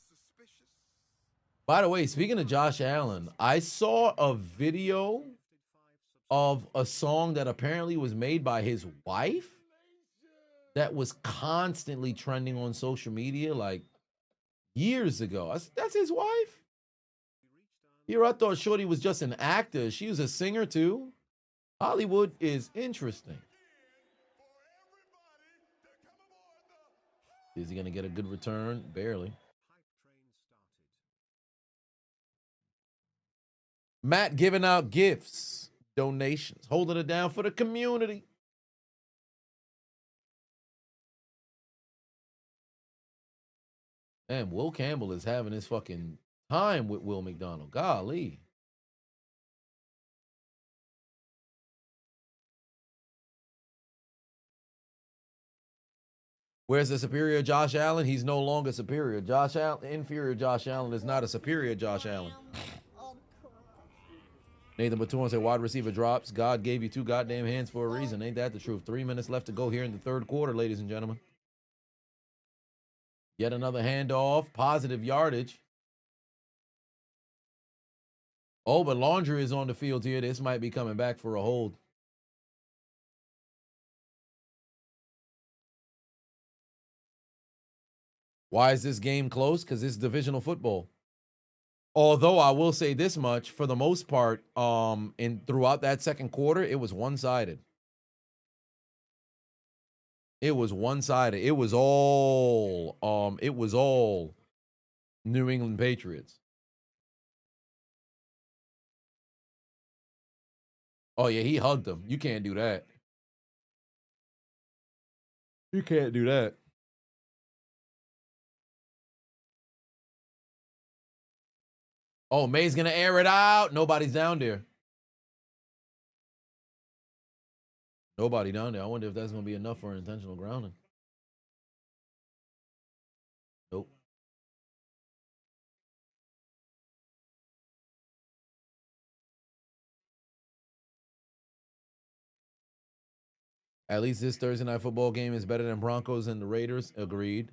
By the way, speaking of Josh Allen, I saw a video of a song that apparently was made by his wife that was constantly trending on social media like years ago. That's his wife? Here, I thought Shorty was just an actor. She was a singer too. Hollywood is interesting. Is he going to get a good return? Barely. Matt giving out gifts, donations, holding it down for the community. And Will Campbell is having his fucking time with Will McDonald. Golly. Where's the superior Josh Allen? He's no longer superior. Josh Allen, inferior Josh Allen is not a superior Josh Allen. Of crack. Nathan Batum said, wide receiver drops. God gave you 2 goddamn hands for a reason. Ain't that the truth? 3 minutes left to go here in the third quarter, ladies and gentlemen. Yet another handoff. Positive yardage. Oh, but Laundry is on the field here. This might be coming back for a hold. Why is this game close? Because it's divisional football. Although I will say this much, for the most part, throughout that second quarter, it was one-sided. It was one-sided. It was all New England Patriots. Oh yeah, he hugged him. You can't do that. You can't do that. Oh, May's gonna air it out. Nobody's down there. Nobody down there. I wonder if that's gonna be enough for an intentional grounding. Nope. At least this Thursday night football game is better than Broncos and the Raiders. Agreed.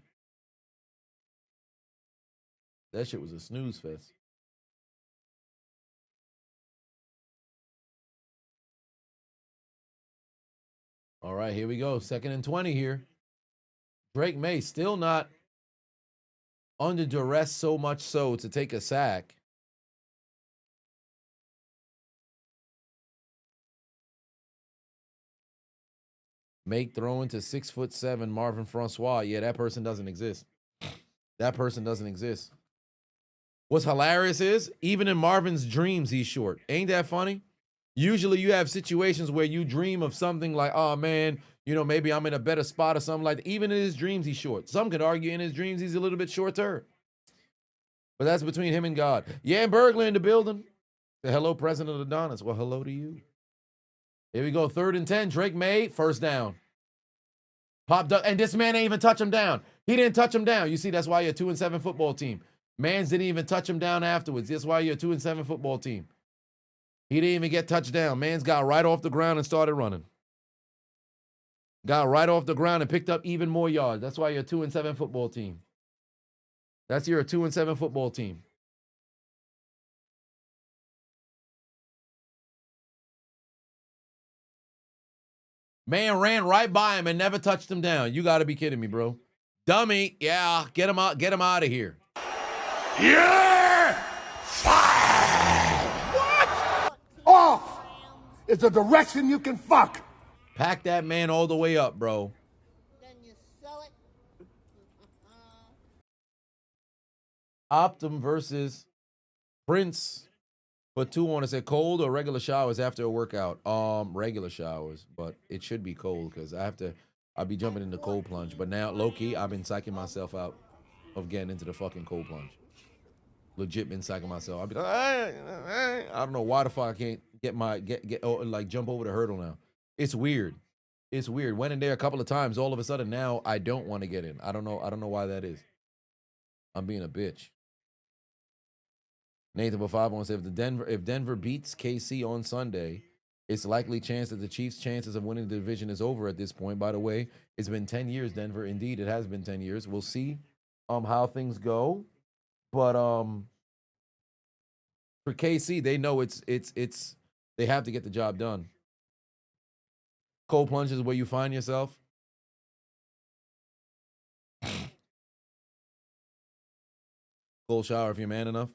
That shit was a snooze fest. All right, here we go. 2nd and 20 here. Drake May still not under duress so much so to take a sack. Make throwing to 6'7" Marvin Francois. Yeah, that person doesn't exist. That person doesn't exist. What's hilarious is, even in Marvin's dreams, he's short. Ain't that funny? Usually you have situations where you dream of something like, oh man, you know, maybe I'm in a better spot or something like that. Even in his dreams, he's short. Some could argue in his dreams, he's a little bit shorter. But that's between him and God. Yeah, Bergley in the building. The hello, President Adonis. Well, hello to you. Here we go, 3rd and 10. Drake May, first down. Popped up, and this man ain't even touch him down. He didn't touch him down. You see, that's why you're a 2-7 football team. Mans didn't even touch him down afterwards. That's why you're a 2-7 football team. He didn't even get touched down. Mans got right off the ground and started running. Got right off the ground and picked up even more yards. That's why you're a 2-7 football team. That's you're a 2-7 football team. Man ran right by him and never touched him down. You got to be kidding me, bro. Dummy. Yeah, get him out of here. You're fired! What? Off is the direction you can fuck. Pack that man all the way up, bro. Then you sell it. Optum versus Prince. But 2 want to say cold or regular showers after a workout. Regular showers, but it should be cold because I'll be jumping in the cold plunge. But now, low-key, I've been psyching myself out of getting into the fucking cold plunge. Legit been psyching myself. I'll be like, I don't know why the fuck I can't jump over the hurdle now. It's weird. It's weird. Went in there a couple of times. All of a sudden now I don't want to get in. I don't know why that is. I'm being a bitch. Nathan Bafava wants to say if Denver beats KC on Sunday, it's likely chance that the Chiefs' chances of winning the division is over at this point. By the way, it's been 10 years, Denver. Indeed, it has been 10 years. We'll see how things go. But for KC, they know it's they have to get the job done. Cold plunge is where you find yourself. Cold shower if you're man enough.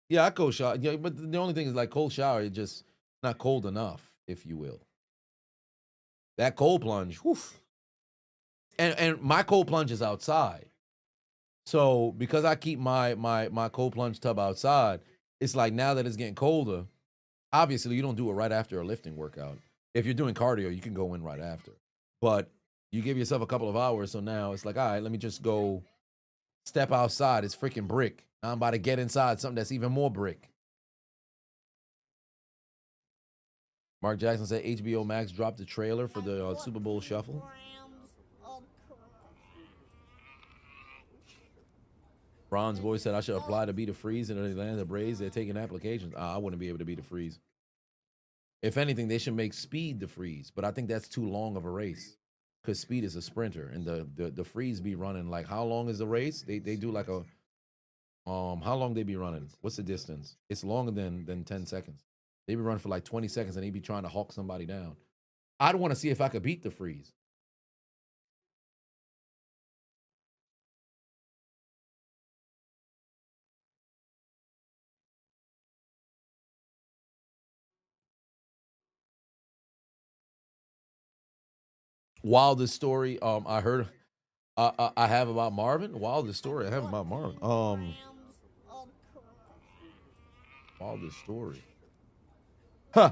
Yeah, I cold shower. Yeah, but the only thing is like cold shower, it's just not cold enough, if you will. That cold plunge, whew. And my cold plunge is outside. So because I keep my cold plunge tub outside, it's like now that it's getting colder, obviously you don't do it right after a lifting workout. If you're doing cardio, you can go in right after. But you give yourself a couple of hours, so now it's like, all right, let me just go step outside. It's freaking brick. Now I'm about to get inside something that's even more brick. Mark Jackson said HBO Max dropped the trailer for the Super Bowl Shuffle. Bronze Boy said I should apply to beat a freeze in the Atlanta Braves. They're taking applications. I wouldn't be able to beat a freeze. If anything, they should make speed the freeze, but I think that's too long of a race because speed is a sprinter, and the freeze be running like how long is the race? They do like a how long they be running? What's the distance? It's longer than 10 seconds. They be running for like 20 seconds and they be trying to hawk somebody down. I'd want to see if I could beat the freeze. Wildest story I heard I have about Marvin. Wildest story I have about Marvin. Wildest story. You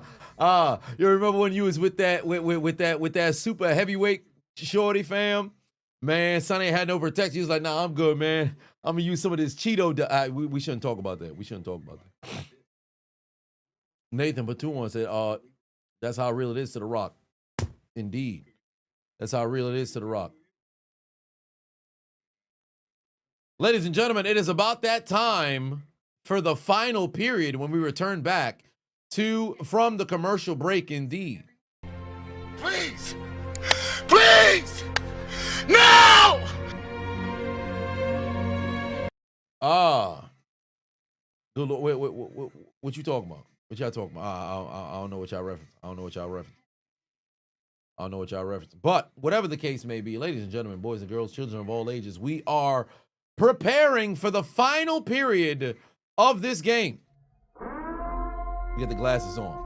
remember when you was with that super heavyweight shorty, fam? Man, Sonny had no protection. He was like, nah, I'm good, man. I'm gonna use some of this Cheeto. We shouldn't talk about that. We shouldn't talk about that. Nathan Batuan said, that's how real it is to The Rock. Indeed. That's how real it is to The Rock. Ladies and gentlemen, it is about that time for the final period when we return back from the commercial break, indeed. Please! Please! No! Good Lord, wait, what you talking about? What y'all talking about? I don't know what y'all reference. I don't know what y'all reference. But whatever the case may be, ladies and gentlemen, boys and girls, children of all ages, we are preparing for the final period of this game. Get the glasses on.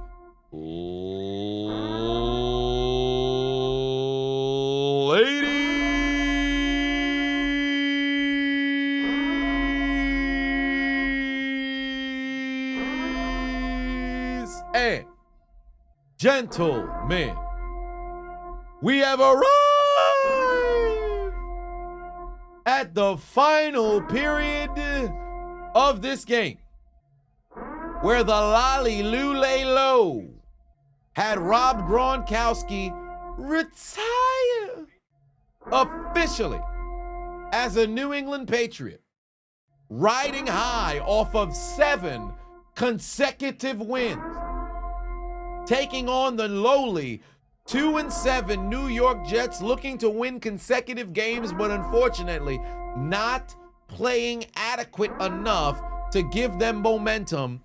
gentlemen, we have arrived at the final period of this game, where the Lolly Lule Low had Rob Gronkowski retire officially as a New England Patriot, riding high off of 7 consecutive wins, taking on the lowly 2-7 New York Jets, looking to win consecutive games, but unfortunately not playing adequate enough to give them momentum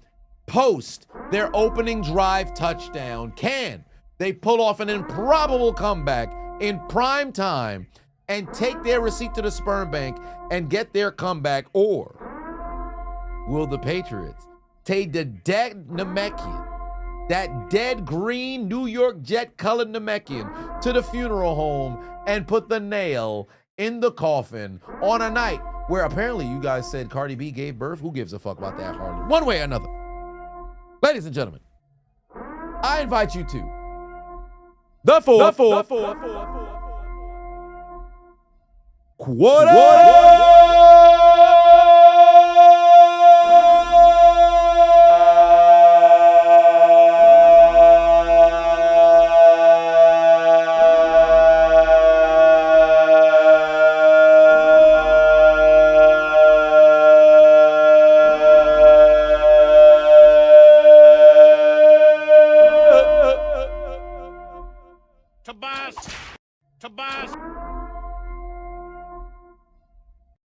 post their opening drive touchdown. Can they pull off an improbable comeback in prime time and take their receipt to the sperm bank and get their comeback? Or will the Patriots take the dead Namekian, that dead green New York Jet colored Namekian, to the funeral home and put the nail in the coffin on a night where apparently you guys said Cardi B gave birth? Who gives a fuck about that, hardly? One way or another. Ladies and gentlemen, I invite you to the fourth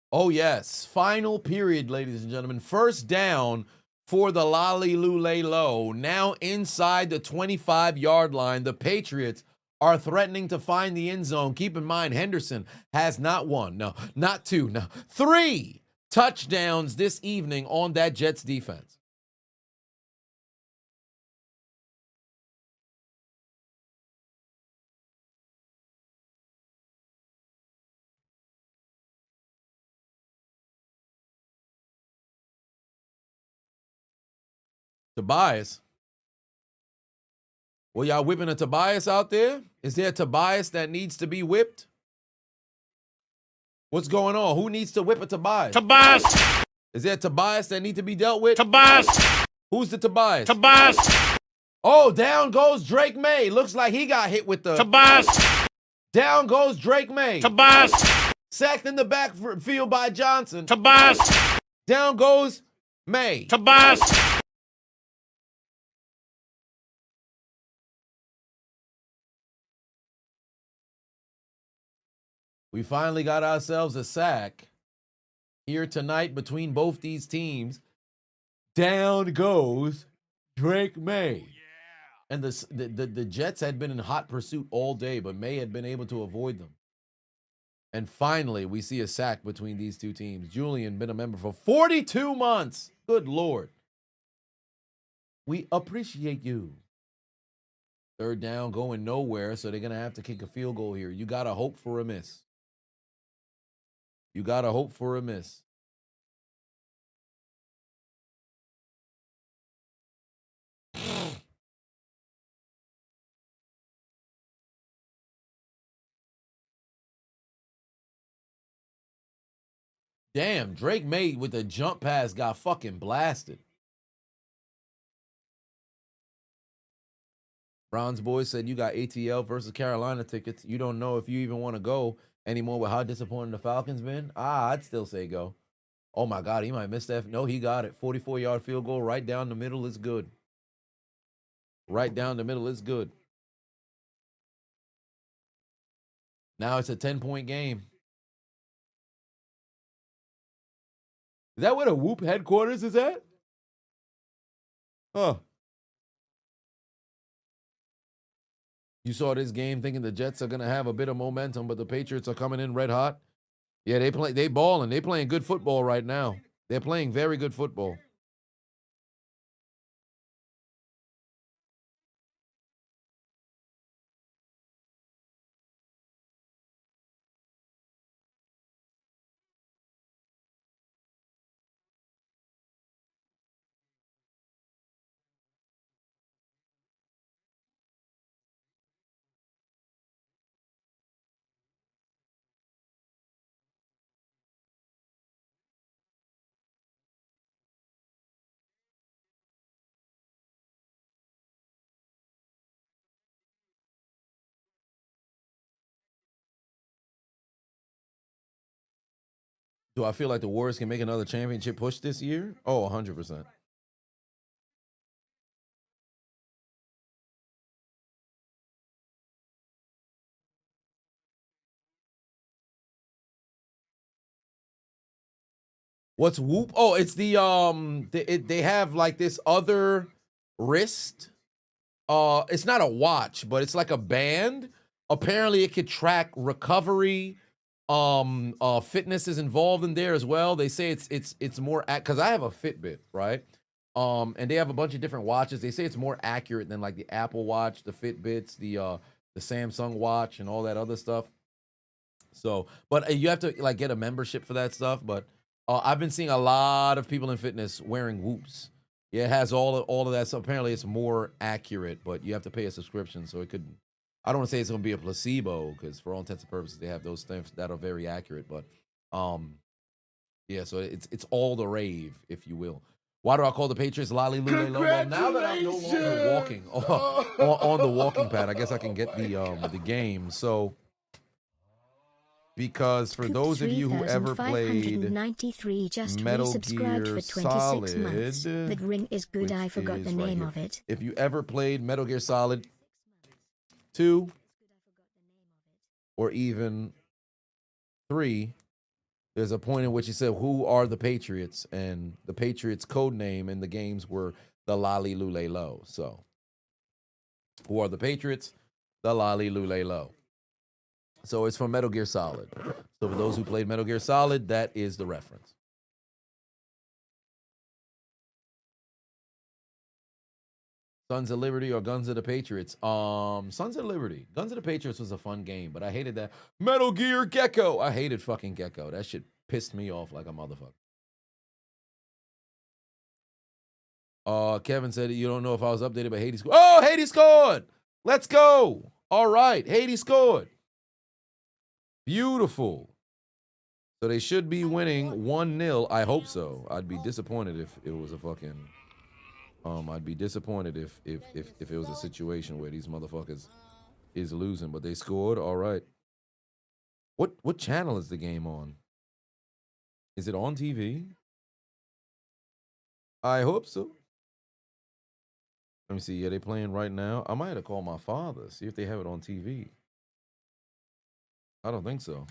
Oh, yes. Final period, ladies and gentlemen. First down for the Lolly Lule Low. Now inside the 25-yard line. The Patriots are threatening to find the end zone. Keep in mind, Henderson has not 1, no, not 2, no, 3 touchdowns this evening on that Jets defense. Tobias. Well, y'all whipping a Tobias out there? Is there a Tobias that needs to be whipped? What's going on? Who needs to whip a Tobias? Tobias! Is there a Tobias that needs to be dealt with? Tobias! Who's the Tobias? Tobias! Oh, down goes Drake May. Looks like he got hit with the... Tobias! Down goes Drake May. Tobias! Sacked in the backfield by Johnson. Tobias! Down goes May. Tobias! We finally got ourselves a sack here tonight between both these teams. Down goes Drake May. And the Jets had been in hot pursuit all day, but May had been able to avoid them. And finally, we see a sack between these two teams. Julian been a member for 42 months. Good Lord. We appreciate you. Third down going nowhere, so they're going to have to kick a field goal here. You got to hope for a miss. You got to hope for a miss. Damn, Drake May with the jump pass got fucking blasted. Bronze Boys said you got ATL versus Carolina tickets. You don't know if you even want to go anymore with how disappointing the Falcons been. I'd still say go. Oh my God, he might miss that. No, he got it. 44-yard field goal right down the middle is good. Right down the middle is good. Now it's a 10-point game. Is that where the Whoop headquarters is at? Huh. You saw this game thinking the Jets are going to have a bit of momentum, but the Patriots are coming in red hot. Yeah, they balling. They playing good football right now. They're playing very good football. Do I feel like the Warriors can make another championship push this year? Oh, 100%. What's Whoop? Oh, it's they have like this other wrist. It's not a watch, but it's like a band. Apparently it could track recovery. Fitness is involved in there as well. They say it's more because I have a Fitbit, right? And they have a bunch of different watches. They say it's more accurate than like the Apple Watch, the Fitbits, the Samsung Watch, and all that other stuff. So, but you have to like get a membership for that stuff. But I've been seeing a lot of people in fitness wearing Whoops. Yeah, it has all of that. So apparently it's more accurate, but you have to pay a subscription. So it could, I don't want to say it's going to be a placebo because for all intents and purposes, they have those things that are very accurate. But yeah, so it's all the rave, if you will. Why do I call the Patriots Lolly Lule Low? Well, now that I'm no longer walking on the walking pad, I guess I can get the game. So because for those of you who ever played just Metal resubscribed Gear for 26 Solid, months. That ring is good. I forgot the name of it. If you ever played Metal Gear Solid 2 or even 3, there's a point in which he said, "Who are the Patriots?" And the Patriots' code name in the games were the Lolly Lule Low. So, who are the Patriots? The Lolly Lule Low. So it's from Metal Gear Solid. So for those who played Metal Gear Solid, that is the reference. Sons of Liberty or Guns of the Patriots? Sons of Liberty. Guns of the Patriots was a fun game, but I hated that. Metal Gear Gecko. I hated fucking Gecko. That shit pissed me off like a motherfucker. Kevin said you don't know if I was updated, but Haiti scored. Oh, Haiti scored! Let's go! All right, Haiti scored. Beautiful. So they should be winning 1-0. I hope so. I'd be disappointed if it was a fucking I'd be disappointed if it was a situation where these motherfuckers is losing, but they scored. All right. What channel is the game on? Is it on TV? I hope so. Let me see. Yeah, they playing right now. I might have to call my father, see if they have it on TV. I don't think so.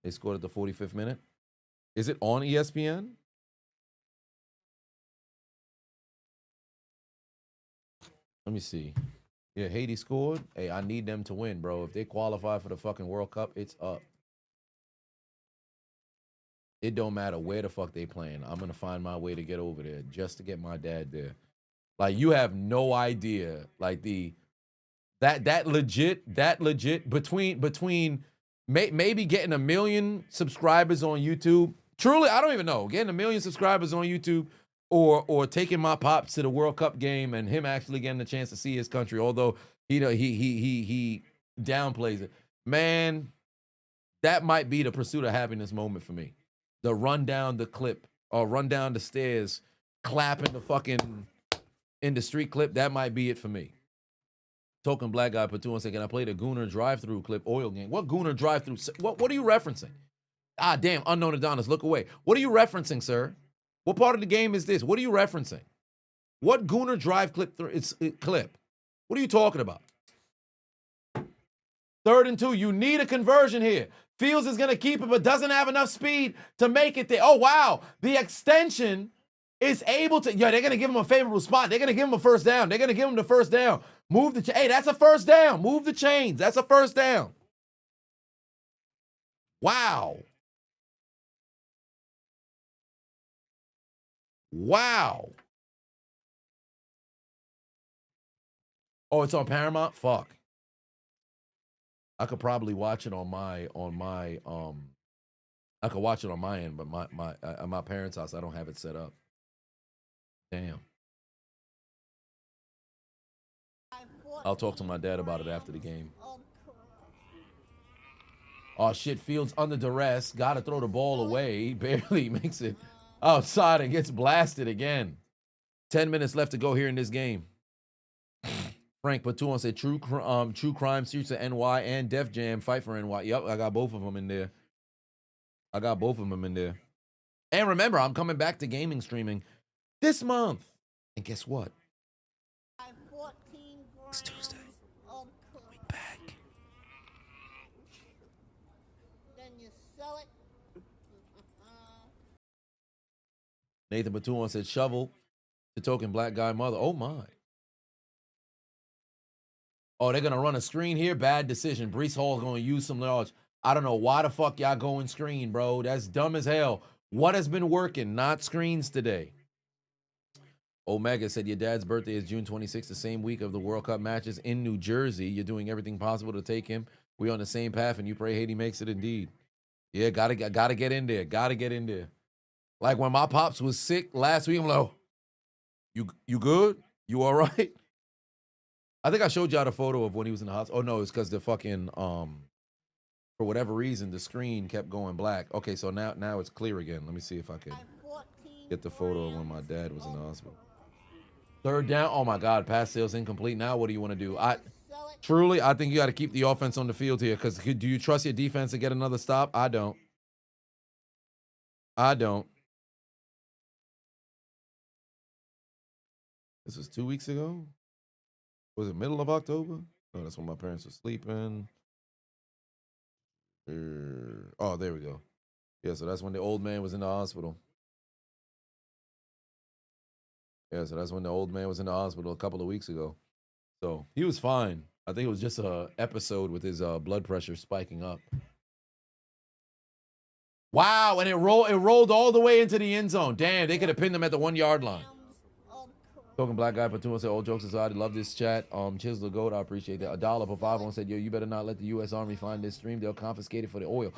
They scored at the 45th minute. Is it on ESPN? Let me see. Yeah, Haiti scored. Hey, I need them to win, bro. If they qualify for the fucking World Cup, it's up. It don't matter where the fuck they playing. I'm going to find my way to get over there just to get my dad there. Like, you have no idea. Like, that legit between maybe getting 1 million subscribers on YouTube. Truly, I don't even know. Getting 1 million subscribers on YouTube or taking my pops to the World Cup game and him actually getting the chance to see his country, although he downplays it. Man, that might be the pursuit of happiness moment for me. The run down the clip or run down the stairs, clapping the fucking in the street clip. That might be it for me. Token black guy put 2 on second. I played a Gooner drive-through clip oil game. What Gooner drive-through? What are you referencing? Ah, damn, unknown Adonis, look away. What are you referencing, sir? What part of the game is this? What are you referencing? What Gooner drive clip? Clip. What are you talking about? 3rd and 2. You need a conversion here. Fields is going to keep it, but doesn't have enough speed to make it there. Oh, wow. The extension is able to, they're going to give him a favorable spot. They're going to give him a first down. They're going to give him the first down. Move the hey, that's a first down. Move the chains. That's a first down. Wow. Wow. Oh, it's on Paramount? Fuck. I could probably watch it on my I could watch it on my end, but at my parents' house I don't have it set up. Damn. I'll talk to my dad about it after the game. Oh shit, Fields under duress, gotta throw the ball away. He barely makes it outside and gets blasted again. 10 minutes left to go here in this game. Frank Patuan said True Crime, Streets of NY, and Def Jam Fight for NY. Yep, I got both of them in there. And remember, I'm coming back to gaming streaming this month. And guess what? It's Tuesday. We back. Then you sell it. Nathan Batuan said, shovel the token black guy mother. Oh, my. Oh, they're going to run a screen here? Bad decision. Brees Hall's going to use some large. I don't know why the fuck y'all going screen, bro. That's dumb as hell. What has been working? Not screens today. Omega said, your dad's birthday is June 26th, the same week of the World Cup matches in New Jersey. You're doing everything possible to take him. We're on the same path, and you pray Haiti makes it indeed. Yeah, gotta get in there. Gotta get in there. Like when my pops was sick last week, I'm like, you good? You all right? I think I showed y'all the photo of when he was in the hospital. Oh, no, it's because the fucking, for whatever reason, the screen kept going black. Okay, so now it's clear again. Let me see if I can get the photo of when my dad was in the hospital. Third down. Oh, my God. Pass sales incomplete. Now what do you want to do? I think you got to keep the offense on the field here because do you trust your defense to get another stop? I don't. This was 2 weeks ago? Was it middle of October? No, that's when my parents were sleeping. Oh, there we go. Yeah, so that's when the old man was in the hospital. Yeah, so that's when the old man was in the hospital a couple of weeks ago. So he was fine. I think it was just a episode with his blood pressure spiking up. Wow, and it rolled all the way into the end zone. Damn, they could have pinned him at the 1 yard line. Token black guy Patuma said, all jokes aside, I love this chat. Chiseled Goat, I appreciate that. $1 per 5 said, yo, you better not let the U.S. Army find this stream. They'll confiscate it for the oil.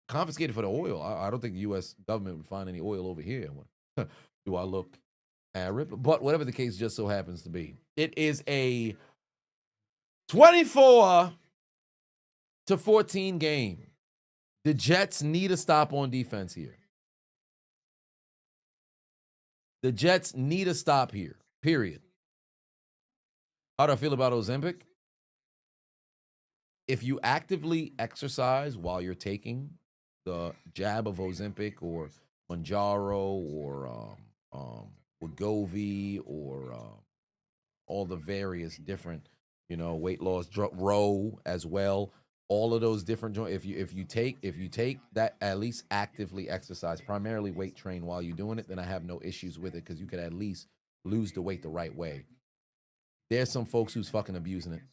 Confiscate it for the oil. I don't think the U.S. government would find any oil over here. Do I look Arab? But whatever the case just so happens to be. It is a 24-14 game. The Jets need a stop on defense here. The Jets need a stop here, period. How do I feel about Ozempic? If you actively exercise while you're taking the jab of Ozempic or Mounjaro or Wegovy or all the various different, weight loss row as well. All of those different joints. If you take that, at least actively exercise, primarily weight train while you're doing it, then I have no issues with it because you could at least lose the weight the right way. There's some folks who's fucking abusing it.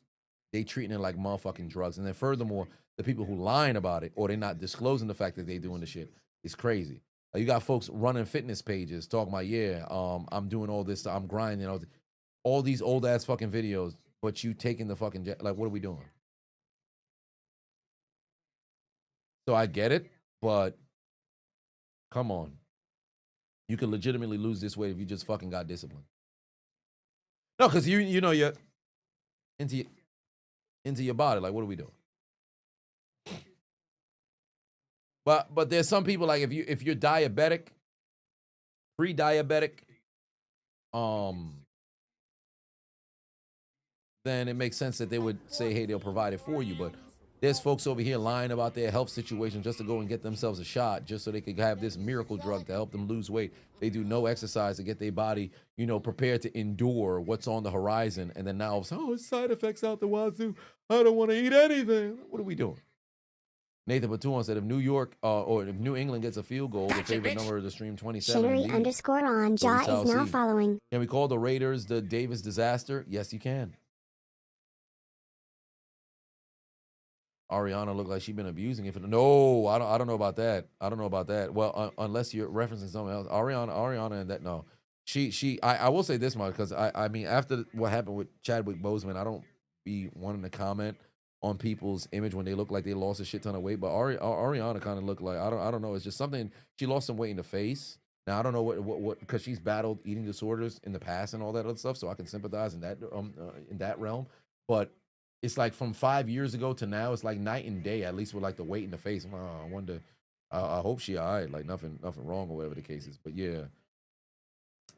They treating it like motherfucking drugs. And then furthermore, the people who lying about it or they're not disclosing the fact that they doing the shit is crazy. You got folks running fitness pages talking about, I'm doing all this, I'm grinding, all these old ass fucking videos, but you taking the fucking like, what are we doing? So I get it, but come on. You could legitimately lose this weight if you just fucking got discipline. No, because you're into your body. Like, what are we doing? But there's some people like if you're diabetic, pre-diabetic, then it makes sense that they would say, hey, they'll provide it for you. But there's folks over here lying about their health situation just to go and get themselves a shot, just so they could have this miracle drug to help them lose weight. They do no exercise to get their body, prepared to endure what's on the horizon. And then now, it's side effects out the wazoo. I don't want to eat anything. What are we doing? Nathan Batuan said, if New York or if New England gets a field goal, the favorite number of the stream 27. Shinnery_on Jaw is now following. Can we call the Raiders the Davis disaster? Yes, you can. Ariana looked like she'd been abusing it. No, I don't know about that. Well, unless you're referencing something else. Ariana and that, no. I will say this much, because I mean, after what happened with Chadwick Boseman, I don't be wanting to comment on people's image when they look like they lost a shit ton of weight. But Ariana kind of looked like, I don't know. It's just something, she lost some weight in the face. Now, I don't know what because she's battled eating disorders in the past and all that other stuff, so I can sympathize in that realm. But it's like from 5 years ago to now, it's like night and day, at least with like the weight in the face. I wonder, I hope she all right, like nothing wrong or whatever the case is. But yeah,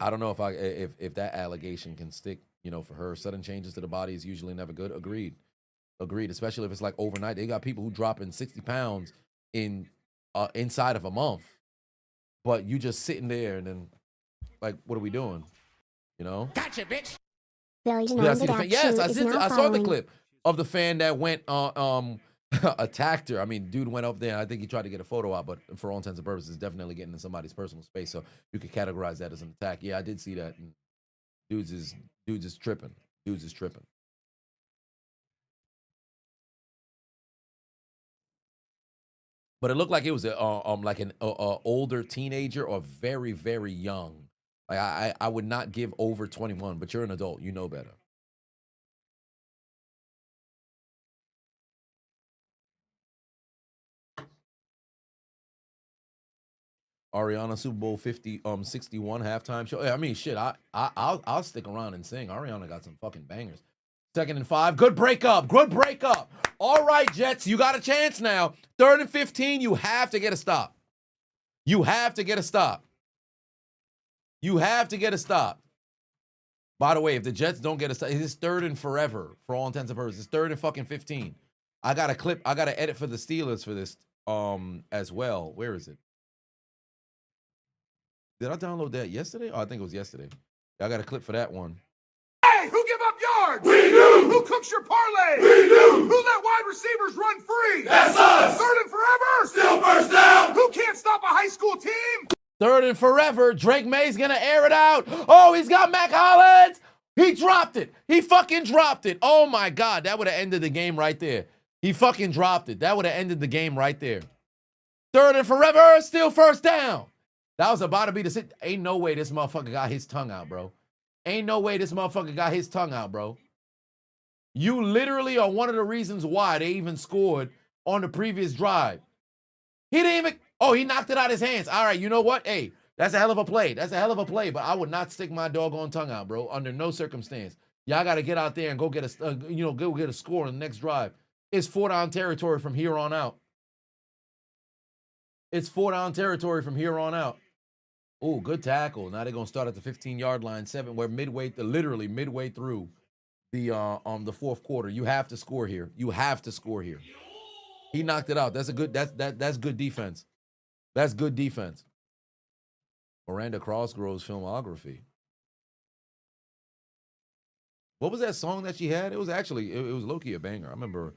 I don't know if that allegation can stick, for her. Sudden changes to the body is usually never good. Agreed, especially if it's like overnight. They got people who dropping 60 pounds in inside of a month. But you just sitting there and then, like, what are we doing? You know? Gotcha, bitch. Billion Did I on see the the fan? dash Yes, shoot I is did. now I saw the following. clip of the fan that went attacked her. I mean, dude went up there. I think he tried to get a photo out, but for all intents and purposes, definitely getting in somebody's personal space. So you could categorize that as an attack. Yeah, I did see that. And dudes is tripping. Dudes is tripping. But it looked like it was like an older teenager or very, very young. Like I would not give over 21, but you're an adult. You know better. Ariana Super Bowl 61 halftime show. I mean, shit. I'll stick around and sing. Ariana got some fucking bangers. 2nd and 5. Good breakup. Good breakup. All right, Jets, you got a chance now. 3rd and 15. You have to get a stop. You have to get a stop. You have to get a stop. By the way, if the Jets don't get a stop, it's 3rd and forever for all intents and purposes. It's 3rd and fucking 15. I got a clip. I got to edit for the Steelers for this as well. Where is it? Did I download that yesterday? Oh, I think it was yesterday. I got a clip for that one. Hey, who give up yards? We do. Who cooks your parlay? We do. Who let wide receivers run free? That's us. 3rd and forever? Still first down. Who can't stop a high school team? 3rd and forever. Drake May's going to air it out. Oh, he's got Mac Hollins. He dropped it. He fucking dropped it. Oh, my God. That would have ended the game right there. He fucking dropped it. That would have ended the game right there. 3rd and forever. Still first down. That was about to be the sit. Ain't no way this motherfucker got his tongue out, bro. Ain't no way this motherfucker got his tongue out, bro. You literally are one of the reasons why they even scored on the previous drive. He didn't even, oh, he knocked it out of his hands. All right, you know what? Hey, that's a hell of a play. That's a hell of a play, but I would not stick my doggone tongue out, bro, under no circumstance. Y'all got to get out there and go get a, go get a score on the next drive. It's 4-down territory from here on out. It's 4-down territory from here on out. Oh, good tackle. Now they're gonna start at the 15-yard line. 7. We're literally midway through the 4th quarter. You have to score here. You have to score here. He knocked it out. That's a good. That's good defense. That's good defense. Miranda Crossgrove's filmography. What was that song that she had? It was actually it was low-key a banger. I remember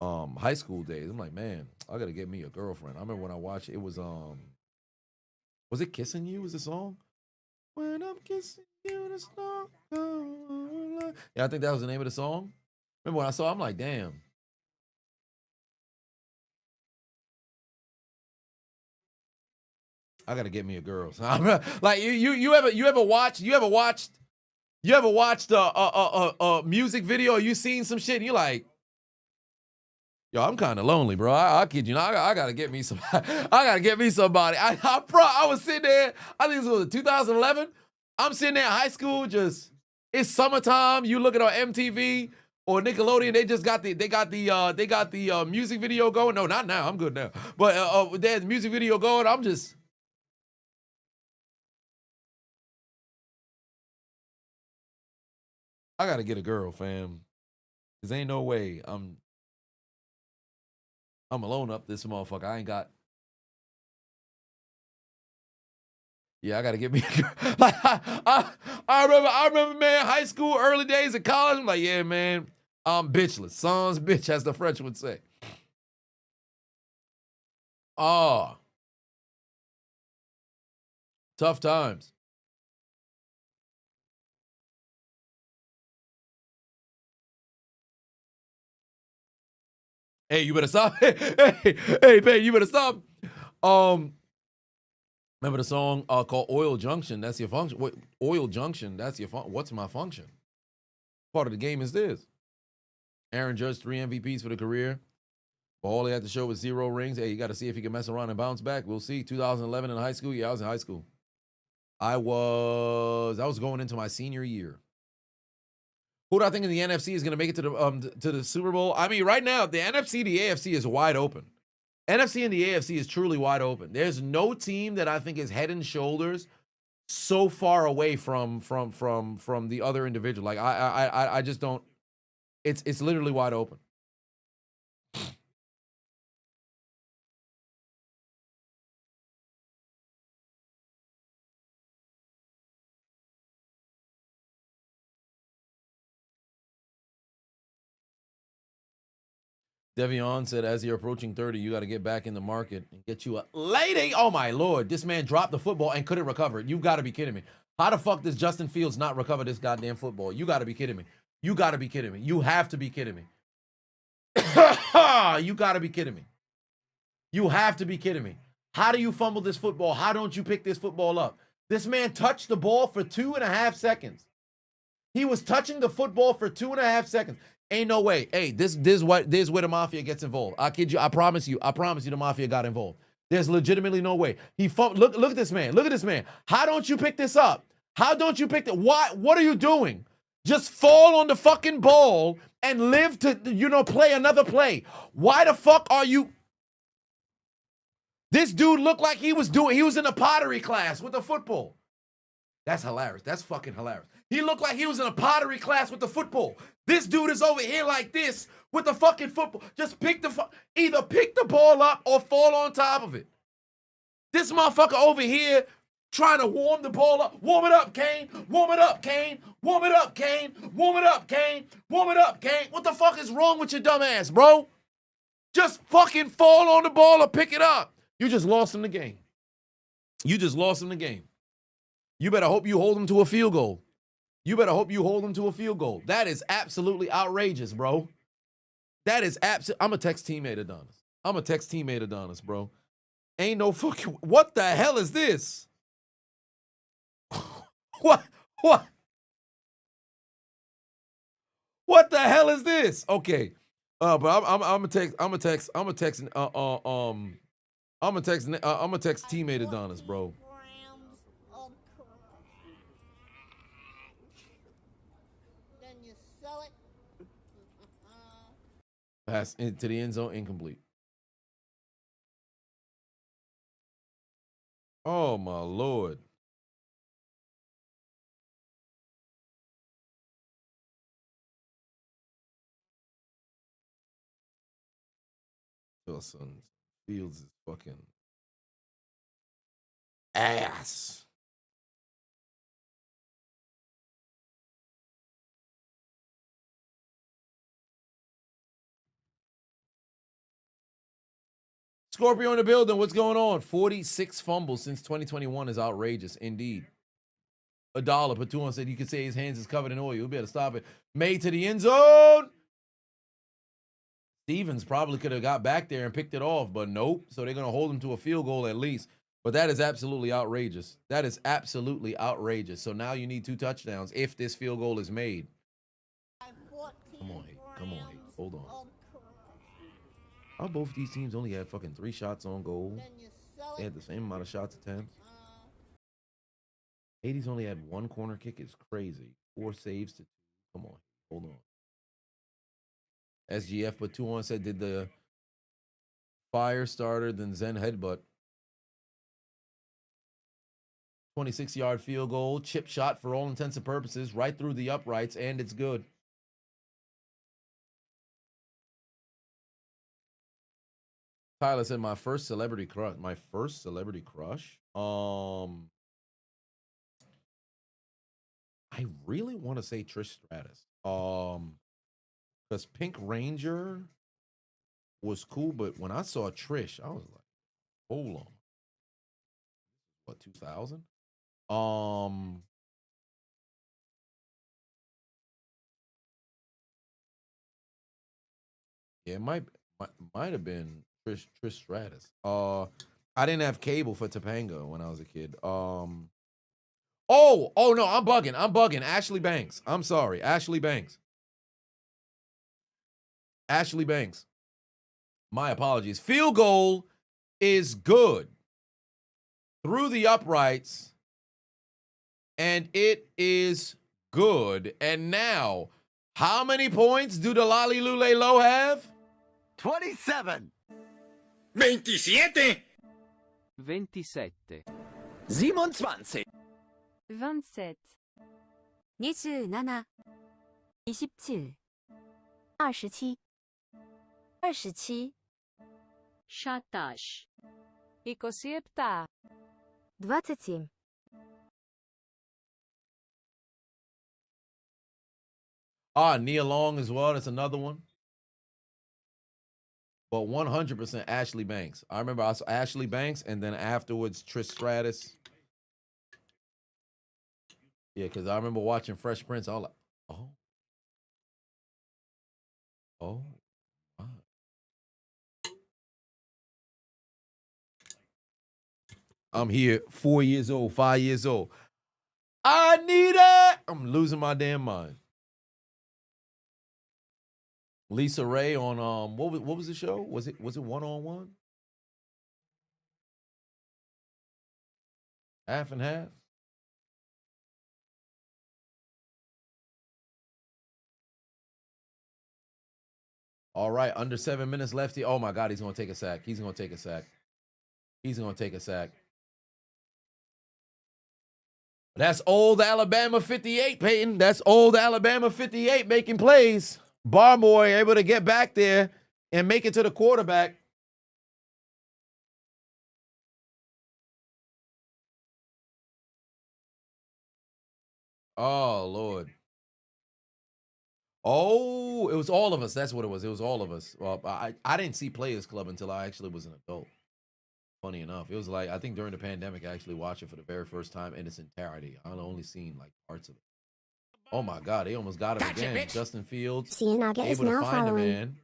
high school days. I'm like, man, I gotta get me a girlfriend. I remember when I watched it was it Kissing You was the song? When I'm kissing you, the song. Yeah, I think that was the name of the song. Remember when I saw it, I'm like, damn. I gotta get me a girl. Like you ever watched a music video or you seen some shit and you're like, yo, I'm kind of lonely, bro. I kid you not. I gotta get me some. I gotta get me somebody. I was sitting there. I think this was 2011. I'm sitting there in high school. Just it's summertime. You looking on MTV or Nickelodeon. They just got the music video going. No, not now. I'm good now. But there's music video going. I'm just. I gotta get a girl, fam. Cause ain't no way I'm alone up this motherfucker. I ain't got. Yeah, I gotta get me. I remember, man, high school, early days of college. I'm like, yeah, man, I'm bitchless. Sons bitch, as the French would say. Oh, tough times. Hey, you better stop. Hey, babe, you better stop. Remember the song called Oil Junction? That's your function. Oil Junction, that's your function. What's my function? Part of the game is this. Aaron Judge, 3 MVPs for the career. But all he had to show was 0 rings. Hey, you got to see if he can mess around and bounce back. We'll see. 2011 in high school. Yeah, I was in high school. I was going into my senior year. Who do I think in the NFC is going to make it to the Super Bowl? I mean, right now, the NFC, the AFC is wide open. NFC and the AFC is truly wide open. There's no team that I think is head and shoulders so far away from the other individual. Like I just don't. It's literally wide open. Devion said, as you're approaching 30, you got to get back in the market and get you a lady. Oh, my Lord. This man dropped the football and couldn't recover it. You got to be kidding me. How the fuck does Justin Fields not recover this goddamn football? You got to be kidding me. You got to be kidding me. You have to be kidding me. You got to be kidding me. You have to be kidding me. How do you fumble this football? How don't you pick this football up? This man touched the ball for 2.5 seconds. He was touching the football for 2.5 seconds. Ain't no way. Hey, this is where the mafia gets involved. I kid you. I promise you the mafia got involved. There's legitimately no way. Look at this man. Look at this man. How don't you pick this up? How don't you pick it? Why? What are you doing? Just fall on the fucking ball and live to, play another play. Why the fuck are you? This dude looked like he was in a pottery class with a football. That's hilarious. That's fucking hilarious. He looked like he was in a pottery class with the football. This dude is over here like this with the fucking football. Just either pick the ball up or fall on top of it. This motherfucker over here trying to warm the ball up. Warm it up, Kane. Warm it up, Kane. Warm it up, Kane. Warm it up, Kane. Warm it up, Kane. What the fuck is wrong with your dumb ass, bro? Just fucking fall on the ball or pick it up. You just lost him the game. You just lost him the game. You better hope you hold him to a field goal. You better hope you hold him to a field goal. That is absolutely outrageous, bro. That is absolutely. I'm a text teammate Adonis, bro. Ain't no fucking. What the hell is this? What? What the hell is this? Okay. But I'm gonna text teammate Adonis, bro. Then you sell it. Pass into the end zone, incomplete. Oh my Lord. Son, Fields is fucking ass. Scorpio in the building. What's going on? 46 fumbles since 2021 is outrageous indeed. $1. Patuan said you could say his hands is covered in oil. You better stop it. Made to the end zone. Stevens probably could have got back there and picked it off, but nope. So they're going to hold him to a field goal at least. But that is absolutely outrageous. That is absolutely outrageous. So now you need 2 touchdowns if this field goal is made. Come on, Hate. Come on, Hate. Hold on. How both these teams only had fucking 3 shots on goal? They had the same amount of shots attempts. Hades only had 1 corner kick. It's crazy. 4 saves to 2. Come on. Hold on. SGF put 2 on, said, did the fire starter, then Zen headbutt. 26-yard field goal, chip shot for all intents and purposes, right through the uprights, and it's good. Tyler said, my first celebrity crush. I really want to say Trish Stratus. Because Pink Ranger was cool, but when I saw Trish, I was like, hold on. What, 2000? Yeah, it might have been Trish Stratus. I didn't have cable for Topanga when I was a kid. Oh no, I'm bugging. Ashley Banks. I'm sorry, Ashley Banks. My apologies. Field goal is good through the uprights, and it is good. And now, how many points do the Lolly Lule Low have? 27. 27. 27. 27. 27 27 27 27 27 Shatash. 27 27 Nia Long as well. That's another one. but 100% Ashley Banks. I remember I saw Ashley Banks, and then afterwards Trish Stratus. Yeah, because I remember watching Fresh Prince. I was like, oh. Oh. Wow. I'm here, 4 years old, 5 years old. I need it. I'm losing my damn mind. Lisa Ray on what was the show? Was it one-on-one? Half and half? All right, under 7 minutes left. Oh my God, he's gonna take a sack. He's gonna take a sack. He's gonna take a sack. That's old Alabama 58, Peyton. That's old Alabama 58 making plays. Barmore able to get back there and make it to the quarterback. Oh, Lord. Oh, it was all of us. That's what it was. It was all of us. Well, I didn't see Players Club until I actually was an adult. Funny enough. It was like, I think during the pandemic, I actually watched it for the very first time in its entirety. I only seen like parts of it. Oh my God, they almost got him again. Bitch. Justin Fields able to find a man.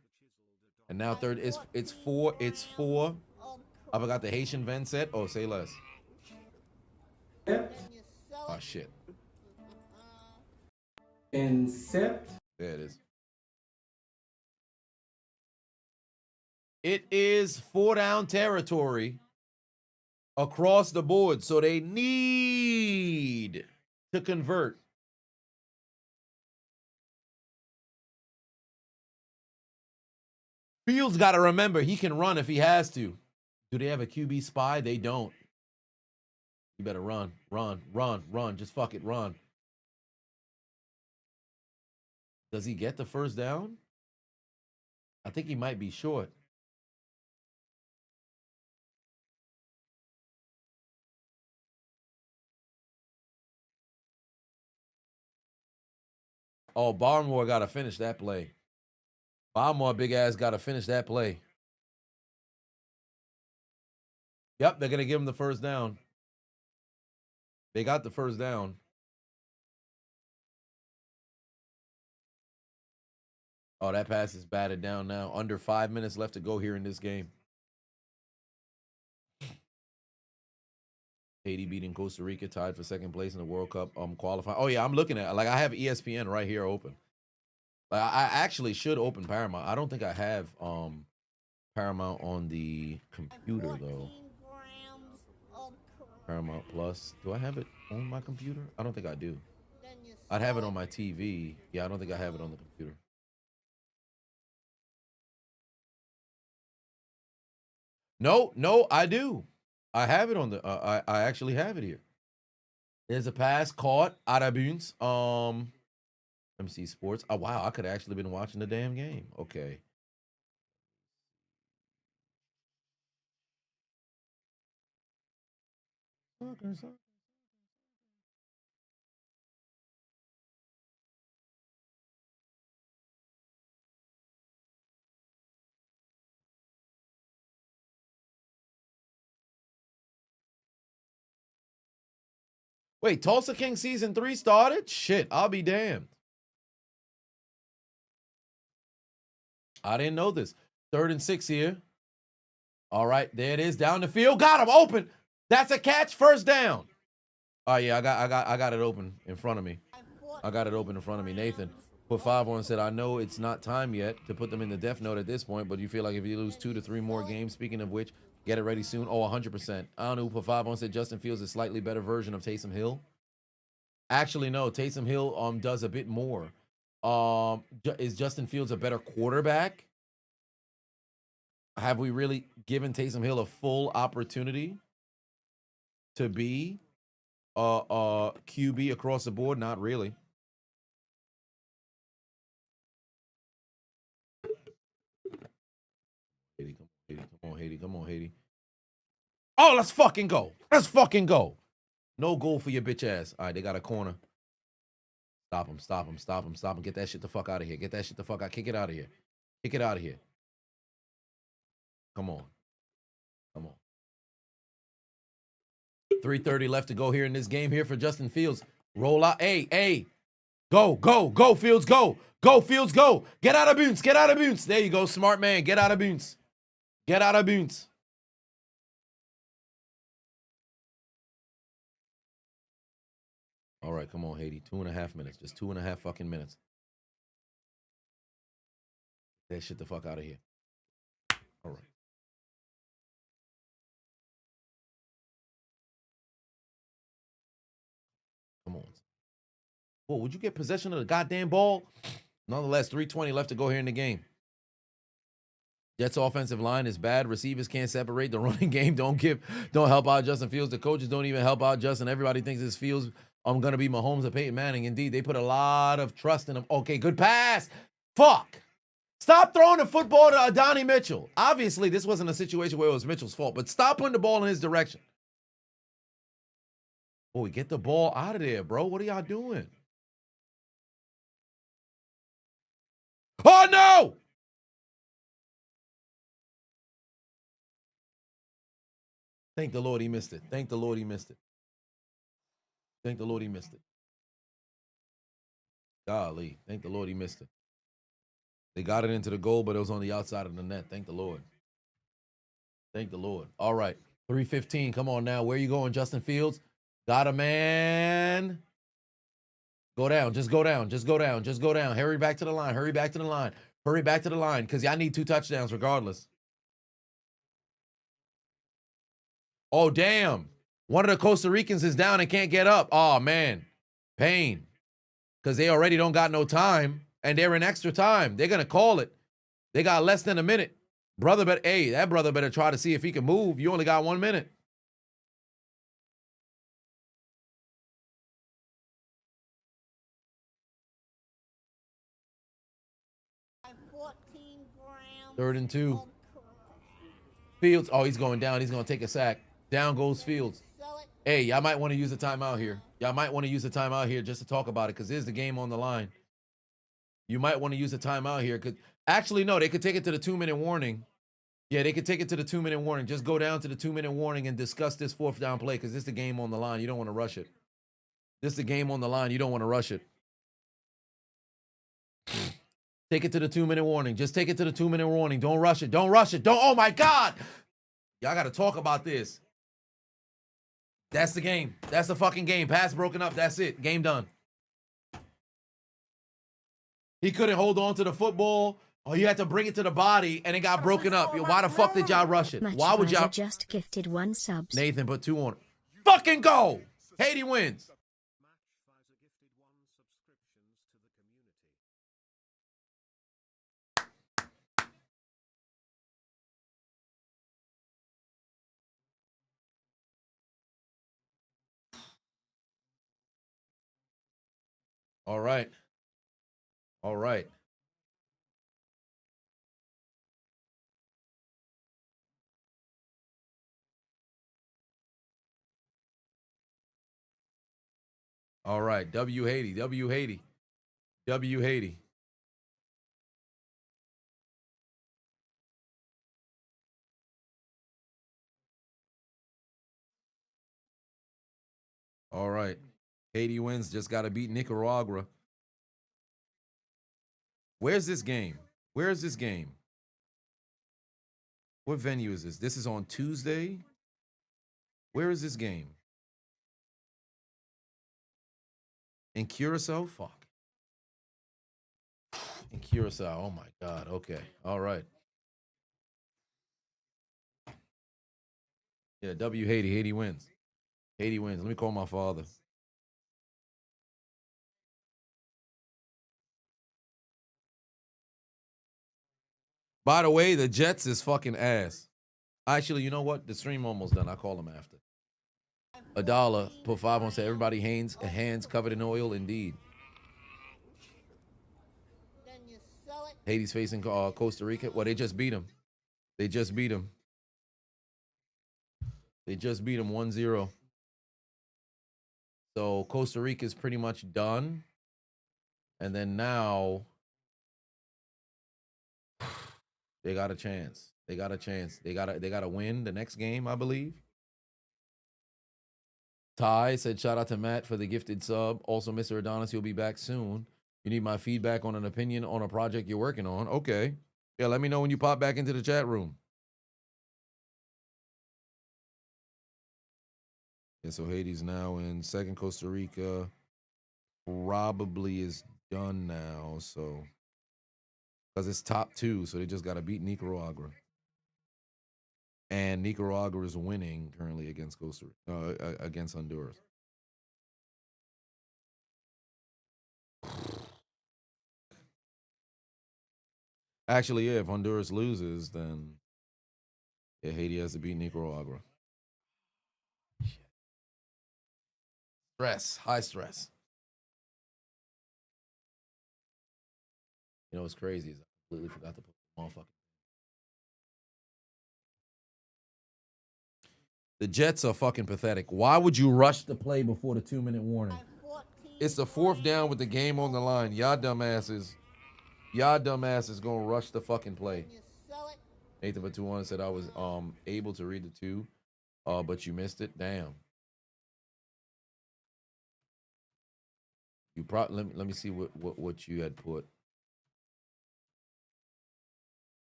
And now third, it's four. I forgot the Haitian Ven set. Oh, say less. Oh, shit. Incept. There it is. It is 4-down territory across the board. So they need to convert. Fields got to remember he can run if he has to. Do they have a QB spy? They don't. You better run. Just fuck it, run. Does he get the first down? I think he might be short. Oh, Barmore got to finish that play. Barmore, big ass, got to finish that play. Yep, they're going to give him the first down. They got the first down. Oh, that pass is batted down now. Under 5 minutes left to go here in this game. Haiti beating Costa Rica, tied for second place in the World Cup qualifying. Oh, yeah, I'm looking at, like, I have ESPN right here open. Like, I actually should open Paramount. I don't think I have Paramount on the computer, though. Paramount Plus. Do I have it on my computer? I don't think I do. I'd have it on my TV. Yeah, I don't think I have it on the computer. No, I do. I have it on the. I actually have it here. There's a pass caught. Arabuns. MC Sports. Oh wow, I could have actually been watching the damn game. Okay. Wait, Tulsa King season 3 started? Shit, I'll be damned. I didn't know this. 3rd and 6 here. All right, there it is. Down the field. Got him open. That's a catch. First down. Oh yeah, I got it open in front of me. I got it open in front of me. Nathan put 5 on and said, I know it's not time yet to put them in the death note at this point, but you feel like if you lose 2 to 3 more games, speaking of which, get it ready soon. Oh, 100%. I don't know who put 5 on, said Justin Fields is a slightly better version of Taysom Hill. Actually, no. Taysom Hill does a bit more. Is Justin Fields a better quarterback? Have we really given Taysom Hill a full opportunity to be QB across the board? Not really. Haiti, come on, Haiti. Oh, let's fucking go. Let's fucking go. No goal for your bitch ass. All right, they got a corner. Stop him. Get that shit the fuck out of here. Get that shit the fuck out. Kick it out of here. Kick it out of here. Come on. Come on. 3:30 left to go here in this game here for Justin Fields. Roll out. Hey. Go, Fields, go. Go, Fields, go. Get out of bounds. Get out of bounds. There you go, smart man. Get out of bounds. Get out of bounds. All right, come on, Haiti. 2.5 minutes. Just 2.5 fucking minutes. That shit the fuck out of here. All right. Come on. Whoa, would you get possession of the goddamn ball? Nonetheless, 3:20 left to go here in the game. Jets' offensive line is bad. Receivers can't separate. The running game don't help out Justin Fields. The coaches don't even help out Justin. Everybody thinks this Fields going to be Mahomes or Peyton Manning. Indeed, they put a lot of trust in him. Okay, good pass. Fuck. Stop throwing the football to Adonis Mitchell. Obviously, this wasn't a situation where it was Mitchell's fault, but stop putting the ball in his direction. Boy, get the ball out of there, bro. What are y'all doing? Oh, no! Thank the Lord he missed it. Thank the Lord he missed it. Thank the Lord he missed it. Golly. Thank the Lord he missed it. They got it into the goal, but it was on the outside of the net. Thank the Lord. Thank the Lord. All right. 3:15. Come on now. Where you going, Justin Fields? Got a man. Go down. Just go down. Just go down. Just go down. Hurry back to the line. Hurry back to the line. Hurry back to the line because y'all need 2 touchdowns regardless. Oh, damn. One of the Costa Ricans is down and can't get up. Oh, man. Pain. Because they already don't got no time, and they're in extra time. They're going to call it. They got less than a minute. That brother better try to see if he can move. You only got 1 minute. Third and 2. Fields. Oh, he's going down. He's going to take a sack. Down goes Fields. Hey, y'all might want to use a timeout here. Y'all might want to use a timeout here just to talk about it because there's the game on the line. You might want to use a timeout here. Actually, no, they could take it to the 2-minute warning. Yeah, they could take it to the 2-minute warning. Just go down to the 2-minute warning and discuss this 4th down play because this is the game on the line. You don't want to rush it. This is the game on the line. You don't want to rush it. Take it to the 2-minute warning. Just take it to the 2-minute warning. Don't rush it. Don't rush it. Oh, my God. Y'all got to talk about this. That's the game. That's the fucking game. Pass broken up. That's it. Game done. He couldn't hold on to the football. Oh, you had to bring it to the body, and it got broken up. Why the fuck did y'all rush it? Why would y'all? Just gifted 1 sub. Nathan put 2 on it. Fucking go. Haiti wins. All right. All right. All right. W Haiti. W Haiti. W Haiti. All right. Haiti wins. Just got to beat Nicaragua. Where's this game? Where is this game? What venue is this? This is on Tuesday. Where is this game? In Curacao? Fuck. In Curacao. Oh my God. Okay. All right. Yeah, W Haiti. Haiti wins. Haiti wins. Let me call my father. By the way, the Jets is fucking ass. Actually, you know what? The stream almost done. I'll call him after. $1 put 5 on, say everybody hands covered in oil. Indeed. Haiti's facing Costa Rica. Well, they just beat him. They just beat him. They just beat him 1-0. So Costa Rica is pretty much done. And then now they got a chance. They got a chance. They gotta win the next game, I believe. Ty said, shout out to Matt for the gifted sub. Also, Mr. Adonis, you'll be back soon. You need my feedback on an opinion on a project you're working on. Okay. Yeah, let me know when you pop back into the chat room. Yeah, so Haiti's now in second. Costa Rica probably is done now. So, because it's top 2, so they just got to beat Nicaragua. And Nicaragua is winning currently against against Honduras. Actually, yeah, if Honduras loses, then yeah, Haiti has to beat Nicaragua. Stress, high stress. You know what's crazy is I completely forgot to put the motherfucking. The Jets are fucking pathetic. Why would you rush the play before the 2-minute warning? It's the 4th down with the game on the line. Y'all dumbasses gonna rush the fucking play. Nathan Batuan said I was able to read the 2, but you missed it. Damn. You probably let me see what you had put.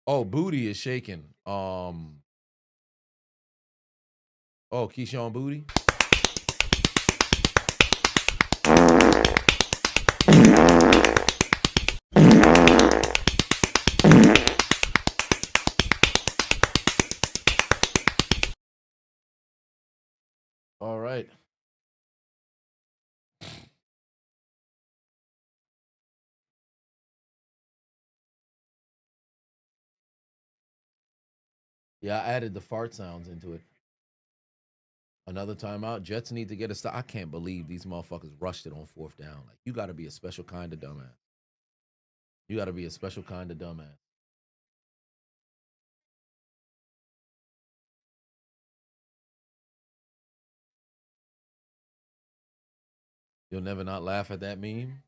Oh, Booty is shaking. Oh, Keyshawn Booty. All right. Yeah, I added the fart sounds into it. Another timeout. Jets need to get a stop. I can't believe these motherfuckers rushed it on 4th down. Like, you got to be a special kind of dumbass. You got to be a special kind of dumbass. You'll never not laugh at that meme.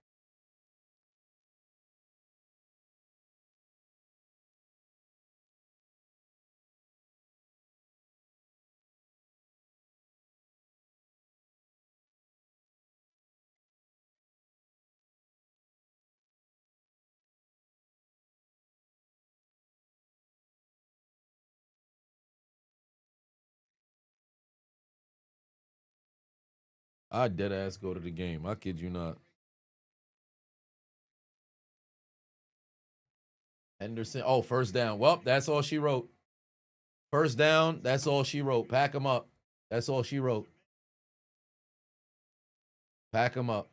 I'd dead ass go to the game. I kid you not. Henderson. Oh, 1st down. Well, that's all she wrote. 1st down. That's all she wrote. Pack them up. That's all she wrote. Pack them up.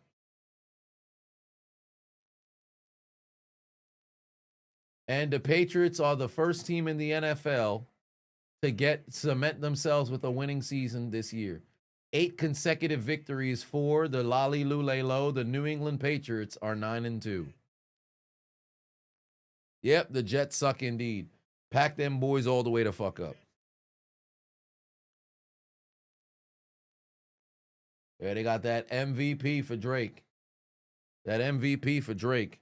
And the Patriots are the first team in the NFL to cement themselves with a winning season this year. 8 consecutive victories for the Lolly Lule Low. The New England Patriots are 9-2. Yep, the Jets suck indeed. Pack them boys all the way to fuck up. Yeah, they got that MVP for Drake. That MVP for Drake.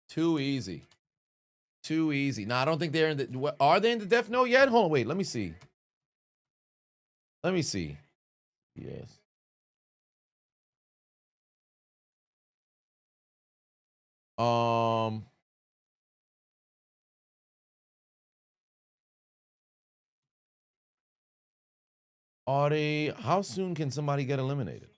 Too easy. Too easy. No, I don't think they're in the. Are they in the Death Note yet? Hold on, wait. Let me see. Let me see. Yes. Are they? How soon can somebody get eliminated?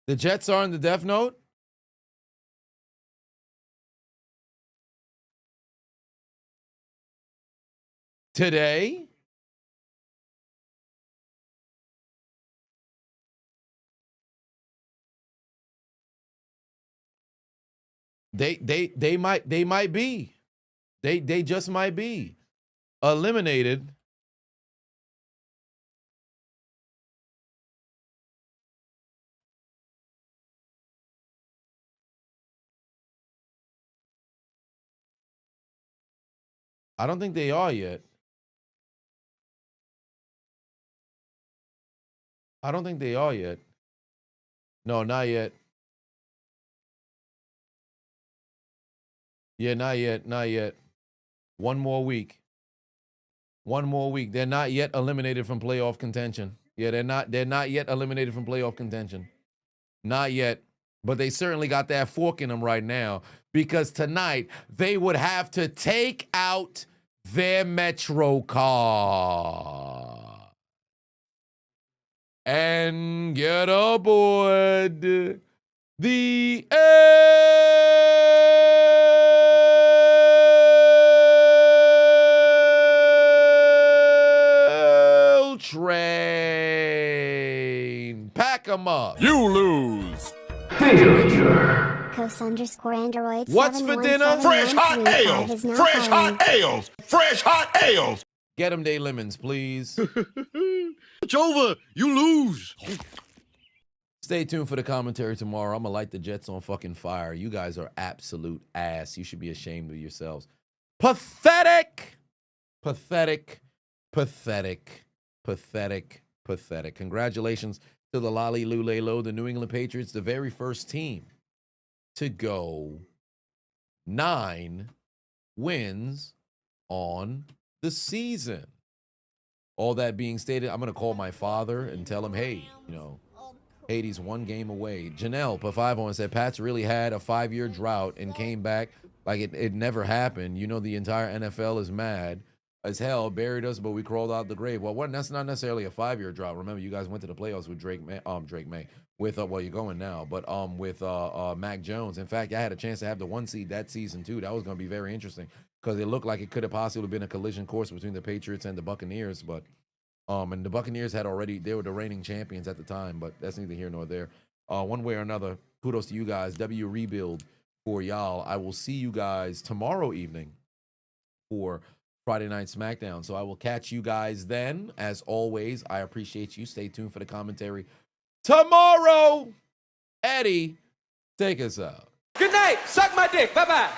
The Jets are in the Death Note. Today? They might be. They just might be eliminated. I don't think they are yet. I don't think they are yet. No, not yet. Yeah, not yet. Not yet. One more week. One more week. They're not yet eliminated from playoff contention. Yeah, they're not yet eliminated from playoff contention. Not yet. But they certainly got that fork in them right now, because tonight they would have to take out their Metro car and get aboard the L train. Pack 'em up. You lose. Cos_Android. What's for dinner? Fresh hot ales. Fresh hot ales. Fresh hot ales. Get them day lemons, please. It's over. You lose. Stay tuned for the commentary tomorrow. I'm going to light the Jets on fucking fire. You guys are absolute ass. You should be ashamed of yourselves. Pathetic. Pathetic. Pathetic. Pathetic. Pathetic. Congratulations to the Lolly Lule Lo, the New England Patriots, the very first team to go 9 wins on the season. All that being stated, I'm going to call my father and tell him, hey, you know, Haiti's 1 game away. Janelle, put 5 on, said Pats really had a 5-year drought and came back like it never happened. You know, the entire NFL is mad as hell, buried us, but we crawled out the grave. Well, that's not necessarily a 5-year drought. Remember, you guys went to the playoffs with Drake May, with well, you're going now, but with Mac Jones. In fact, I had a chance to have the 1 seed that season too. That was going to be very interesting because it looked like it could have possibly been a collision course between the Patriots and the Buccaneers, but and the Buccaneers they were the reigning champions at the time, but that's neither here nor there. One way or another, kudos to you guys. W rebuild for y'all. I will see you guys tomorrow evening for Friday Night SmackDown. So I will catch you guys then. As always, I appreciate you. Stay tuned for the commentary tomorrow. Eddie, take us out. Good night. Suck my dick. Bye-bye.